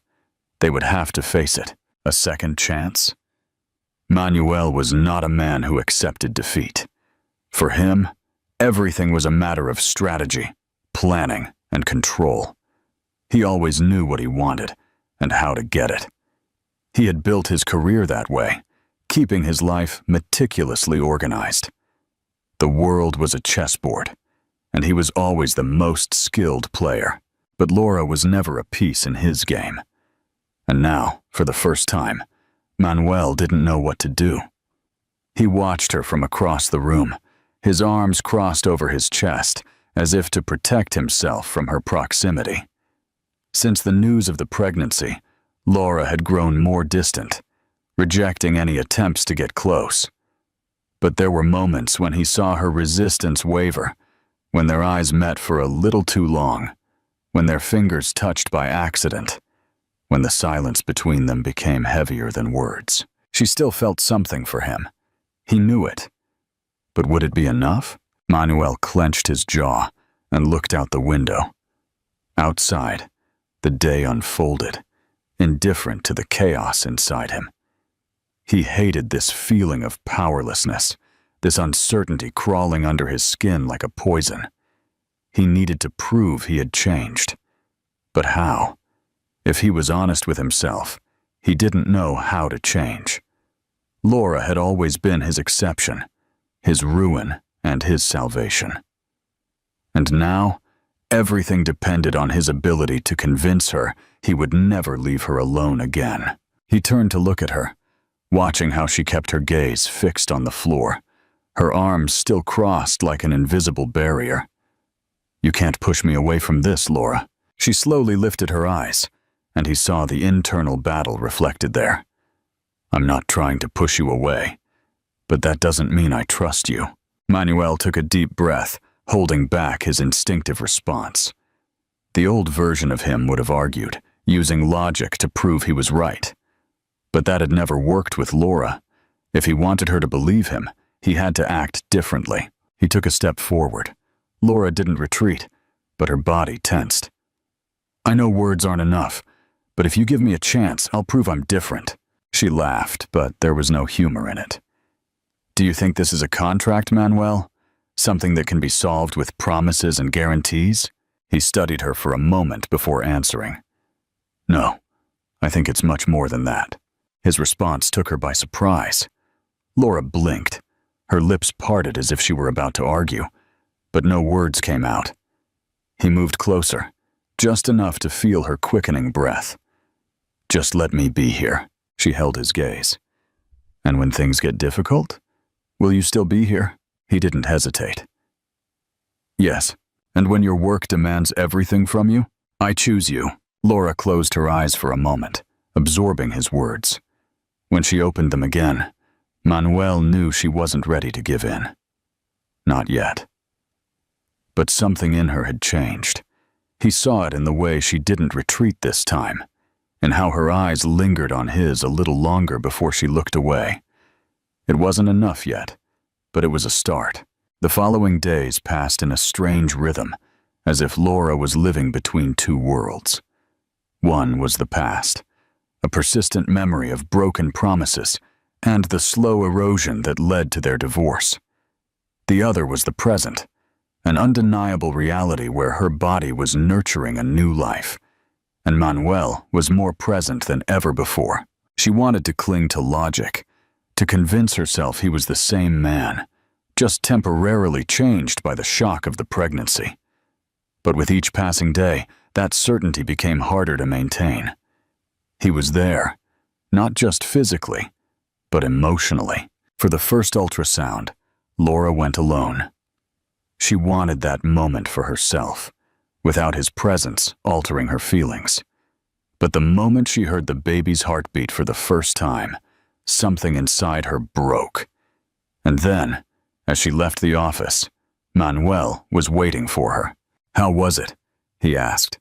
they would have to face it. A second chance? Manuel was not a man who accepted defeat. For him, everything was a matter of strategy, planning, and control. He always knew what he wanted and how to get it. He had built his career that way, keeping his life meticulously organized. The world was a chessboard, and he was always the most skilled player. But Laura was never a piece in his game. And now, for the first time, Manuel didn't know what to do. He watched her from across the room, his arms crossed over his chest, as if to protect himself from her proximity. Since the news of the pregnancy, Laura had grown more distant, rejecting any attempts to get close. But there were moments when he saw her resistance waver, when their eyes met for a little too long, when their fingers touched by accident, when the silence between them became heavier than words. She still felt something for him. He knew it. But would it be enough? Manuel clenched his jaw and looked out the window. Outside, the day unfolded, indifferent to the chaos inside him. He hated this feeling of powerlessness, this uncertainty crawling under his skin like a poison. He needed to prove he had changed. But how? If he was honest with himself, he didn't know how to change. Laura had always been his exception, his ruin and his salvation. And now, everything depended on his ability to convince her he would never leave her alone again. He turned to look at her, watching how she kept her gaze fixed on the floor, her arms still crossed like an invisible barrier. "You can't push me away from this, Laura." She slowly lifted her eyes, and he saw the internal battle reflected there. "I'm not trying to push you away, but that doesn't mean I trust you." Manuel took a deep breath, holding back his instinctive response. The old version of him would have argued, using logic to prove he was right. But that had never worked with Laura. If he wanted her to believe him, he had to act differently. He took a step forward. Laura didn't retreat, but her body tensed. "I know words aren't enough, but if you give me a chance, I'll prove I'm different." She laughed, but there was no humor in it. "Do you think this is a contract, Manuel? Something that can be solved with promises and guarantees?" He studied her for a moment before answering. "No, I think it's much more than that." His response took her by surprise. Laura blinked. Her lips parted as if she were about to argue, but no words came out. He moved closer, just enough to feel her quickening breath. "Just let me be here." She held his gaze. "And when things get difficult, will you still be here?" He didn't hesitate. "Yes, and when your work demands everything from you, I choose you." Laura closed her eyes for a moment, absorbing his words. When she opened them again, Manuel knew she wasn't ready to give in. Not yet. But something in her had changed. He saw it in the way she didn't retreat this time, in how her eyes lingered on his a little longer before she looked away. It wasn't enough yet, but it was a start. The following days passed in a strange rhythm, as if Laura was living between two worlds. One was the past, a persistent memory of broken promises and the slow erosion that led to their divorce. The other was the present, an undeniable reality where her body was nurturing a new life, and Manuel was more present than ever before. She wanted to cling to logic, to convince herself he was the same man, just temporarily changed by the shock of the pregnancy. But with each passing day, that certainty became harder to maintain. He was there, not just physically, but emotionally. For the first ultrasound, Laura went alone. She wanted that moment for herself, without his presence altering her feelings. But the moment she heard the baby's heartbeat for the first time, something inside her broke. And then, as she left the office, Manuel was waiting for her. "How was it?" he asked.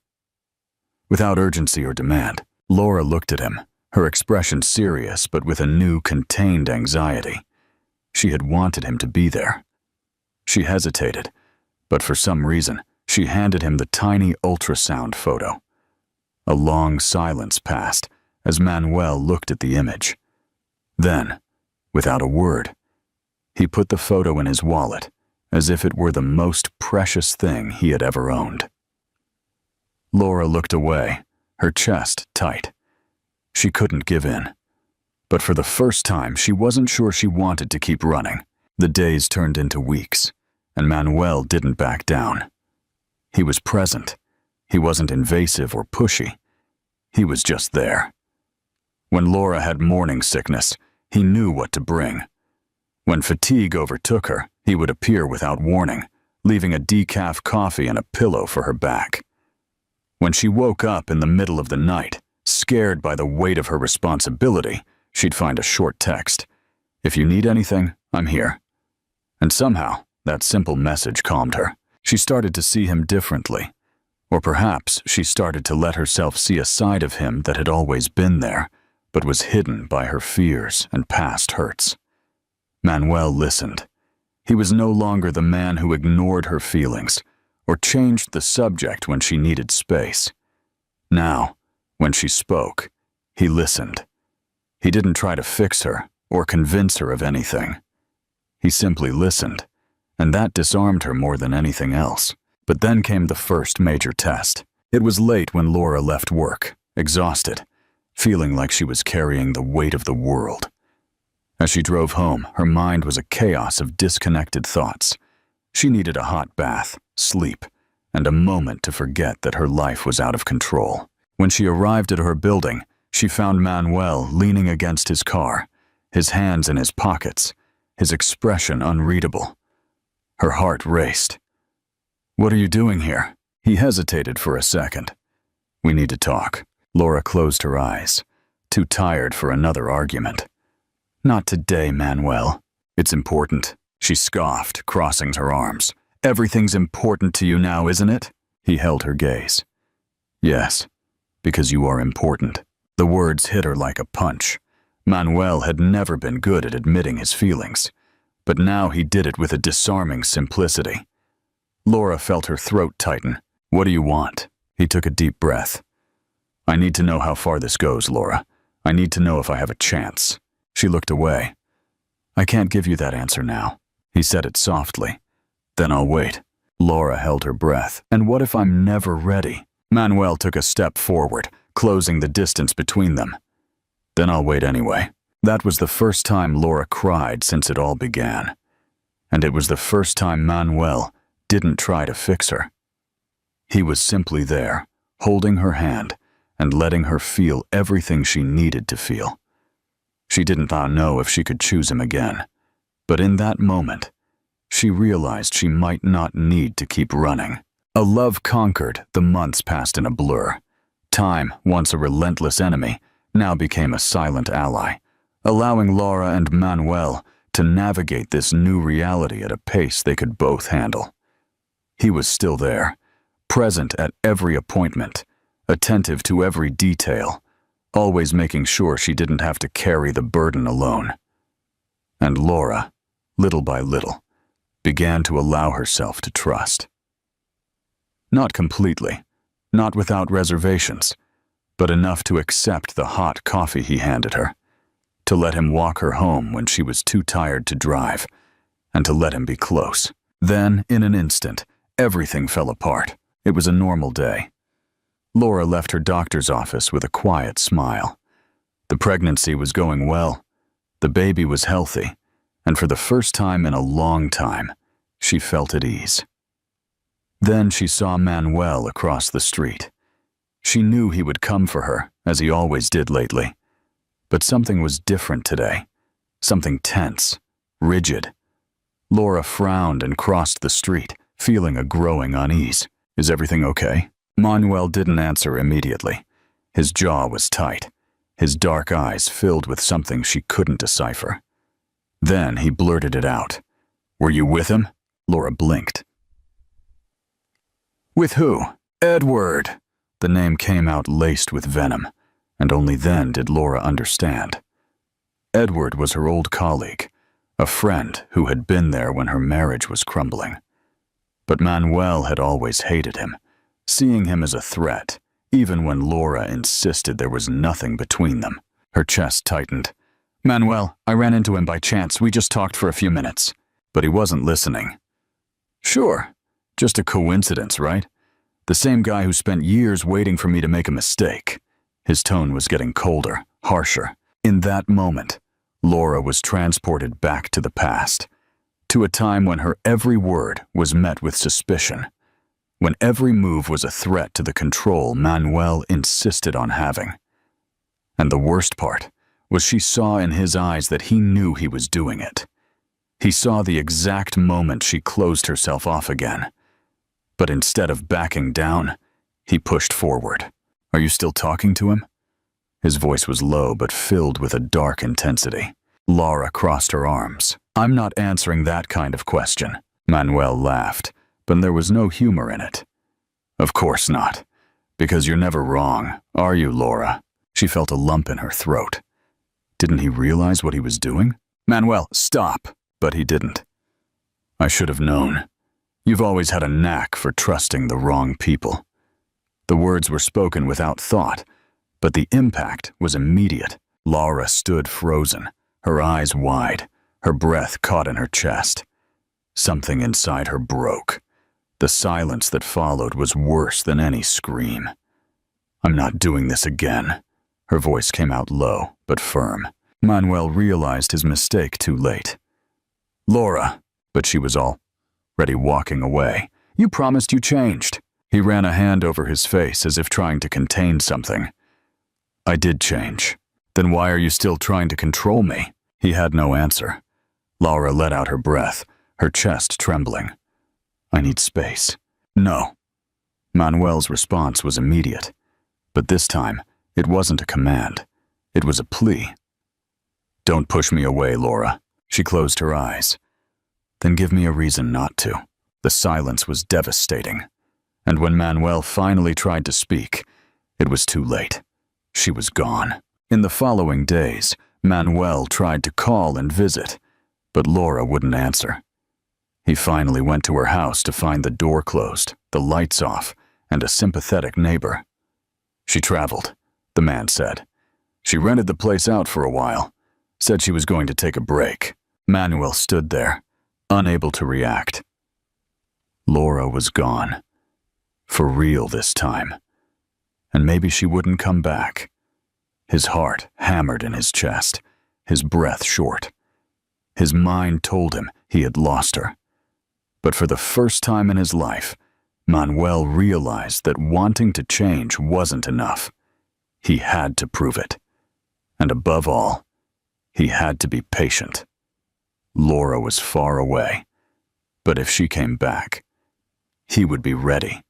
Without urgency or demand, Laura looked at him, her expression serious but with a new, contained anxiety. She had wanted him to be there. She hesitated, but for some reason, she handed him the tiny ultrasound photo. A long silence passed as Manuel looked at the image. Then, without a word, he put the photo in his wallet as if it were the most precious thing he had ever owned. Laura looked away, her chest tight. She couldn't give in. But for the first time, she wasn't sure she wanted to keep running. The days turned into weeks, and Manuel didn't back down. He was present. He wasn't invasive or pushy. He was just there. When Laura had morning sickness, he knew what to bring. When fatigue overtook her, he would appear without warning, leaving a decaf coffee and a pillow for her back. When she woke up in the middle of the night, scared by the weight of her responsibility, she'd find a short text. "If you need anything, I'm here." And somehow, that simple message calmed her. She started to see him differently. Or perhaps she started to let herself see a side of him that had always been there, but was hidden by her fears and past hurts. Manuel listened. He was no longer the man who ignored her feelings or changed the subject when she needed space. Now, when she spoke, he listened. He didn't try to fix her or convince her of anything. He simply listened, and that disarmed her more than anything else. But then came the first major test. It was late when Laura left work, exhausted, feeling like she was carrying the weight of the world. As she drove home, her mind was a chaos of disconnected thoughts. She needed a hot bath, sleep, and a moment to forget that her life was out of control. When she arrived at her building, she found Manuel leaning against his car, his hands in his pockets, his expression unreadable. Her heart raced. "What are you doing here?" He hesitated for a second. "We need to talk." Laura closed her eyes, too tired for another argument. "Not today, Manuel. It's important," she scoffed, crossing her arms. "Everything's important to you now, isn't it?" He held her gaze. "Yes, because you are important." The words hit her like a punch. Manuel had never been good at admitting his feelings, but now he did it with a disarming simplicity. Laura felt her throat tighten. "What do you want?" He took a deep breath. "I need to know how far this goes, Laura. I need to know if I have a chance." She looked away. "I can't give you that answer now." He said it softly. "Then I'll wait." Laura held her breath. "And what if I'm never ready?" Manuel took a step forward, closing the distance between them. "Then I'll wait anyway." That was the first time Laura cried since it all began. And it was the first time Manuel didn't try to fix her. He was simply there, holding her hand and letting her feel everything she needed to feel. She didn't know if she could choose him again, but in that moment, she realized she might not need to keep running. A love conquered, the months passed in a blur. Time, once a relentless enemy, now became a silent ally, allowing Laura and Manuel to navigate this new reality at a pace they could both handle. He was still there, present at every appointment, attentive to every detail, always making sure she didn't have to carry the burden alone. And Laura, little by little, began to allow herself to trust. Not completely, not without reservations, but enough to accept the hot coffee he handed her, to let him walk her home when she was too tired to drive, and to let him be close. Then, in an instant, everything fell apart. It was a normal day. Laura left her doctor's office with a quiet smile. The pregnancy was going well, the baby was healthy, and for the first time in a long time, she felt at ease. Then she saw Manuel across the street. She knew he would come for her, as he always did lately. But something was different today, something tense, rigid. Laura frowned and crossed the street, feeling a growing unease. "Is everything okay?" Manuel didn't answer immediately. His jaw was tight, his dark eyes filled with something she couldn't decipher. Then he blurted it out. "Were you with him?" Laura blinked. "With who?" "Edward." The name came out laced with venom, and only then did Laura understand. Edward was her old colleague, a friend who had been there when her marriage was crumbling. But Manuel had always hated him, seeing him as a threat, even when Laura insisted there was nothing between them. Her chest tightened. "Manuel, I ran into him by chance. We just talked for a few minutes." But he wasn't listening. "Sure, just a coincidence, right? The same guy who spent years waiting for me to make a mistake." His tone was getting colder, harsher. In that moment, Laura was transported back to the past, to a time when her every word was met with suspicion, when every move was a threat to the control Manuel insisted on having. And the worst part was she saw in his eyes that he knew he was doing it. He saw the exact moment she closed herself off again. But instead of backing down, he pushed forward. "Are you still talking to him?" His voice was low but filled with a dark intensity. Laura crossed her arms. "I'm not answering that kind of question." Manuel laughed, but there was no humor in it. Of course not. Because you're never wrong, are you, Laura? She felt a lump in her throat. Didn't he realize what he was doing? Manuel, stop! But he didn't. I should have known. You've always had a knack for trusting the wrong people. The words were spoken without thought, but the impact was immediate. Laura stood frozen, her eyes wide, her breath caught in her chest. Something inside her broke. The silence that followed was worse than any scream. I'm not doing this again. Her voice came out low, but firm. Manuel realized his mistake too late. Laura, but she was already walking away. You promised you changed. He ran a hand over his face as if trying to contain something. I did change. Then why are you still trying to control me? He had no answer. Laura let out her breath, her chest trembling. I need space. No. Manuel's response was immediate. But this time, it wasn't a command. It was a plea. Don't push me away, Laura. She closed her eyes. Then give me a reason not to. The silence was devastating. And when Manuel finally tried to speak, it was too late. She was gone. In the following days, Manuel tried to call and visit, but Laura wouldn't answer. He finally went to her house to find the door closed, the lights off, and a sympathetic neighbor. She traveled, the man said. She rented the place out for a while, said she was going to take a break. Manuel stood there, unable to react. Laura was gone. For real this time. And maybe she wouldn't come back. His heart hammered in his chest, his breath short. His mind told him he had lost her. But for the first time in his life, Manuel realized that wanting to change wasn't enough. He had to prove it. And above all, he had to be patient. Laura was far away, but if she came back, he would be ready.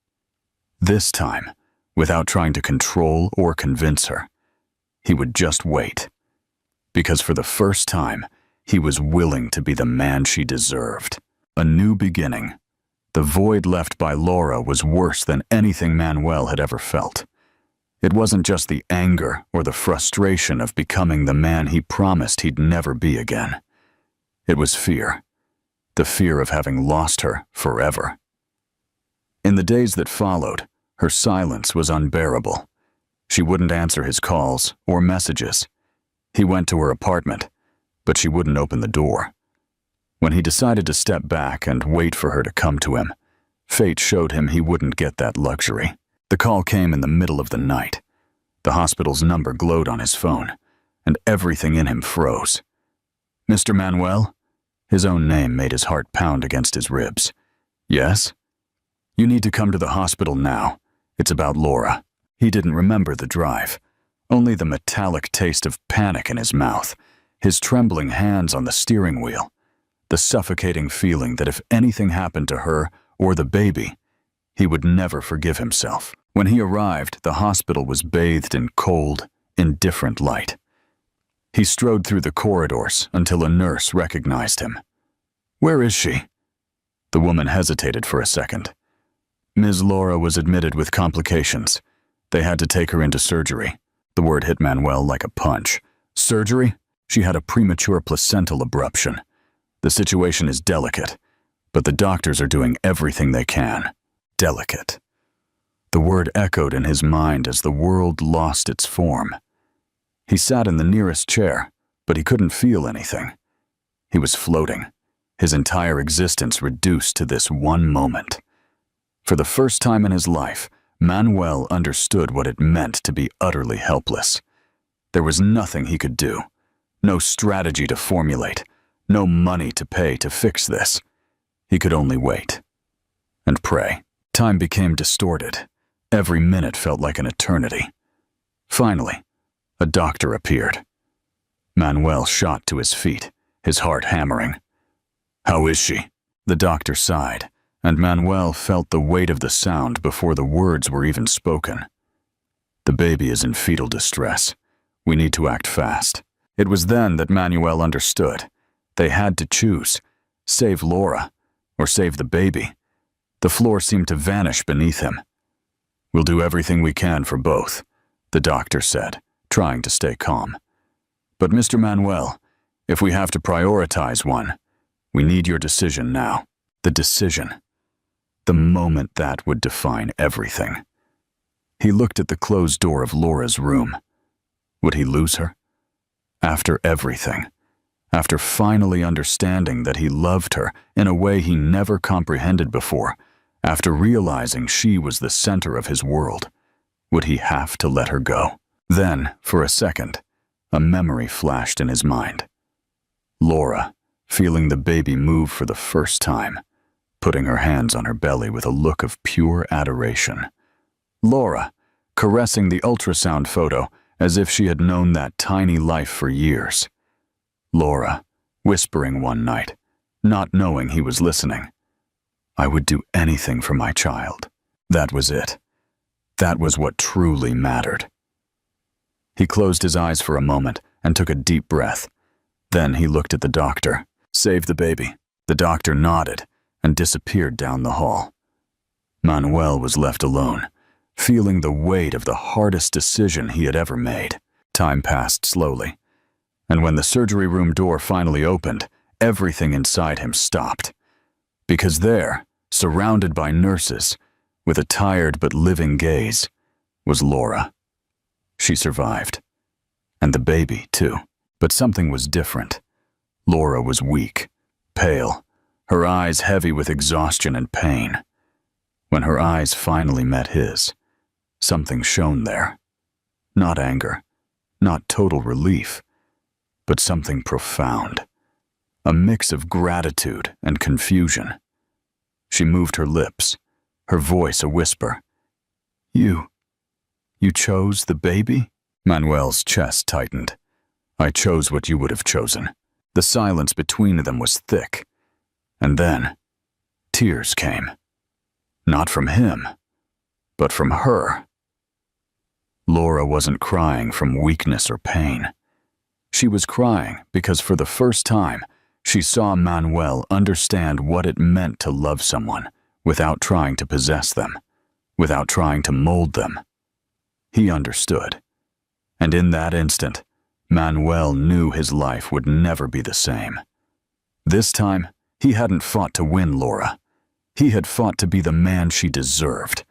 This time, without trying to control or convince her, he would just wait. Because for the first time, he was willing to be the man she deserved. A new beginning. The void left by Laura was worse than anything Manuel had ever felt. It wasn't just the anger or the frustration of becoming the man he promised he'd never be again. It was fear. The fear of having lost her forever. In the days that followed, her silence was unbearable. She wouldn't answer his calls or messages. He went to her apartment, but she wouldn't open the door. When he decided to step back and wait for her to come to him, fate showed him he wouldn't get that luxury. The call came in the middle of the night. The hospital's number glowed on his phone, and everything in him froze. Mr. Manuel? His own name made his heart pound against his ribs. Yes? You need to come to the hospital now. It's about Laura. He didn't remember the drive, only the metallic taste of panic in his mouth, his trembling hands on the steering wheel, the suffocating feeling that if anything happened to her or the baby, he would never forgive himself. When he arrived, the hospital was bathed in cold, indifferent light. He strode through the corridors until a nurse recognized him. Where is she? The woman hesitated for a second. Ms. Laura was admitted with complications. They had to take her into surgery. The word hit Manuel like a punch. Surgery? She had a premature placental abruption. The situation is delicate, but the doctors are doing everything they can. Delicate. The word echoed in his mind as the world lost its form. He sat in the nearest chair, but he couldn't feel anything. He was floating, his entire existence reduced to this one moment. For the first time in his life, Manuel understood what it meant to be utterly helpless. There was nothing he could do, no strategy to formulate, no money to pay to fix this. He could only wait and pray. Time became distorted. Every minute felt like an eternity. Finally, a doctor appeared. Manuel shot to his feet, his heart hammering. How is she? The doctor sighed, and Manuel felt the weight of the sound before the words were even spoken. The baby is in fetal distress. We need to act fast. It was then that Manuel understood. They had to choose, save Laura or save the baby. The floor seemed to vanish beneath him. "We'll do everything we can for both," the doctor said, trying to stay calm. "But Mr. Manuel, if we have to prioritize one, we need your decision now." The decision. The moment that would define everything. He looked at the closed door of Laura's room. Would he lose her? After everything, after finally understanding that he loved her in a way he never comprehended before, after realizing she was the center of his world, would he have to let her go? Then, for a second, a memory flashed in his mind. Laura, feeling the baby move for the first time, putting her hands on her belly with a look of pure adoration. Laura, caressing the ultrasound photo as if she had known that tiny life for years. Laura, whispering one night, not knowing he was listening, "I would do anything for my child." That was it. That was what truly mattered. He closed his eyes for a moment and took a deep breath. Then he looked at the doctor. "Save the baby." The doctor nodded and disappeared down the hall. Manuel was left alone, feeling the weight of the hardest decision he had ever made. Time passed slowly, and when the surgery room door finally opened, everything inside him stopped. Because there, surrounded by nurses, with a tired but living gaze, was Laura. She survived. And the baby, too. But something was different. Laura was weak, pale, her eyes heavy with exhaustion and pain. When her eyes finally met his, something shone there. Not anger, not total relief, but something profound. A mix of gratitude and confusion. She moved her lips, her voice a whisper. You chose the baby?" Manuel's chest tightened. "I chose what you would have chosen." The silence between them was thick. And then, tears came. Not from him, but from her. Laura wasn't crying from weakness or pain. She was crying because for the first time, she saw Manuel understand what it meant to love someone without trying to possess them, without trying to mold them. He understood. And in that instant, Manuel knew his life would never be the same. This time, he hadn't fought to win Laura. He had fought to be the man she deserved.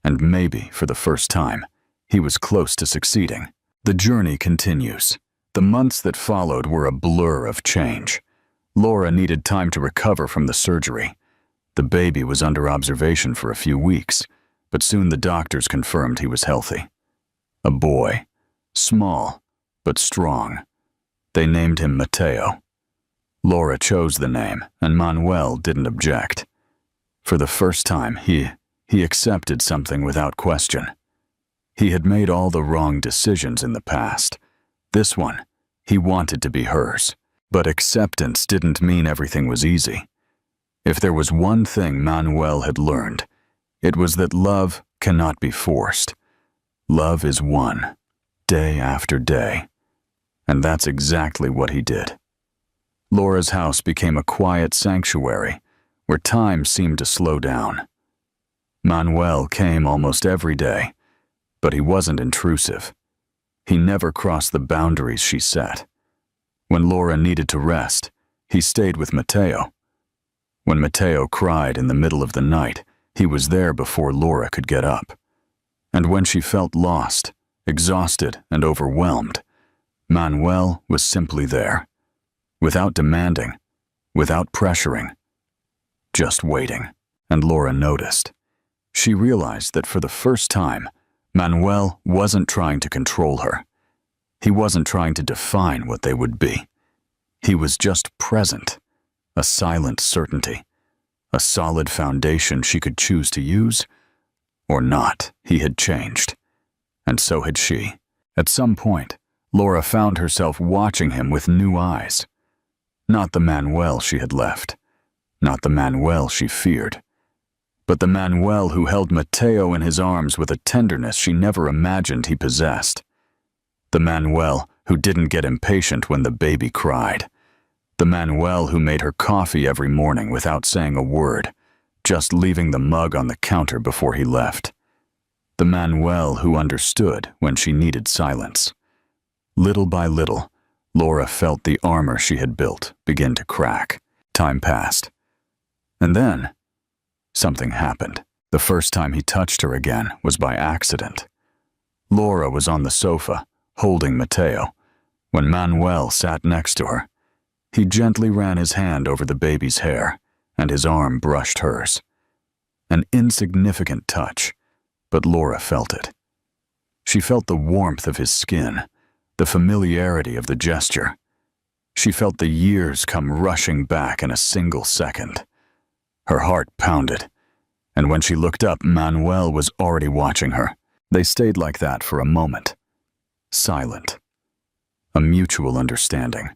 And maybe, for the first time, he was close to succeeding. The journey continues. The months that followed were a blur of change. Laura needed time to recover from the surgery. The baby was under observation for a few weeks, but soon the doctors confirmed he was healthy. A boy, small, but strong. They named him Mateo. Laura chose the name, and Manuel didn't object. For the first time, he accepted something without question. He had made all the wrong decisions in the past. This one, he wanted to be hers. But acceptance didn't mean everything was easy. If there was one thing Manuel had learned, it was that love cannot be forced. Love is won, day after day. And that's exactly what he did. Laura's house became a quiet sanctuary where time seemed to slow down. Manuel came almost every day, but he wasn't intrusive. He never crossed the boundaries she set. When Laura needed to rest, he stayed with Mateo. When Mateo cried in the middle of the night, he was there before Laura could get up. And when she felt lost, exhausted, and overwhelmed, Manuel was simply there, without demanding, without pressuring, just waiting. And Laura noticed. She realized that for the first time, Manuel wasn't trying to control her. He wasn't trying to define what they would be. He was just present, a silent certainty, a solid foundation she could choose to use or not. He had changed, and so had she. At some point, Laura found herself watching him with new eyes. Not the Manuel she had left, not the Manuel she feared, but the Manuel who held Mateo in his arms with a tenderness she never imagined he possessed. The Manuel who didn't get impatient when the baby cried. The Manuel who made her coffee every morning without saying a word, just leaving the mug on the counter before he left. The Manuel who understood when she needed silence. Little by little, Laura felt the armor she had built begin to crack. Time passed. And then, something happened. The first time he touched her again was by accident. Laura was on the sofa, holding Mateo, when Manuel sat next to her. He gently ran his hand over the baby's hair, and his arm brushed hers. An insignificant touch, but Laura felt it. She felt the warmth of his skin, the familiarity of the gesture. She felt the years come rushing back in a single second. Her heart pounded, and when she looked up, Manuel was already watching her. They stayed like that for a moment, silent, a mutual understanding.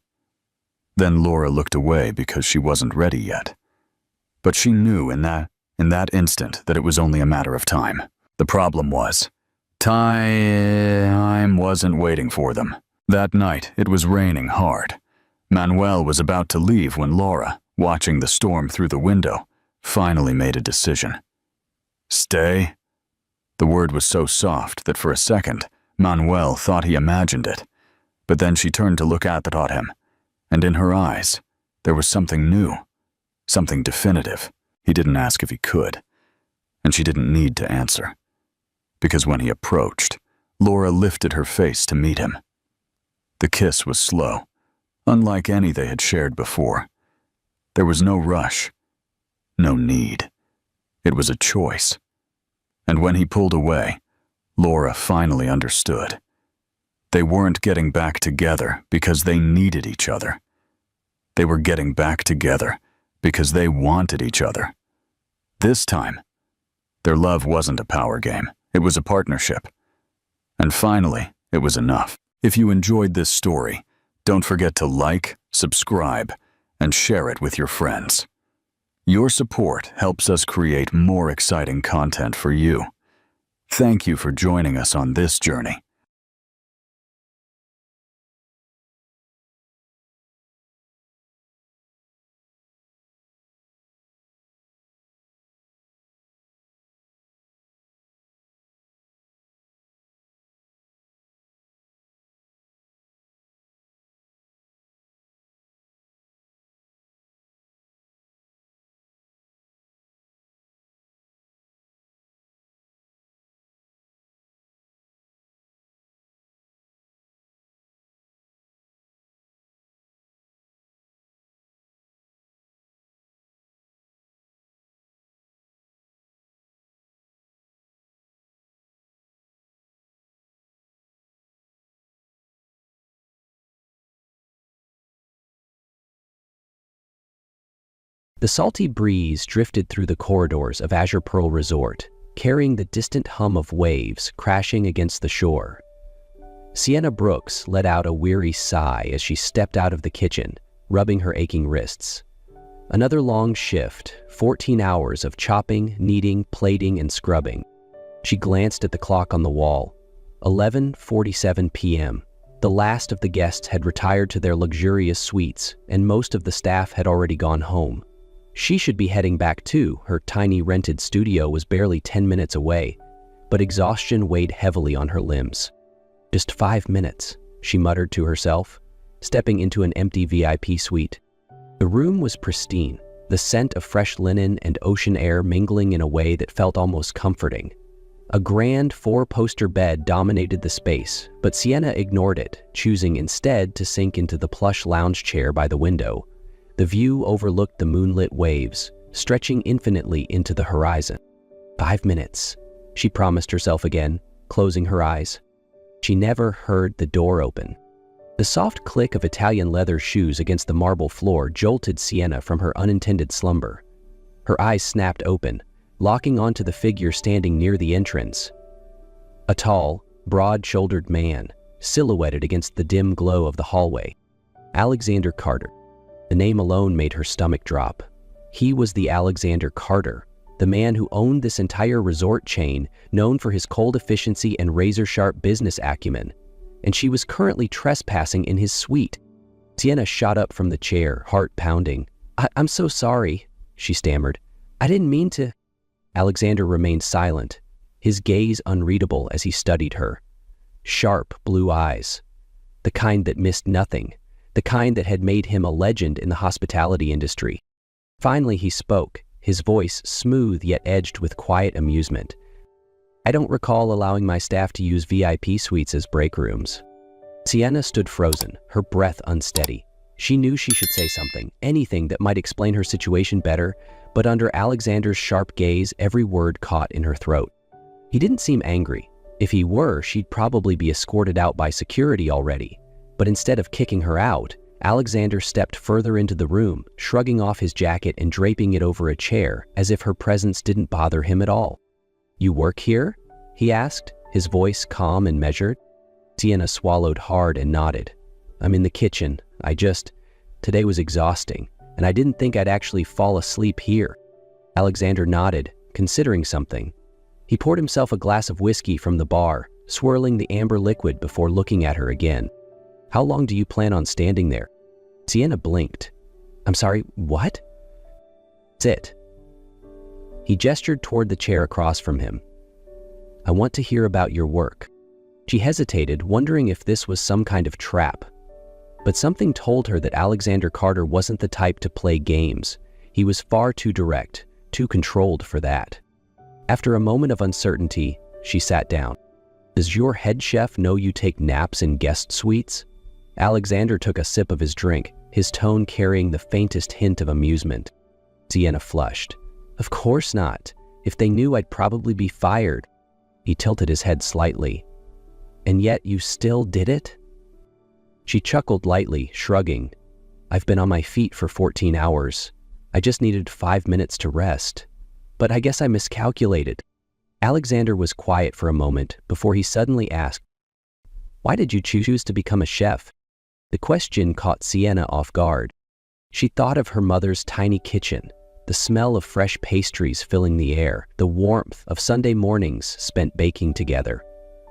Then Laura looked away because she wasn't ready yet. But she knew in that instant that it was only a matter of time. The problem was, time wasn't waiting for them. That night, it was raining hard. Manuel was about to leave when Laura, watching the storm through the window, finally made a decision. Stay? The word was so soft that for a second, Manuel thought he imagined it. But then she turned to look at him, and in her eyes, there was something new, something definitive. He didn't ask if he could, and she didn't need to answer. Because when he approached, Laura lifted her face to meet him. The kiss was slow, unlike any they had shared before. There was no rush, no need. It was a choice. And when he pulled away, Laura finally understood. They weren't getting back together because they needed each other. They were getting back together because they wanted each other. This time, their love wasn't a power game. It was a partnership. And finally, it was enough. If you enjoyed this story, don't forget to like, subscribe, and share it with your friends. Your support helps us create more exciting content for you. Thank you for joining us on this journey. The salty breeze drifted through the corridors of Azure Pearl Resort, carrying the distant hum of waves crashing against the shore. Sienna Brooks let out a weary sigh as she stepped out of the kitchen, rubbing her aching wrists. Another long shift, 14 hours of chopping, kneading, plating, and scrubbing. She glanced at the clock on the wall. 11:47 p.m. The last of the guests had retired to their luxurious suites, and most of the staff had already gone home. She should be heading back too. Her tiny rented studio was barely 10 minutes away, but exhaustion weighed heavily on her limbs. Just 5 minutes, she muttered to herself, stepping into an empty VIP suite. The room was pristine, the scent of fresh linen and ocean air mingling in a way that felt almost comforting. A grand 4-poster bed dominated the space, but Sienna ignored it, choosing instead to sink into the plush lounge chair by the window. The view overlooked the moonlit waves, stretching infinitely into the horizon. 5 minutes, she promised herself again, closing her eyes. She never heard the door open. The soft click of Italian leather shoes against the marble floor jolted Sienna from her unintended slumber. Her eyes snapped open, locking onto the figure standing near the entrance. A tall, broad-shouldered man, silhouetted against the dim glow of the hallway. Alexander Carter. The name alone made her stomach drop. He was the Alexander Carter, the man who owned this entire resort chain, known for his cold efficiency and razor-sharp business acumen. And she was currently trespassing in his suite. Sienna shot up from the chair, heart pounding. I'm so sorry, she stammered. I didn't mean to. Alexander remained silent, his gaze unreadable as he studied her. Sharp blue eyes, the kind that missed nothing, the kind that had made him a legend in the hospitality industry. Finally he spoke, his voice smooth yet edged with quiet amusement. I don't recall allowing my staff to use VIP suites as break rooms. Sienna stood frozen, her breath unsteady. She knew she should say something, anything that might explain her situation better, but under Alexander's sharp gaze, every word caught in her throat. He didn't seem angry. If he were, she'd probably be escorted out by security already. But instead of kicking her out, Alexander stepped further into the room, shrugging off his jacket and draping it over a chair, as if her presence didn't bother him at all. You work here? He asked, his voice calm and measured. Sienna swallowed hard and nodded. I'm in the kitchen. Today was exhausting, and I didn't think I'd actually fall asleep here. Alexander nodded, considering something. He poured himself a glass of whiskey from the bar, swirling the amber liquid before looking at her again. How long do you plan on standing there? Sienna blinked. I'm sorry, what? Sit. He gestured toward the chair across from him. I want to hear about your work. She hesitated, wondering if this was some kind of trap. But something told her that Alexander Carter wasn't the type to play games. He was far too direct, too controlled for that. After a moment of uncertainty, she sat down. Does your head chef know you take naps in guest suites? Alexander took a sip of his drink, his tone carrying the faintest hint of amusement. Sienna flushed. Of course not. If they knew, I'd probably be fired. He tilted his head slightly. And yet you still did it? She chuckled lightly, shrugging. I've been on my feet for 14 hours. I just needed 5 minutes to rest. But I guess I miscalculated. Alexander was quiet for a moment before he suddenly asked, why did you choose to become a chef? The question caught Sienna off guard. She thought of her mother's tiny kitchen, the smell of fresh pastries filling the air, the warmth of Sunday mornings spent baking together,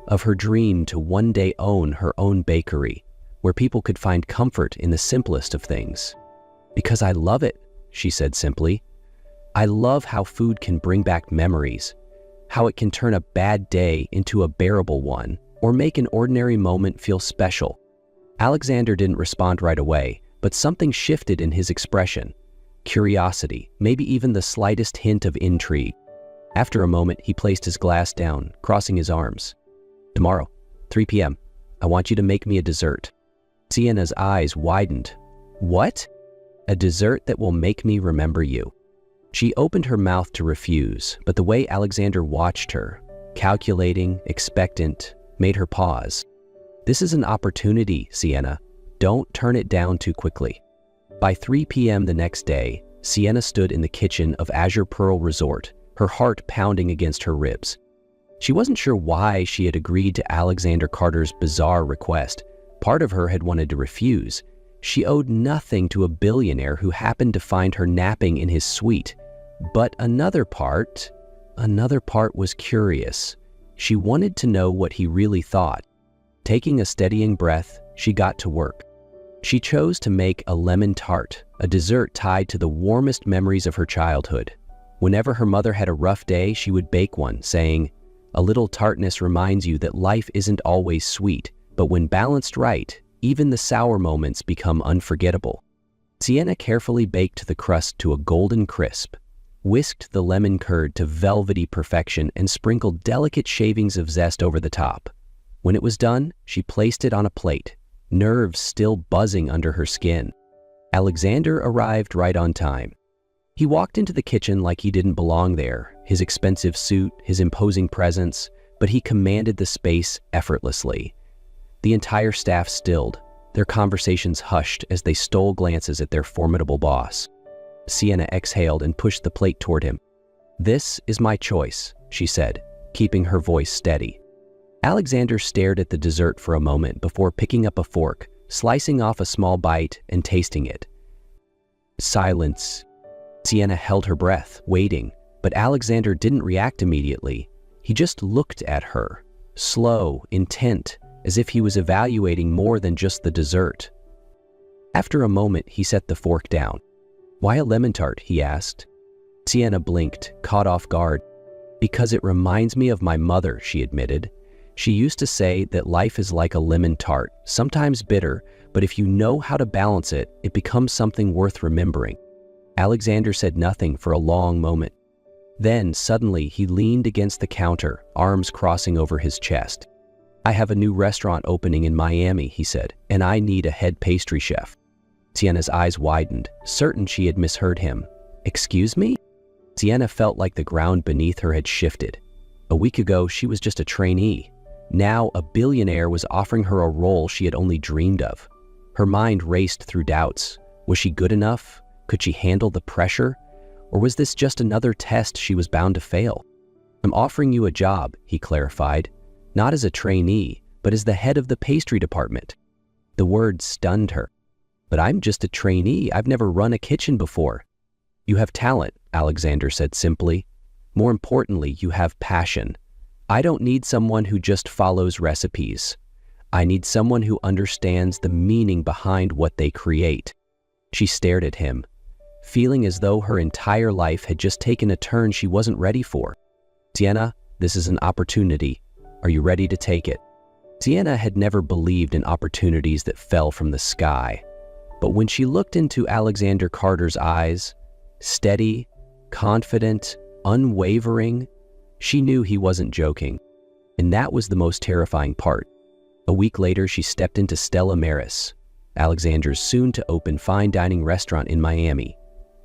of her dream to one day own her own bakery, where people could find comfort in the simplest of things. Because I love it, she said simply. I love how food can bring back memories, how it can turn a bad day into a bearable one, or make an ordinary moment feel special. Alexander didn't respond right away, but something shifted in his expression. Curiosity, maybe even the slightest hint of intrigue. After a moment, he placed his glass down, crossing his arms. Tomorrow, 3 p.m., I want you to make me a dessert. Sienna's eyes widened. What? A dessert that will make me remember you. She opened her mouth to refuse, but the way Alexander watched her, calculating, expectant, made her pause. This is an opportunity, Sienna. Don't turn it down too quickly. By 3 p.m. the next day, Sienna stood in the kitchen of Azure Pearl Resort, her heart pounding against her ribs. She wasn't sure why she had agreed to Alexander Carter's bizarre request. Part of her had wanted to refuse. She owed nothing to a billionaire who happened to find her napping in his suite. But another part was curious. She wanted to know what he really thought. Taking a steadying breath, she got to work. She chose to make a lemon tart, a dessert tied to the warmest memories of her childhood. Whenever her mother had a rough day, she would bake one, saying, "A little tartness reminds you that life isn't always sweet, but when balanced right, even the sour moments become unforgettable." Sienna carefully baked the crust to a golden crisp, whisked the lemon curd to velvety perfection, and sprinkled delicate shavings of zest over the top. When it was done, she placed it on a plate, nerves still buzzing under her skin. Alexander arrived right on time. He walked into the kitchen like he didn't belong there, his expensive suit, his imposing presence, but he commanded the space effortlessly. The entire staff stilled, their conversations hushed as they stole glances at their formidable boss. Sienna exhaled and pushed the plate toward him. "This is my choice," she said, keeping her voice steady. Alexander stared at the dessert for a moment before picking up a fork, slicing off a small bite and tasting it. Silence. Sienna held her breath, waiting, but Alexander didn't react immediately. He just looked at her, slow, intent, as if he was evaluating more than just the dessert. After a moment, he set the fork down. "Why a lemon tart?" he asked. Sienna blinked, caught off guard. Because it reminds me of my mother, she admitted. She used to say that life is like a lemon tart, sometimes bitter, but if you know how to balance it, it becomes something worth remembering. Alexander said nothing for a long moment. Then, suddenly, he leaned against the counter, arms crossing over his chest. I have a new restaurant opening in Miami, he said, and I need a head pastry chef. Sienna's eyes widened, certain she had misheard him. Excuse me? Sienna felt like the ground beneath her had shifted. A week ago, she was just a trainee. Now, a billionaire was offering her a role she had only dreamed of. Her mind raced through doubts. Was she good enough? Could she handle the pressure? Or was this just another test she was bound to fail? I'm offering you a job, he clarified, not as a trainee, but as the head of the pastry department. The word stunned her. But I'm just a trainee. I've never run a kitchen before. You have talent, Alexander said simply. More importantly, you have passion. I don't need someone who just follows recipes. I need someone who understands the meaning behind what they create. She stared at him, feeling as though her entire life had just taken a turn she wasn't ready for. Sienna, this is an opportunity. Are you ready to take it? Sienna had never believed in opportunities that fell from the sky. But when she looked into Alexander Carter's eyes, steady, confident, unwavering, she knew he wasn't joking. And that was the most terrifying part. A week later, she stepped into Stella Maris, Alexander's soon-to-open fine dining restaurant in Miami.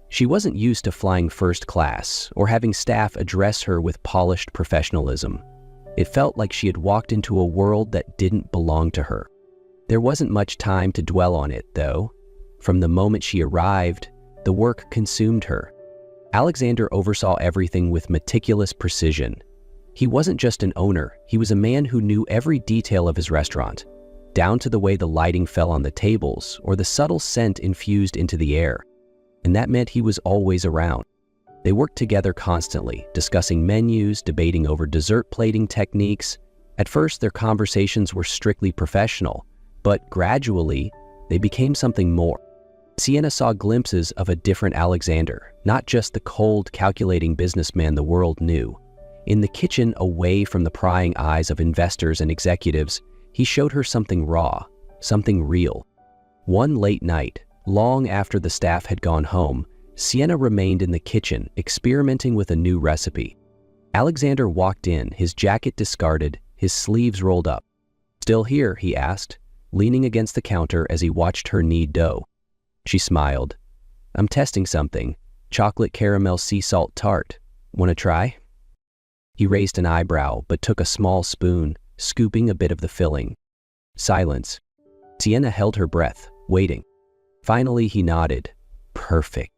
She wasn't used to flying first class or having staff address her with polished professionalism. It felt like she had walked into a world that didn't belong to her. There wasn't much time to dwell on it, though. From the moment she arrived, the work consumed her. Alexander oversaw everything with meticulous precision. He wasn't just an owner, he was a man who knew every detail of his restaurant, down to the way the lighting fell on the tables or the subtle scent infused into the air. And that meant he was always around. They worked together constantly, discussing menus, debating over dessert plating techniques. At first, their conversations were strictly professional, but gradually, they became something more. Sienna saw glimpses of a different Alexander, not just the cold, calculating businessman the world knew. In the kitchen, away from the prying eyes of investors and executives, he showed her something raw, something real. One late night, long after the staff had gone home, Sienna remained in the kitchen, experimenting with a new recipe. Alexander walked in, his jacket discarded, his sleeves rolled up. "Still here?" he asked, leaning against the counter as he watched her knead dough. She smiled. "I'm testing something. Chocolate caramel sea salt tart. Want to try?" He raised an eyebrow, but took a small spoon, scooping a bit of the filling. Silence. Sienna held her breath, waiting. Finally, he nodded. "Perfect,"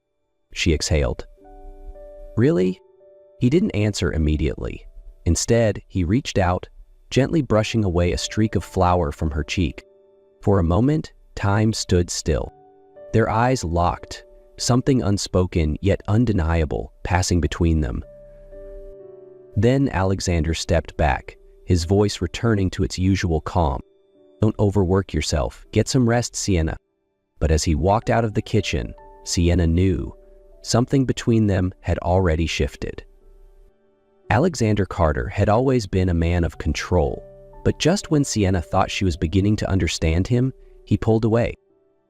she exhaled. "Really?" He didn't answer immediately. Instead, he reached out, gently brushing away a streak of flour from her cheek. For a moment, time stood still. Their eyes locked, something unspoken yet undeniable passing between them. Then Alexander stepped back, his voice returning to its usual calm. "Don't overwork yourself. Get some rest, Sienna." But as he walked out of the kitchen, Sienna knew something between them had already shifted. Alexander Carter had always been a man of control, but just when Sienna thought she was beginning to understand him, he pulled away.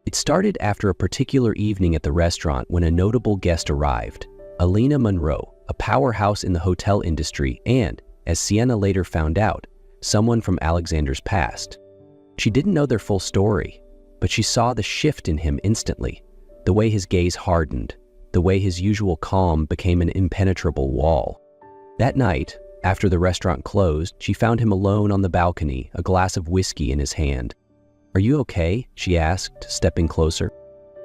It started after a particular evening at the restaurant when a notable guest arrived, Alina Monroe, a powerhouse in the hotel industry and, as Sienna later found out, someone from Alexander's past. She didn't know their full story, but she saw the shift in him instantly, the way his gaze hardened, the way his usual calm became an impenetrable wall. That night, after the restaurant closed, she found him alone on the balcony, a glass of whiskey in his hand. "Are you okay?" she asked, stepping closer.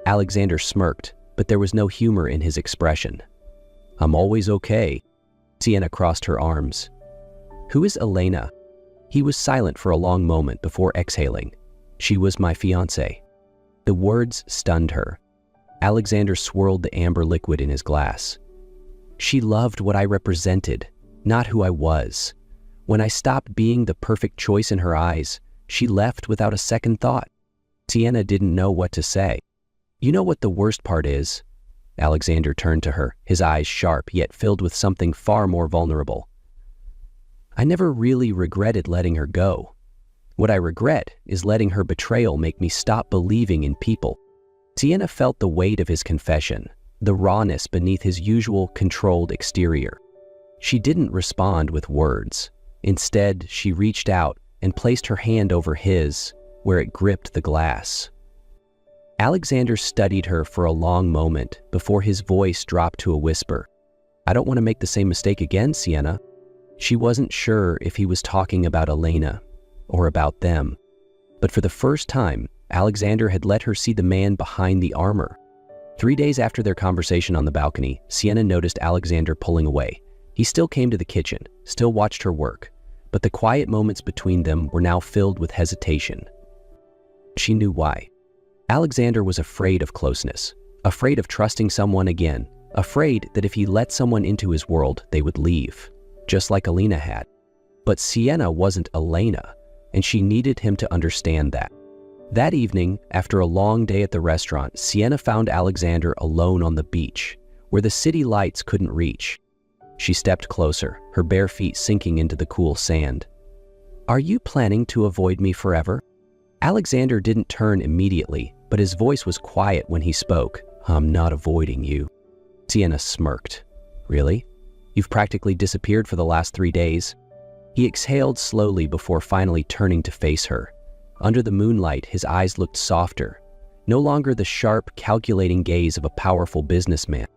Alexander smirked, but there was no humor in his expression. "I'm always okay." Sienna crossed her arms. "Who is Elena?" He was silent for a long moment before exhaling. "She was my fiancée." The words stunned her. Alexander swirled the amber liquid in his glass. "She loved what I represented, not who I was. When I stopped being the perfect choice in her eyes, she left without a second thought." Sienna didn't know what to say. "You know what the worst part is? Alexander turned to her, his eyes sharp yet filled with something far more vulnerable. I never really regretted letting her go. What I regret is letting her betrayal make me stop believing in people. Sienna felt the weight of his confession, the rawness beneath his usual controlled exterior. She didn't respond with words. Instead, she reached out and placed her hand over his, where it gripped the glass. Alexander studied her for a long moment before his voice dropped to a whisper. I don't want to make the same mistake again, Sienna. She wasn't sure if he was talking about Elena or about them, but for the first time, Alexander had let her see the man behind the armor. 3 days after their conversation on the balcony, Sienna noticed Alexander pulling away. He still came to the kitchen, still watched her work, but the quiet moments between them were now filled with hesitation. She knew why. Alexander was afraid of closeness, afraid of trusting someone again, afraid that if he let someone into his world, they would leave, just like Elena had. But Sienna wasn't Elena, and she needed him to understand that. That evening, after a long day at the restaurant, Sienna found Alexander alone on the beach, where the city lights couldn't reach. She stepped closer, her bare feet sinking into the cool sand. Are you planning to avoid me forever? Alexander didn't turn immediately, but his voice was quiet when he spoke. I'm not avoiding you. Sienna smirked. Really? You've practically disappeared for the last 3 days. He exhaled slowly before finally turning to face her. Under the moonlight, his eyes looked softer, no longer the sharp, calculating gaze of a powerful businessman.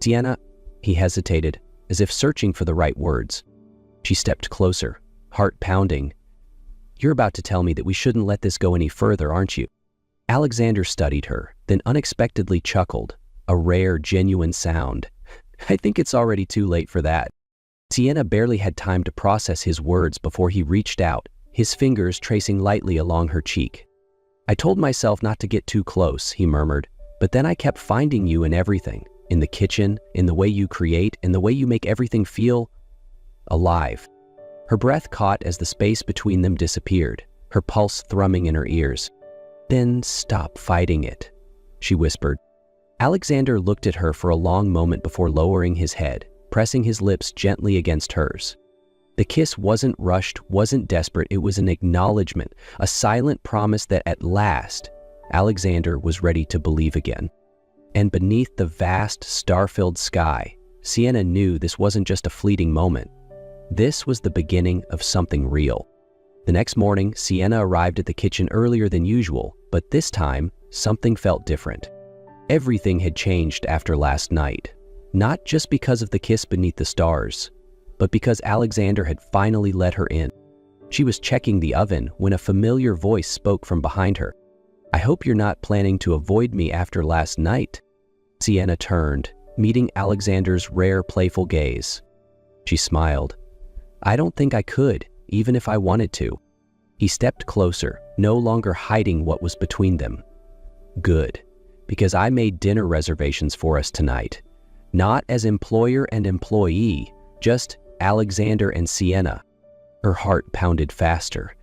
Sienna, he hesitated, as if searching for the right words. She stepped closer, heart pounding. You're about to tell me that we shouldn't let this go any further, aren't you? Alexander studied her, then unexpectedly chuckled, a rare, genuine sound. I think it's already too late for that. Sienna barely had time to process his words before he reached out, his fingers tracing lightly along her cheek. I told myself not to get too close, he murmured, but then I kept finding you in everything, in the kitchen, in the way you create, in the way you make everything feel alive. Her breath caught as the space between them disappeared, her pulse thrumming in her ears. Then stop fighting it, she whispered. Alexander looked at her for a long moment before lowering his head, pressing his lips gently against hers. The kiss wasn't rushed, wasn't desperate, it was an acknowledgement, a silent promise that at last, Alexander was ready to believe again. And beneath the vast, star-filled sky, Sienna knew this wasn't just a fleeting moment. This was the beginning of something real. The next morning, Sienna arrived at the kitchen earlier than usual, but this time, something felt different. Everything had changed after last night, not just because of the kiss beneath the stars, but because Alexander had finally let her in. She was checking the oven when a familiar voice spoke from behind her. I hope you're not planning to avoid me after last night. Sienna turned, meeting Alexander's rare, playful gaze. She smiled. I don't think I could, even if I wanted to. He stepped closer, no longer hiding what was between them. Good, because I made dinner reservations for us tonight. Not as employer and employee, just Alexander and Sienna. Her heart pounded faster.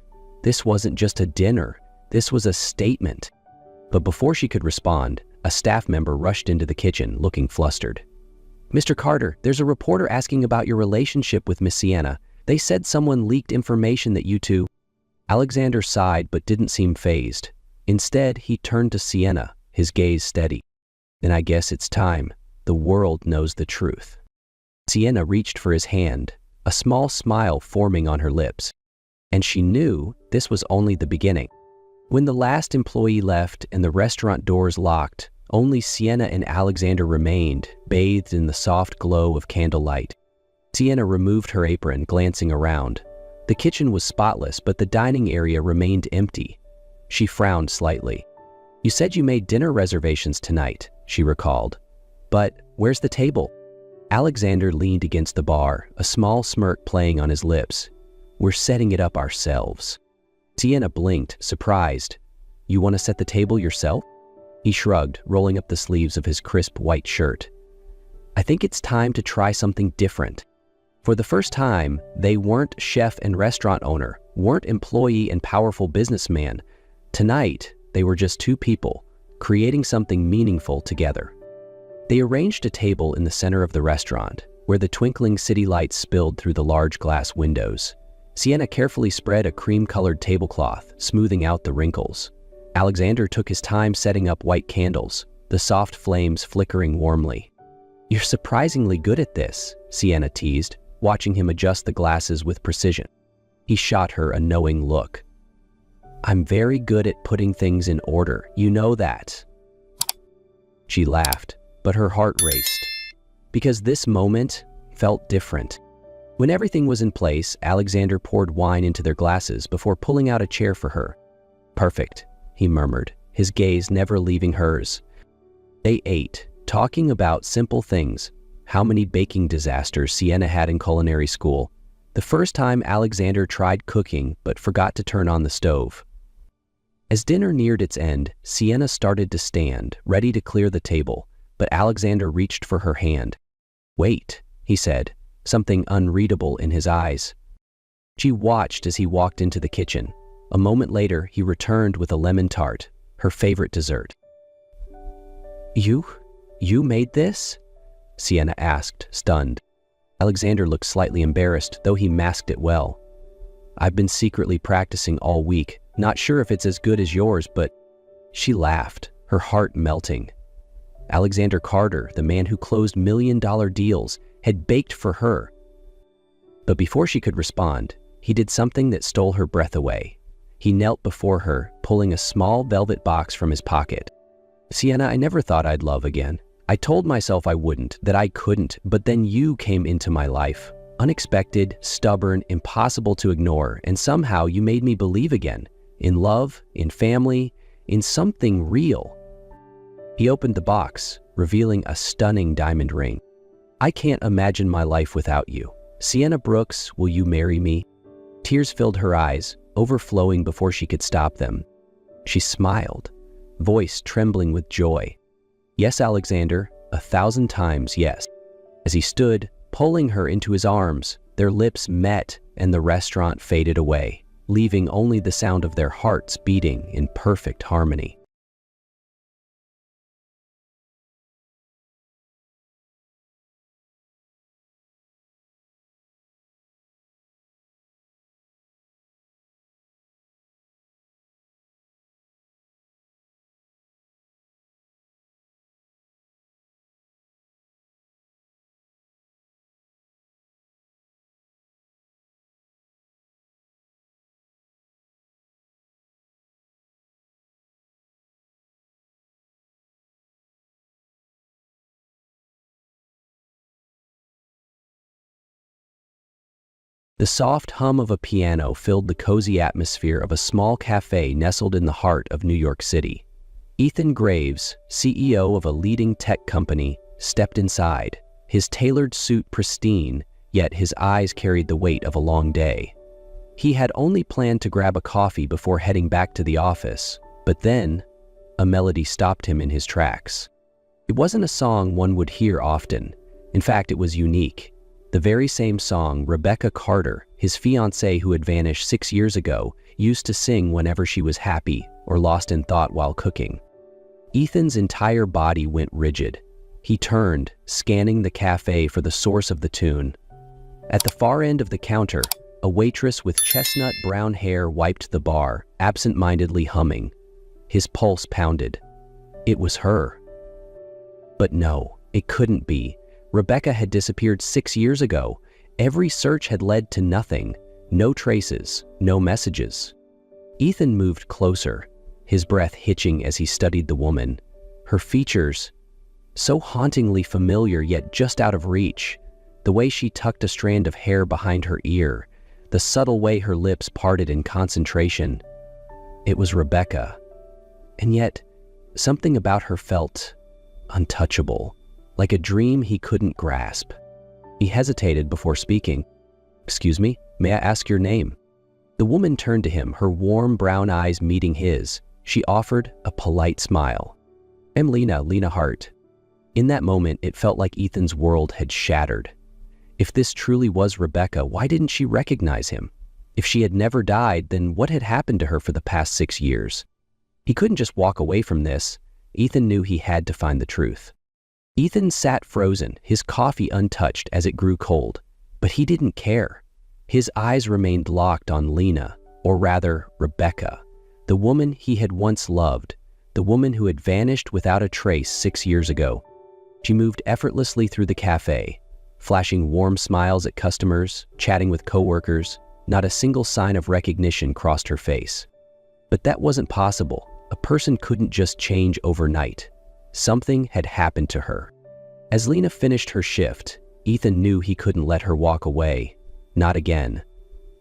This wasn't just a dinner, this was a statement. But before she could respond, a staff member rushed into the kitchen, looking flustered. Mr. Carter, there's a reporter asking about your relationship with Miss Sienna. They said someone leaked information that you two... Alexander sighed but didn't seem fazed. Instead, he turned to Sienna, his gaze steady. Then I guess it's time. The world knows the truth. Sienna reached for his hand, a small smile forming on her lips. And she knew this was only the beginning. When the last employee left and the restaurant doors locked, only Sienna and Alexander remained, bathed in the soft glow of candlelight. Sienna removed her apron, glancing around. The kitchen was spotless, but the dining area remained empty. She frowned slightly. You said you made dinner reservations tonight, she recalled. But where's the table? Alexander leaned against the bar, a small smirk playing on his lips. We're setting it up ourselves. Sienna blinked, surprised. You want to set the table yourself? He shrugged, rolling up the sleeves of his crisp white shirt. I think it's time to try something different. For the first time, they weren't chef and restaurant owner, weren't employee and powerful businessman. Tonight, they were just two people, creating something meaningful together. They arranged a table in the center of the restaurant, where the twinkling city lights spilled through the large glass windows. Sienna carefully spread a cream-colored tablecloth, smoothing out the wrinkles. Alexander took his time setting up white candles, the soft flames flickering warmly. "You're surprisingly good at this," Sienna teased, watching him adjust the glasses with precision. He shot her a knowing look. "I'm very good at putting things in order, you know that." She laughed, but her heart raced, because this moment felt different. When everything was in place, Alexander poured wine into their glasses before pulling out a chair for her. "Perfect," he murmured, his gaze never leaving hers. They ate, talking about simple things, how many baking disasters Sienna had in culinary school, the first time Alexander tried cooking but forgot to turn on the stove. As dinner neared its end, Sienna started to stand, ready to clear the table, but Alexander reached for her hand. "Wait," he said, something unreadable in his eyes. She watched as he walked into the kitchen. A moment later, he returned with a lemon tart, her favorite dessert. You made this?" Sienna asked, stunned. Alexander looked slightly embarrassed, though he masked it well. "I've been secretly practicing all week, not sure if it's as good as yours, but..." She laughed, her heart melting. Alexander Carter, the man who closed million-dollar deals, had baked for her. But before she could respond, he did something that stole her breath away. He knelt before her, pulling a small velvet box from his pocket. "Sienna, I never thought I'd love again. I told myself I wouldn't, that I couldn't, but then you came into my life. Unexpected, stubborn, impossible to ignore, and somehow you made me believe again. In love, in family, in something real." He opened the box, revealing a stunning diamond ring. "I can't imagine my life without you. Sienna Brooks, will you marry me?" Tears filled her eyes, overflowing before she could stop them. She smiled, voice trembling with joy. "Yes, Alexander, 1,000 times yes." As he stood, pulling her into his arms, their lips met and the restaurant faded away, leaving only the sound of their hearts beating in perfect harmony. The soft hum of a piano filled the cozy atmosphere of a small cafe nestled in the heart of New York City. Ethan Graves, CEO of a leading tech company, stepped inside, his tailored suit pristine, yet his eyes carried the weight of a long day. He had only planned to grab a coffee before heading back to the office, but then a melody stopped him in his tracks. It wasn't a song one would hear often. In fact, it was unique. The very same song Rebecca Carter, his fiancée who had vanished 6 years ago, used to sing whenever she was happy or lost in thought while cooking. Ethan's entire body went rigid. He turned, scanning the cafe for the source of the tune. At the far end of the counter, a waitress with chestnut brown hair wiped the bar, absent-mindedly humming. His pulse pounded. It was her. But no, it couldn't be. Rebecca had disappeared 6 years ago. Every search had led to nothing. No traces, no messages. Ethan moved closer, his breath hitching as he studied the woman. Her features, so hauntingly familiar yet just out of reach. The way she tucked a strand of hair behind her ear, the subtle way her lips parted in concentration. It was Rebecca. And yet, something about her felt untouchable. Like a dream he couldn't grasp. He hesitated before speaking. "Excuse me, may I ask your name?" The woman turned to him, her warm brown eyes meeting his. She offered a polite smile. "I'm Lena Hart." In that moment, it felt like Ethan's world had shattered. If this truly was Rebecca, why didn't she recognize him? If she had never died, then what had happened to her for the past 6 years? He couldn't just walk away from this. Ethan knew he had to find the truth. Ethan sat frozen, his coffee untouched as it grew cold. But he didn't care. His eyes remained locked on Lena, or rather, Rebecca, the woman he had once loved, the woman who had vanished without a trace 6 years ago. She moved effortlessly through the cafe, flashing warm smiles at customers, chatting with coworkers. Not a single sign of recognition crossed her face. But that wasn't possible. A person couldn't just change overnight. Something had happened to her. As Lena finished her shift, Ethan knew he couldn't let her walk away. Not again.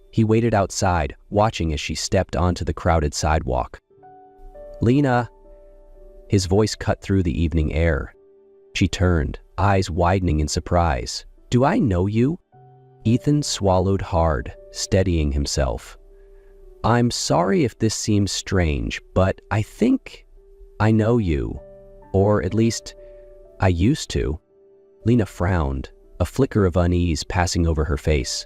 He waited outside, watching as she stepped onto the crowded sidewalk. "Lena!" His voice cut through the evening air. She turned, eyes widening in surprise. "Do I know you?" Ethan swallowed hard, steadying himself. "I'm sorry if this seems strange, but I think I know you. Or at least, I used to." Lena frowned, a flicker of unease passing over her face.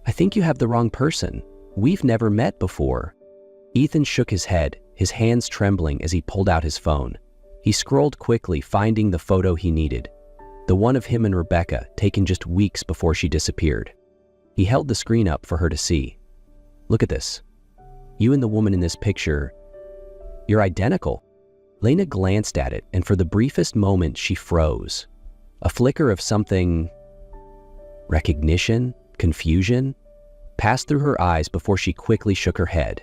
"I think you have the wrong person. We've never met before." Ethan shook his head, his hands trembling as he pulled out his phone. He scrolled quickly, finding the photo he needed. The one of him and Rebecca, taken just weeks before she disappeared. He held the screen up for her to see. "Look at this. You and the woman in this picture, you're identical." Lena glanced at it, and for the briefest moment she froze. A flicker of something, recognition, confusion, passed through her eyes before she quickly shook her head.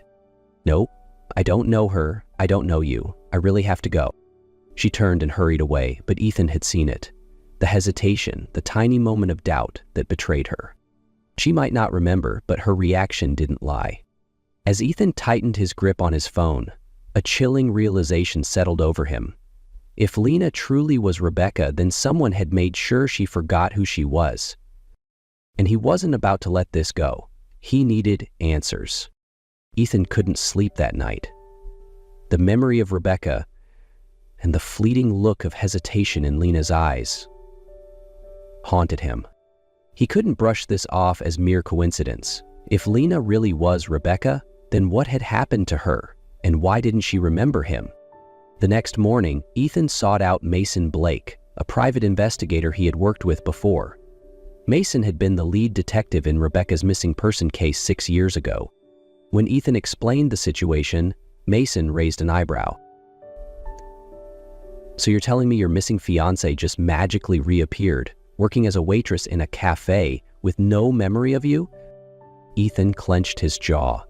"Nope, I don't know her, I don't know you. I really have to go." She turned and hurried away, but Ethan had seen it. The hesitation, the tiny moment of doubt that betrayed her. She might not remember, but her reaction didn't lie. As Ethan tightened his grip on his phone, a chilling realization settled over him. If Lena truly was Rebecca, then someone had made sure she forgot who she was. And he wasn't about to let this go. He needed answers. Ethan couldn't sleep that night. The memory of Rebecca and the fleeting look of hesitation in Lena's eyes haunted him. He couldn't brush this off as mere coincidence. If Lena really was Rebecca, then what had happened to her, and why didn't she remember him? The next morning, Ethan sought out Mason Blake, a private investigator he had worked with before. Mason had been the lead detective in Rebecca's missing person case 6 years ago. When Ethan explained the situation, Mason raised an eyebrow. "So you're telling me your missing fiancé just magically reappeared, working as a waitress in a cafe with no memory of you?" Ethan clenched his jaw.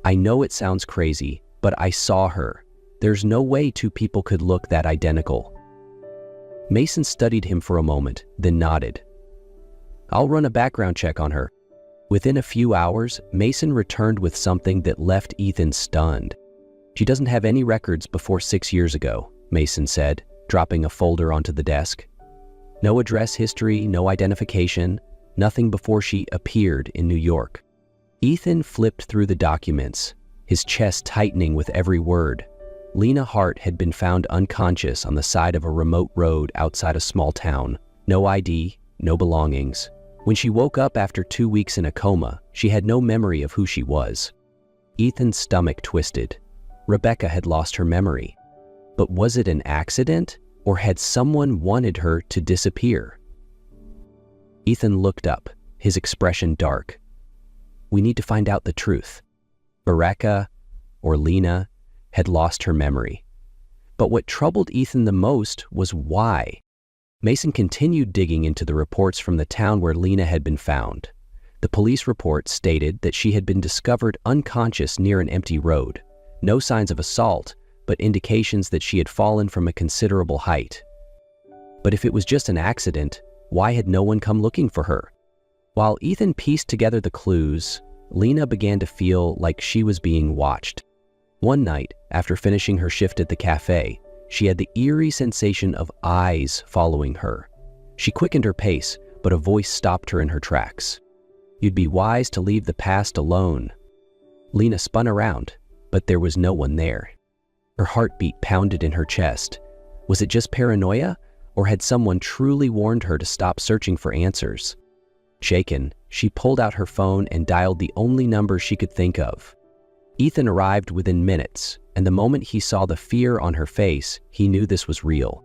"I know it sounds crazy, but I saw her. There's no way two people could look that identical." Mason studied him for a moment, then nodded. "I'll run a background check on her." Within a few hours, Mason returned with something that left Ethan stunned. "She doesn't have any records before 6 years ago," Mason said, dropping a folder onto the desk. "No address history, no identification, nothing before she appeared in New York." Ethan flipped through the documents, his chest tightening with every word. Lena Hart had been found unconscious on the side of a remote road outside a small town. No ID, no belongings. When she woke up after 2 weeks in a coma, she had no memory of who she was. Ethan's stomach twisted. Rebecca had lost her memory. But was it an accident, or had someone wanted her to disappear? Ethan looked up, his expression dark. "We need to find out the truth. Rebecca, or Lena, had lost her memory." But what troubled Ethan the most was why. Mason continued digging into the reports from the town where Lena had been found. The police report stated that she had been discovered unconscious near an empty road. No signs of assault, but indications that she had fallen from a considerable height. But if it was just an accident, why had no one come looking for her? While Ethan pieced together the clues, Lena began to feel like she was being watched. One night, after finishing her shift at the cafe, she had the eerie sensation of eyes following her. She quickened her pace, but a voice stopped her in her tracks. "You'd be wise to leave the past alone." Lena spun around, but there was no one there. Her heartbeat pounded in her chest. Was it just paranoia, or had someone truly warned her to stop searching for answers? Shaken, she pulled out her phone and dialed the only number she could think of. Ethan arrived within minutes, and the moment he saw the fear on her face, he knew this was real.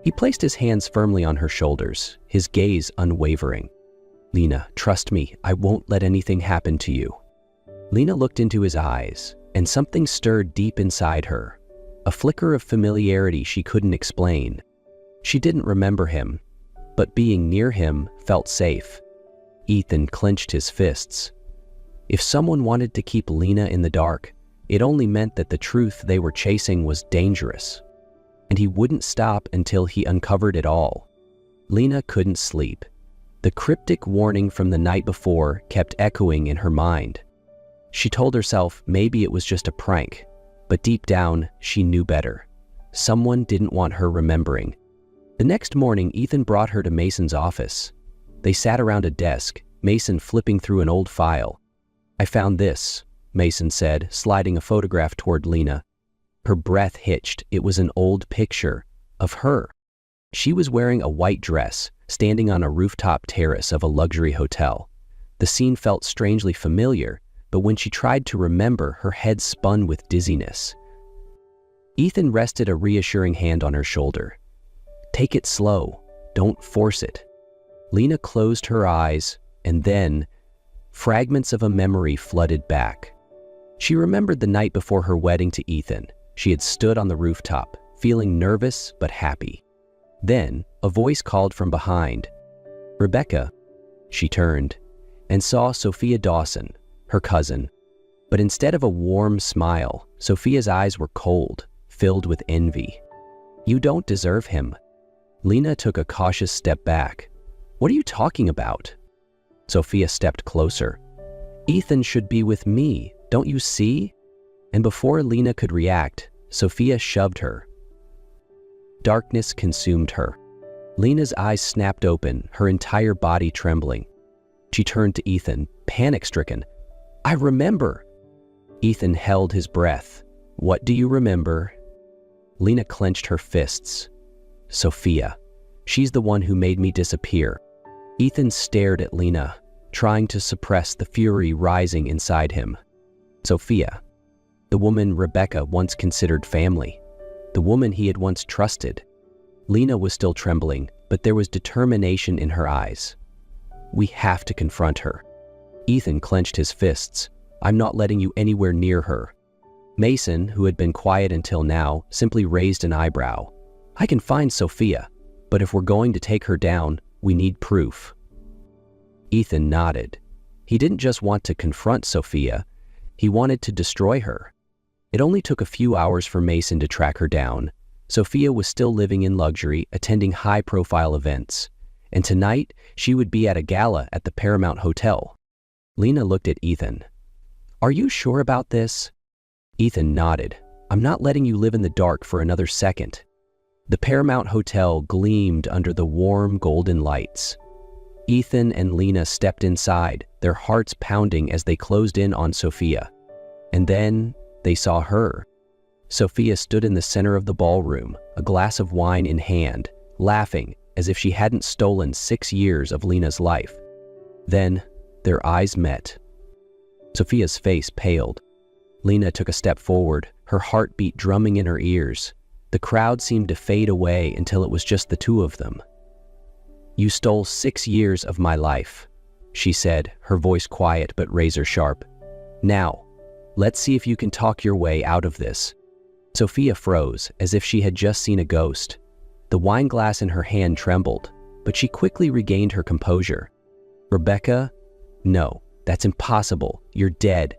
He placed his hands firmly on her shoulders, his gaze unwavering. "Lena, trust me, I won't let anything happen to you." Lena looked into his eyes, and something stirred deep inside her, a flicker of familiarity she couldn't explain. She didn't remember him, but being near him felt safe. Ethan clenched his fists. If someone wanted to keep Lena in the dark, it only meant that the truth they were chasing was dangerous, and he wouldn't stop until he uncovered it all. Lena couldn't sleep. The cryptic warning from the night before kept echoing in her mind. She told herself maybe it was just a prank, but deep down, she knew better. Someone didn't want her remembering. The next morning, Ethan brought her to Mason's office. They sat around a desk, Mason flipping through an old file. "I found this," Mason said, sliding a photograph toward Lena. Her breath hitched. It was an old picture of her. She was wearing a white dress, standing on a rooftop terrace of a luxury hotel. The scene felt strangely familiar, but when she tried to remember, her head spun with dizziness. Ethan rested a reassuring hand on her shoulder. "Take it slow. Don't force it." Lena closed her eyes, and then fragments of a memory flooded back. She remembered the night before her wedding to Ethan. She had stood on the rooftop, feeling nervous but happy. Then, a voice called from behind. "Rebecca." She turned and saw Sophia Dawson, her cousin. But instead of a warm smile, Sophia's eyes were cold, filled with envy. "You don't deserve him." Lena took a cautious step back. "What are you talking about?" Sophia stepped closer. "Ethan should be with me, don't you see?" And before Lena could react, Sophia shoved her. Darkness consumed her. Lena's eyes snapped open, her entire body trembling. She turned to Ethan, panic-stricken. "I remember." Ethan held his breath. "What do you remember?" Lena clenched her fists. "Sophia. She's the one who made me disappear." Ethan stared at Lena, trying to suppress the fury rising inside him. Sophia. The woman Rebecca once considered family. The woman he had once trusted. Lena was still trembling, but there was determination in her eyes. "We have to confront her." Ethan clenched his fists. "I'm not letting you anywhere near her." Mason, who had been quiet until now, simply raised an eyebrow. "I can find Sophia, but if we're going to take her down, we need proof." Ethan nodded. He didn't just want to confront Sophia, he wanted to destroy her. It only took a few hours for Mason to track her down. Sophia was still living in luxury, attending high-profile events. And tonight, she would be at a gala at the Paramount Hotel. Lena looked at Ethan. "Are you sure about this?" Ethan nodded. "I'm not letting you live in the dark for another second." The Paramount Hotel gleamed under the warm golden lights. Ethan and Lena stepped inside, their hearts pounding as they closed in on Sophia. And then they saw her. Sophia stood in the center of the ballroom, a glass of wine in hand, laughing as if she hadn't stolen 6 years of Lena's life. Then their eyes met. Sophia's face paled. Lena took a step forward, her heartbeat drumming in her ears. The crowd seemed to fade away until it was just the two of them. "You stole 6 years of my life," she said, her voice quiet but razor-sharp. "Now, let's see if you can talk your way out of this." Sophia froze, as if she had just seen a ghost. The wine glass in her hand trembled, but she quickly regained her composure. "Rebecca? No, that's impossible. You're dead."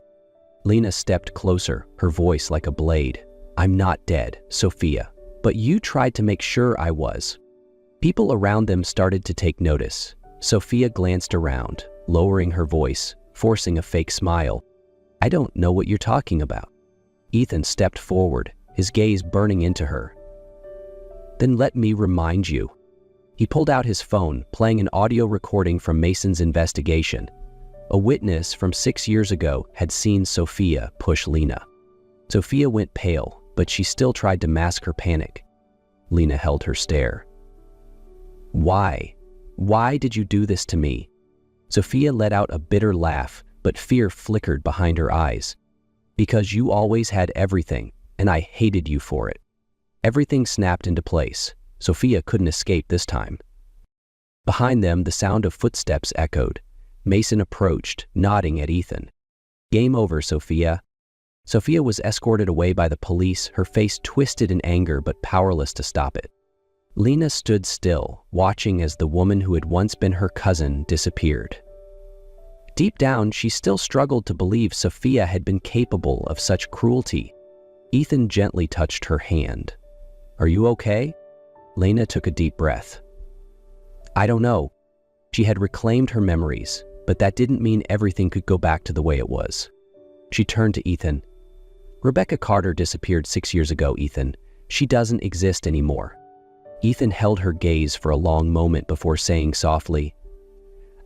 Lena stepped closer, her voice like a blade. "I'm not dead, Sophia, but you tried to make sure I was." People around them started to take notice. Sophia glanced around, lowering her voice, forcing a fake smile. "I don't know what you're talking about." Ethan stepped forward, his gaze burning into her. "Then let me remind you." He pulled out his phone, playing an audio recording from Mason's investigation. A witness from 6 years ago had seen Sophia push Lena. Sophia went pale, but she still tried to mask her panic. Lena held her stare. "Why? Why did you do this to me?" Sophia let out a bitter laugh, but fear flickered behind her eyes. "Because you always had everything, and I hated you for it." Everything snapped into place. Sophia couldn't escape this time. Behind them, the sound of footsteps echoed. Mason approached, nodding at Ethan. "Game over, Sophia." Sophia was escorted away by the police, her face twisted in anger but powerless to stop it. Lena stood still, watching as the woman who had once been her cousin disappeared. Deep down, she still struggled to believe Sophia had been capable of such cruelty. Ethan gently touched her hand. "Are you okay?" Lena took a deep breath. "I don't know." She had reclaimed her memories, but that didn't mean everything could go back to the way it was. She turned to Ethan. "Rebecca Carter disappeared 6 years ago, Ethan. She doesn't exist anymore." Ethan held her gaze for a long moment before saying softly,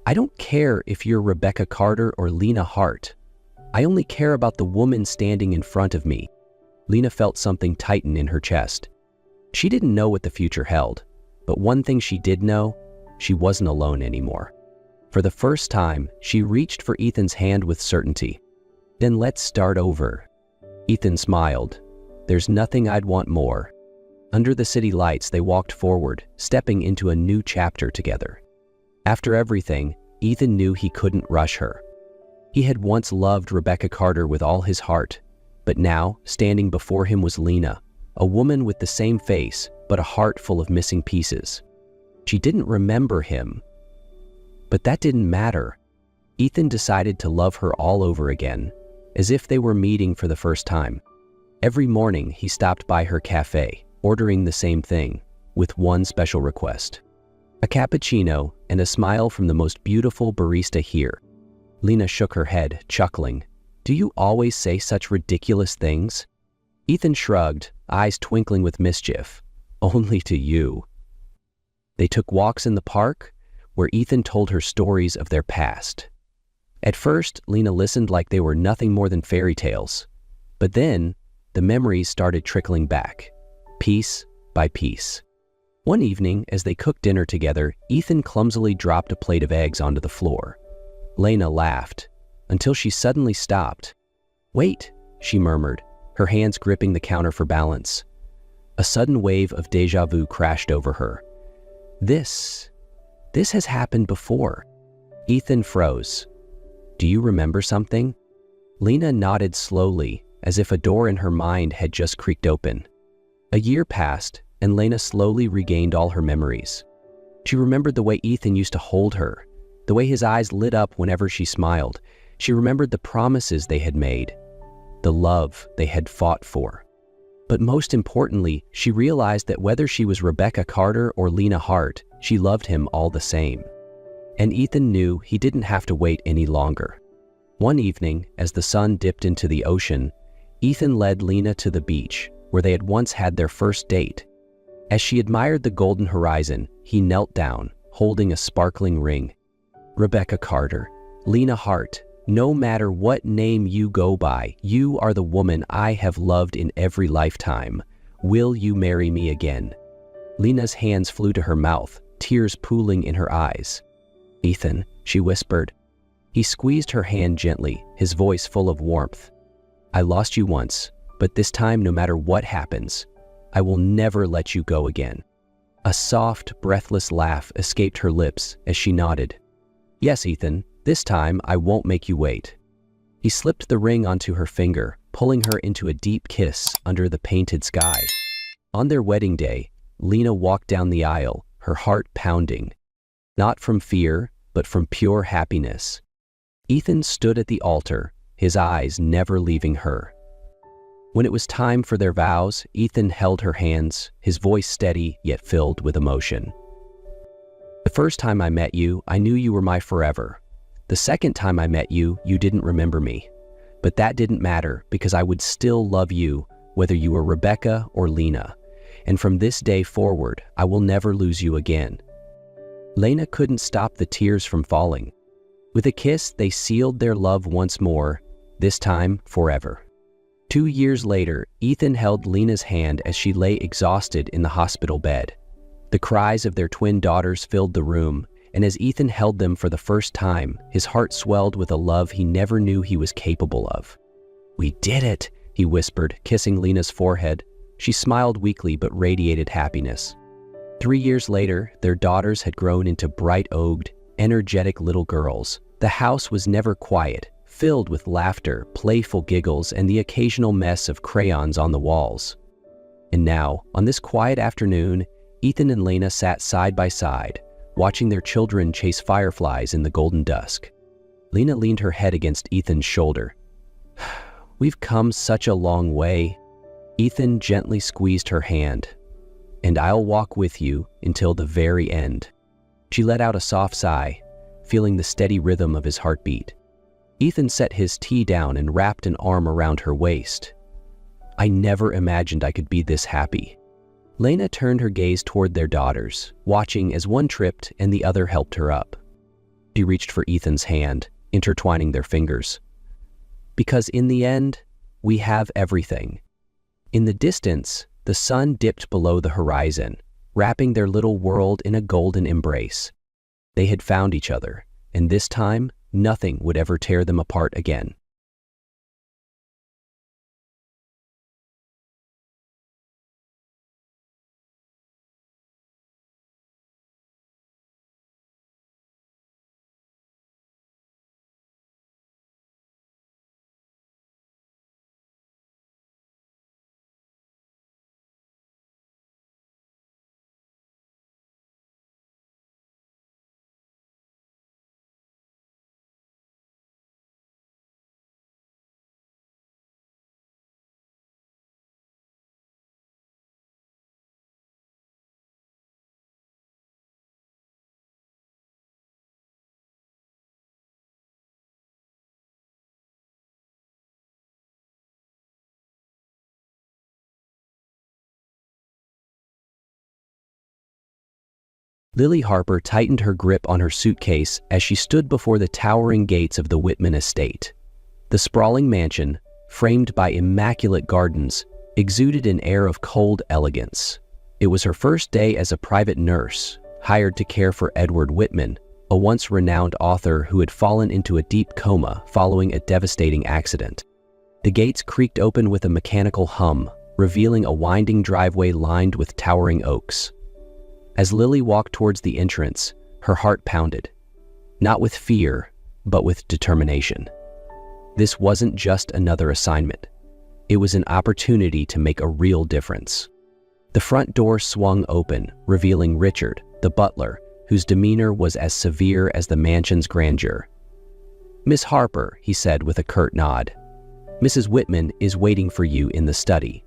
"I don't care if you're Rebecca Carter or Lena Hart. I only care about the woman standing in front of me." Lena felt something tighten in her chest. She didn't know what the future held, but one thing she did know, she wasn't alone anymore. For the first time, she reached for Ethan's hand with certainty. "Then let's start over." Ethan smiled. "There's nothing I'd want more." Under the city lights, they walked forward, stepping into a new chapter together. After everything, Ethan knew he couldn't rush her. He had once loved Rebecca Carter with all his heart, but now, standing before him was Lena, a woman with the same face, but a heart full of missing pieces. She didn't remember him, but that didn't matter. Ethan decided to love her all over again, as if they were meeting for the first time. Every morning, he stopped by her cafe, ordering the same thing, with one special request: a cappuccino and a smile from the most beautiful barista here. Lena shook her head, chuckling. "Do you always say such ridiculous things?" Ethan shrugged, eyes twinkling with mischief. "Only to you." They took walks in the park, where Ethan told her stories of their past. At first, Lena listened like they were nothing more than fairy tales. But then, the memories started trickling back, piece by piece. One evening, as they cooked dinner together, Ethan clumsily dropped a plate of eggs onto the floor. Lena laughed, until she suddenly stopped. "Wait," she murmured, her hands gripping the counter for balance. A sudden wave of déjà vu crashed over her. This has happened before." Ethan froze. "Do you remember something?" Lena nodded slowly, as if a door in her mind had just creaked open. A year passed, and Lena slowly regained all her memories. She remembered the way Ethan used to hold her, the way his eyes lit up whenever she smiled. She remembered the promises they had made, the love they had fought for. But most importantly, she realized that whether she was Rebecca Carter or Lena Hart, she loved him all the same. And Ethan knew he didn't have to wait any longer. One evening, as the sun dipped into the ocean, Ethan led Lena to the beach, where they had once had their first date. As she admired the golden horizon, he knelt down, holding a sparkling ring. "Rebecca Carter, Lena Hart, no matter what name you go by, you are the woman I have loved in every lifetime. Will you marry me again?" Lena's hands flew to her mouth, tears pooling in her eyes. "Ethan," she whispered. He squeezed her hand gently, his voice full of warmth. "I lost you once, but this time, no matter what happens, I will never let you go again." A soft, breathless laugh escaped her lips as she nodded. "Yes, Ethan, this time I won't make you wait." He slipped the ring onto her finger, pulling her into a deep kiss under the painted sky. On their wedding day, Lena walked down the aisle, her heart pounding. Not from fear, but from pure happiness. Ethan stood at the altar, his eyes never leaving her. When it was time for their vows, Ethan held her hands, his voice steady yet filled with emotion. "The first time I met you, I knew you were my forever. The second time I met you, you didn't remember me. But that didn't matter because I would still love you, whether you were Rebecca or Lena. And from this day forward, I will never lose you again." Lena couldn't stop the tears from falling. With a kiss, they sealed their love once more, this time forever. 2 years later, Ethan held Lena's hand as she lay exhausted in the hospital bed. The cries of their twin daughters filled the room, and as Ethan held them for the first time, his heart swelled with a love he never knew he was capable of. "We did it," he whispered, kissing Lena's forehead. She smiled weakly but radiated happiness. 3 years later, their daughters had grown into bright-eyed, energetic little girls. The house was never quiet, filled with laughter, playful giggles, and the occasional mess of crayons on the walls. And now, on this quiet afternoon, Ethan and Lena sat side by side, watching their children chase fireflies in the golden dusk. Lena leaned her head against Ethan's shoulder. "We've come such a long way." Ethan gently squeezed her hand. "And I'll walk with you until the very end." She let out a soft sigh, feeling the steady rhythm of his heartbeat. Ethan set his tea down and wrapped an arm around her waist. "I never imagined I could be this happy." Lena turned her gaze toward their daughters, watching as one tripped and the other helped her up. She reached for Ethan's hand, intertwining their fingers. "Because in the end, we have everything." In the distance, the sun dipped below the horizon, wrapping their little world in a golden embrace. They had found each other, and this time, nothing would ever tear them apart again. Lily Harper tightened her grip on her suitcase as she stood before the towering gates of the Whitman estate. The sprawling mansion, framed by immaculate gardens, exuded an air of cold elegance. It was her first day as a private nurse, hired to care for Edward Whitman, a once renowned author who had fallen into a deep coma following a devastating accident. The gates creaked open with a mechanical hum, revealing a winding driveway lined with towering oaks. As Lily walked towards the entrance, her heart pounded, not with fear, but with determination. This wasn't just another assignment. It was an opportunity to make a real difference. The front door swung open, revealing Richard, the butler, whose demeanor was as severe as the mansion's grandeur. "Miss Harper," he said with a curt nod, "Mrs. Whitman is waiting for you in the study."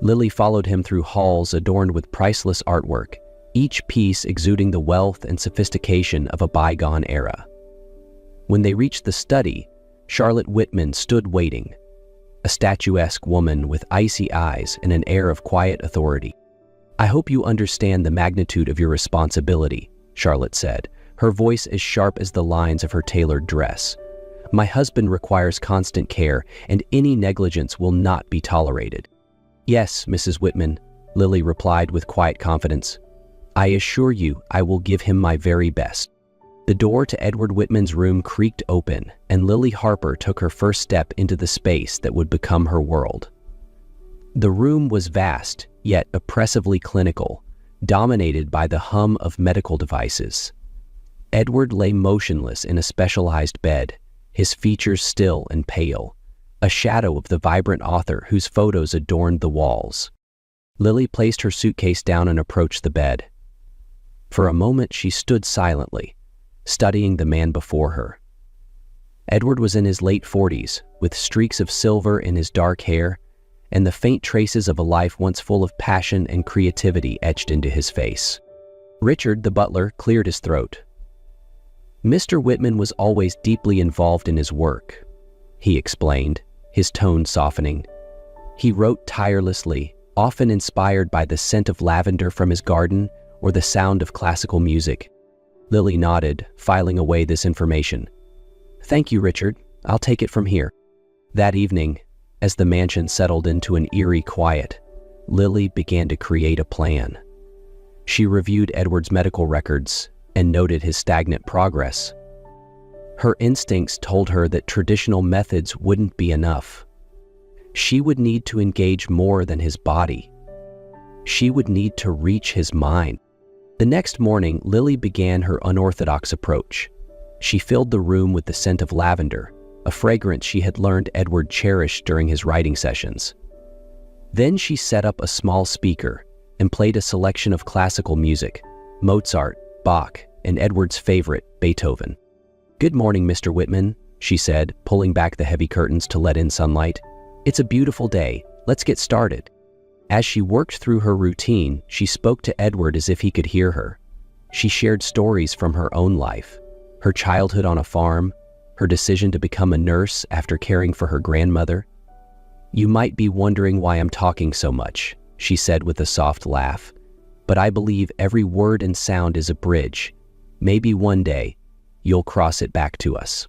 Lily followed him through halls adorned with priceless artwork, each piece exuding the wealth and sophistication of a bygone era. When they reached the study, Charlotte Whitman stood waiting, a statuesque woman with icy eyes and an air of quiet authority. "I hope you understand the magnitude of your responsibility," Charlotte said, her voice as sharp as the lines of her tailored dress. "My husband requires constant care, and any negligence will not be tolerated." "Yes, Mrs. Whitman," Lily replied with quiet confidence. "I assure you I will give him my very best." The door to Edward Whitman's room creaked open, and Lily Harper took her first step into the space that would become her world. The room was vast, yet oppressively clinical, dominated by the hum of medical devices. Edward lay motionless in a specialized bed, his features still and pale, a shadow of the vibrant author whose photos adorned the walls. Lily placed her suitcase down and approached the bed. For a moment she stood silently, studying the man before her. Edward was in his late 40s, with streaks of silver in his dark hair, and the faint traces of a life once full of passion and creativity etched into his face. Richard, the butler, cleared his throat. "Mr. Whitman was always deeply involved in his work," he explained, his tone softening. "He wrote tirelessly, often inspired by the scent of lavender from his garden or the sound of classical music." Lily nodded, filing away this information. "Thank you, Richard. I'll take it from here." That evening, as the mansion settled into an eerie quiet, Lily began to create a plan. She reviewed Edward's medical records and noted his stagnant progress. Her instincts told her that traditional methods wouldn't be enough. She would need to engage more than his body. She would need to reach his mind. The next morning, Lily began her unorthodox approach. She filled the room with the scent of lavender, a fragrance she had learned Edward cherished during his writing sessions. Then she set up a small speaker and played a selection of classical music, Mozart, Bach, and Edward's favorite, Beethoven. "Good morning, Mr. Whitman," she said, pulling back the heavy curtains to let in sunlight. "It's a beautiful day. Let's get started." As she worked through her routine, she spoke to Edward as if he could hear her. She shared stories from her own life, her childhood on a farm, her decision to become a nurse after caring for her grandmother. "You might be wondering why I'm talking so much," she said with a soft laugh, "but I believe every word and sound is a bridge. Maybe one day, you'll cross it back to us."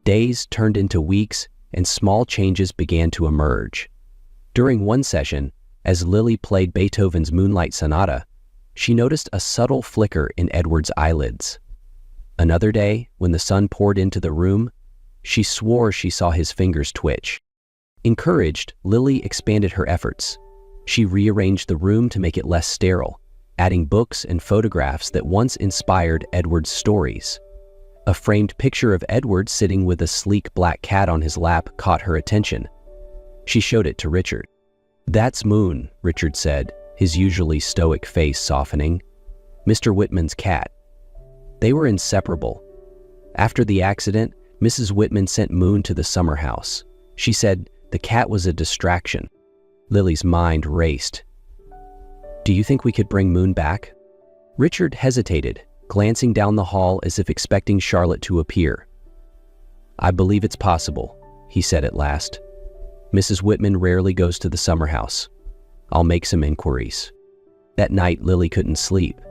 Days turned into weeks, and small changes began to emerge. During one session, as Lily played Beethoven's Moonlight Sonata, she noticed a subtle flicker in Edward's eyelids. Another day, when the sun poured into the room, she swore she saw his fingers twitch. Encouraged, Lily expanded her efforts. She rearranged the room to make it less sterile, adding books and photographs that once inspired Edward's stories. A framed picture of Edward sitting with a sleek black cat on his lap caught her attention. She showed it to Richard. "That's Moon," Richard said, his usually stoic face softening. "Mr. Whitman's cat." They were inseparable. After the accident, Mrs. Whitman sent Moon to the summer house. She said the cat was a distraction. Lily's mind raced. "Do you think we could bring Moon back?" Richard hesitated, glancing down the hall as if expecting Charlotte to appear. "I believe it's possible," he said at last. "Mrs. Whitman rarely goes to the summer house. I'll make some inquiries." That night, Lily couldn't sleep.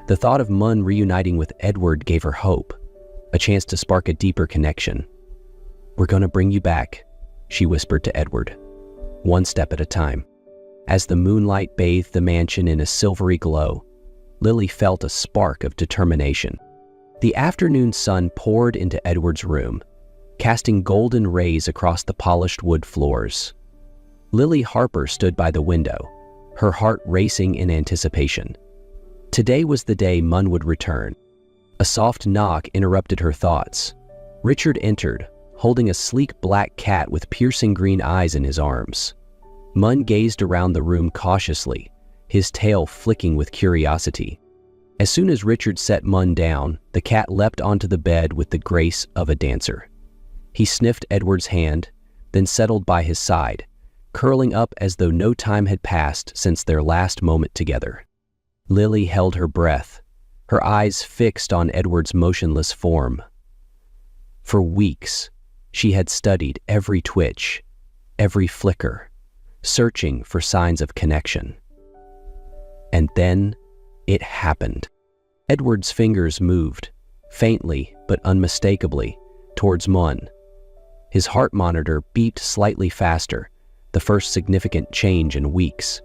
The thought of Mun reuniting with Edward gave her hope, a chance to spark a deeper connection. "We're going to bring you back," she whispered to Edward, one step at a time. As the moonlight bathed the mansion in a silvery glow, Lily felt a spark of determination. The afternoon sun poured into Edward's room, casting golden rays across the polished wood floors. Lily Harper stood by the window, her heart racing in anticipation. Today was the day Mun would return. A soft knock interrupted her thoughts. Richard entered, holding a sleek black cat with piercing green eyes in his arms. Mun gazed around the room cautiously, his tail flicking with curiosity. As soon as Richard set Mun down, the cat leapt onto the bed with the grace of a dancer. He sniffed Edward's hand, then settled by his side, curling up as though no time had passed since their last moment together. Lily held her breath, her eyes fixed on Edward's motionless form. For weeks, she had studied every twitch, every flicker, searching for signs of connection. And then it happened. Edward's fingers moved, faintly but unmistakably, towards Mun. His heart monitor beeped slightly faster, the first significant change in weeks.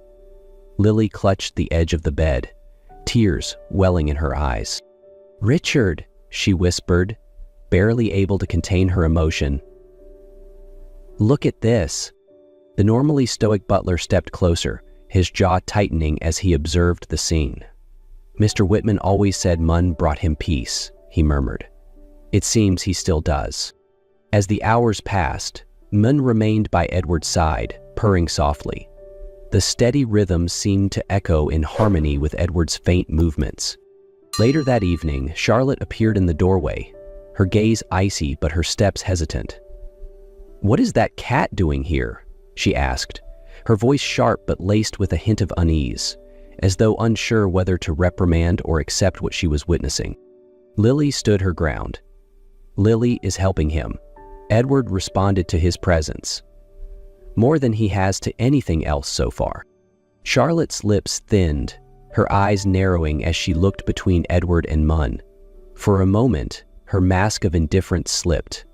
Lily clutched the edge of the bed, tears welling in her eyes. "Richard," she whispered, barely able to contain her emotion. "Look at this." The normally stoic butler stepped closer, his jaw tightening as he observed the scene. "Mr. Whitman always said Mun brought him peace," he murmured. "It seems he still does." As the hours passed, Mun remained by Edward's side, purring softly. The steady rhythm seemed to echo in harmony with Edward's faint movements. Later that evening, Charlotte appeared in the doorway, her gaze icy but her steps hesitant. "What is that cat doing here?" she asked, her voice sharp but laced with a hint of unease, as though unsure whether to reprimand or accept what she was witnessing. Lily stood her ground. "Lily is helping him." Edward responded to his presence, more than he has to anything else so far. Charlotte's lips thinned, her eyes narrowing as she looked between Edward and Mun. For a moment, her mask of indifference slipped,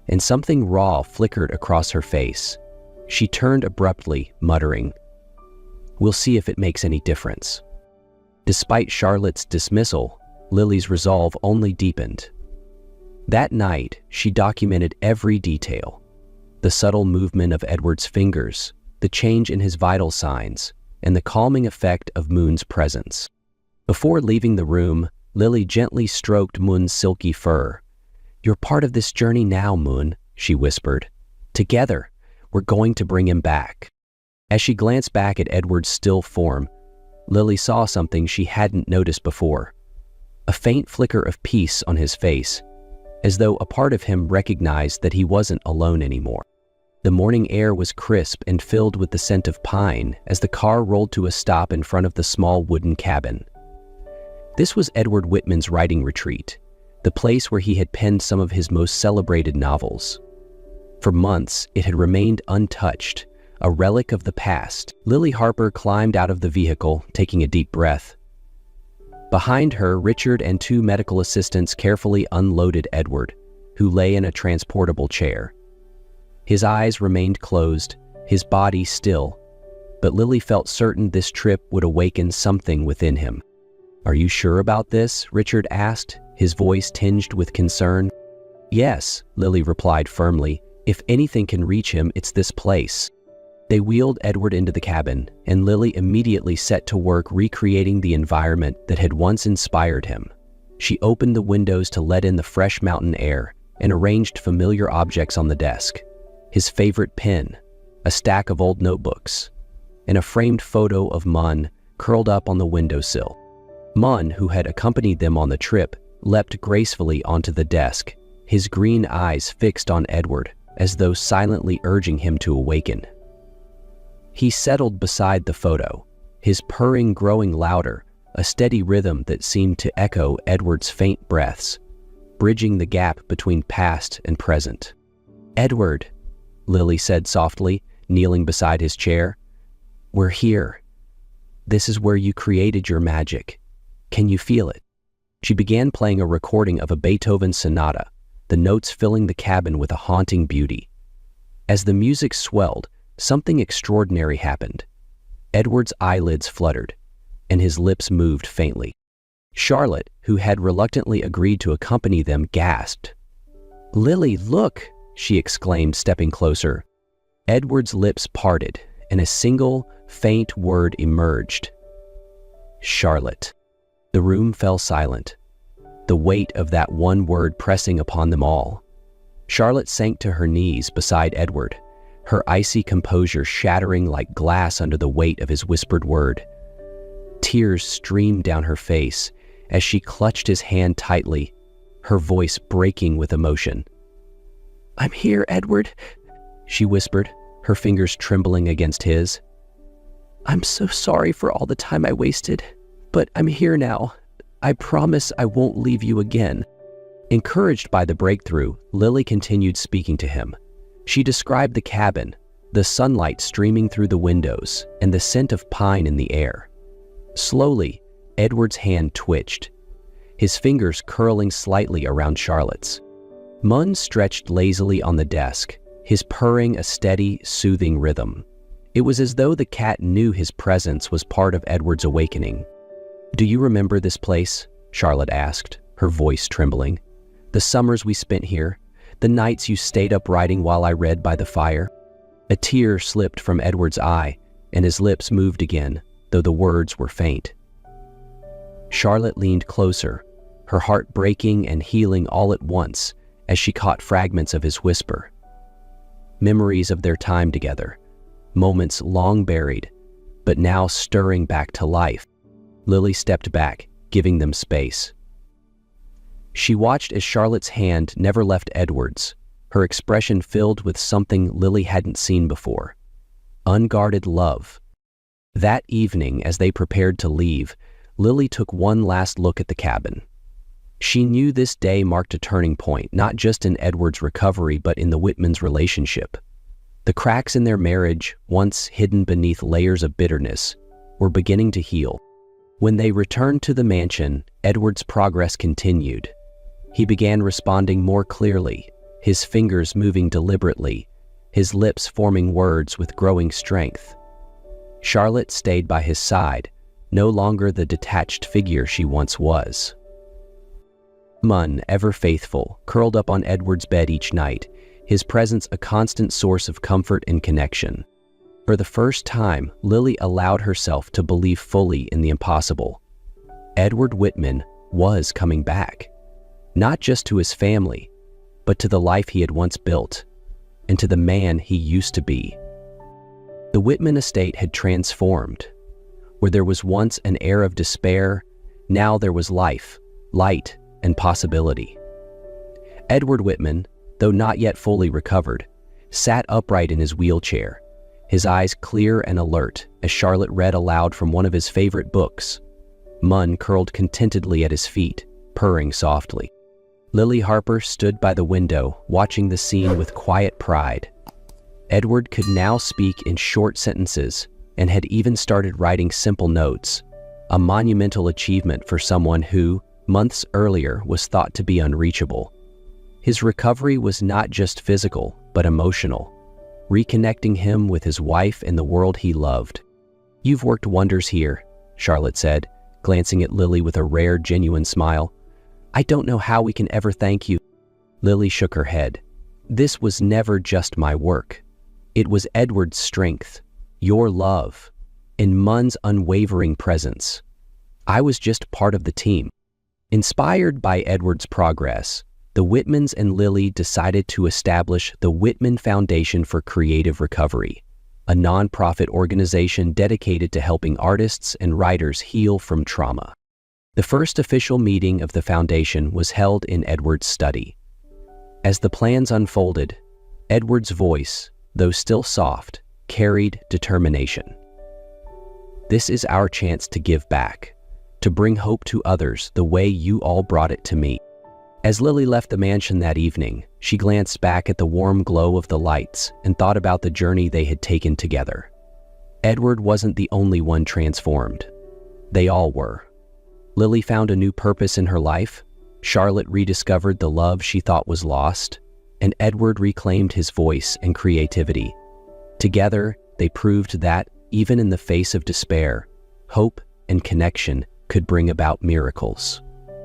and something raw flickered across her face. She turned abruptly, muttering, "We'll see if it makes any difference." Despite Charlotte's dismissal, Lily's resolve only deepened. That night, she documented every detail. The subtle movement of Edward's fingers, the change in his vital signs, and the calming effect of Moon's presence. Before leaving the room, Lily gently stroked Moon's silky fur. "You're part of this journey now, Moon," she whispered. "Together, we're going to bring him back." As she glanced back at Edward's still form, Lily saw something she hadn't noticed before. A faint flicker of peace on his face, as though a part of him recognized that he wasn't alone anymore. The morning air was crisp and filled with the scent of pine as the car rolled to a stop in front of the small wooden cabin. This was Edward Whitman's writing retreat, the place where he had penned some of his most celebrated novels. For months, it had remained untouched, a relic of the past. Lily Harper climbed out of the vehicle, taking a deep breath. Behind her, Richard and two medical assistants carefully unloaded Edward, who lay in a transportable chair. His eyes remained closed, his body still, but Lily felt certain this trip would awaken something within him. "Are you sure about this?" Richard asked, his voice tinged with concern. "Yes," Lily replied firmly. "If anything can reach him, it's this place." They wheeled Edward into the cabin, and Lily immediately set to work recreating the environment that had once inspired him. She opened the windows to let in the fresh mountain air and arranged familiar objects on the desk. His favorite pen, a stack of old notebooks, and a framed photo of Mun curled up on the windowsill. Mun, who had accompanied them on the trip, leapt gracefully onto the desk, his green eyes fixed on Edward, as though silently urging him to awaken. He settled beside the photo, his purring growing louder, a steady rhythm that seemed to echo Edward's faint breaths, bridging the gap between past and present. "Edward," Lily said softly, kneeling beside his chair, "we're here. This is where you created your magic. Can you feel it?" She began playing a recording of a Beethoven sonata, the notes filling the cabin with a haunting beauty. As the music swelled, something extraordinary happened. Edward's eyelids fluttered, and his lips moved faintly. Charlotte, who had reluctantly agreed to accompany them, gasped. "Lily, look!" she exclaimed, stepping closer. Edward's lips parted, and a single, faint word emerged. "Charlotte." The room fell silent, the weight of that one word pressing upon them all. Charlotte sank to her knees beside Edward, her icy composure shattering like glass under the weight of his whispered word. Tears streamed down her face as she clutched his hand tightly, her voice breaking with emotion. "I'm here, Edward," she whispered, her fingers trembling against his. "I'm so sorry for all the time I wasted, but I'm here now. I promise I won't leave you again." Encouraged by the breakthrough, Lily continued speaking to him. She described the cabin, the sunlight streaming through the windows, and the scent of pine in the air. Slowly, Edward's hand twitched, his fingers curling slightly around Charlotte's. Mun stretched lazily on the desk, his purring a steady, soothing rhythm. It was as though the cat knew his presence was part of Edward's awakening. "Do you remember this place?" Charlotte asked, her voice trembling. "The summers we spent here, the nights you stayed up writing while I read by the fire?" A tear slipped from Edward's eye, and his lips moved again, though the words were faint. Charlotte leaned closer, her heart breaking and healing all at once as she caught fragments of his whisper. Memories of their time together, moments long buried, but now stirring back to life. Lily stepped back, giving them space. She watched as Charlotte's hand never left Edward's, her expression filled with something Lily hadn't seen before. Unguarded love. That evening, as they prepared to leave, Lily took one last look at the cabin. She knew this day marked a turning point, not just in Edward's recovery, but in the Whitmans' relationship. The cracks in their marriage, once hidden beneath layers of bitterness, were beginning to heal. When they returned to the mansion, Edward's progress continued. He began responding more clearly, his fingers moving deliberately, his lips forming words with growing strength. Charlotte stayed by his side, no longer the detached figure she once was. Mun, ever faithful, curled up on Edward's bed each night, his presence a constant source of comfort and connection. For the first time, Lily allowed herself to believe fully in the impossible. Edward Whitman was coming back, not just to his family, but to the life he had once built, and to the man he used to be. The Whitman estate had transformed. Where there was once an air of despair, now there was life, light, and possibility. Edward Whitman, though not yet fully recovered, sat upright in his wheelchair, his eyes clear and alert as Charlotte read aloud from one of his favorite books. Munn curled contentedly at his feet, purring softly. Lily Harper stood by the window, watching the scene with quiet pride. Edward could now speak in short sentences and had even started writing simple notes, a monumental achievement for someone who, months earlier, was thought to be unreachable. His recovery was not just physical, but emotional, reconnecting him with his wife and the world he loved. "You've worked wonders here," Charlotte said, glancing at Lily with a rare, genuine smile. "I don't know how we can ever thank you." Lily shook her head. "This was never just my work. It was Edward's strength, your love, and Munn's unwavering presence. I was just part of the team." Inspired by Edward's progress, the Whitmans and Lily decided to establish the Whitman Foundation for Creative Recovery, a nonprofit organization dedicated to helping artists and writers heal from trauma. The first official meeting of the foundation was held in Edward's study. As the plans unfolded, Edward's voice, though still soft, carried determination. "This is our chance to give back, to bring hope to others the way you all brought it to me." As Lily left the mansion that evening, she glanced back at the warm glow of the lights and thought about the journey they had taken together. Edward wasn't the only one transformed. They all were. Lily found a new purpose in her life, Charlotte rediscovered the love she thought was lost, and Edward reclaimed his voice and creativity. Together, they proved that, even in the face of despair, hope and connection could bring about miracles.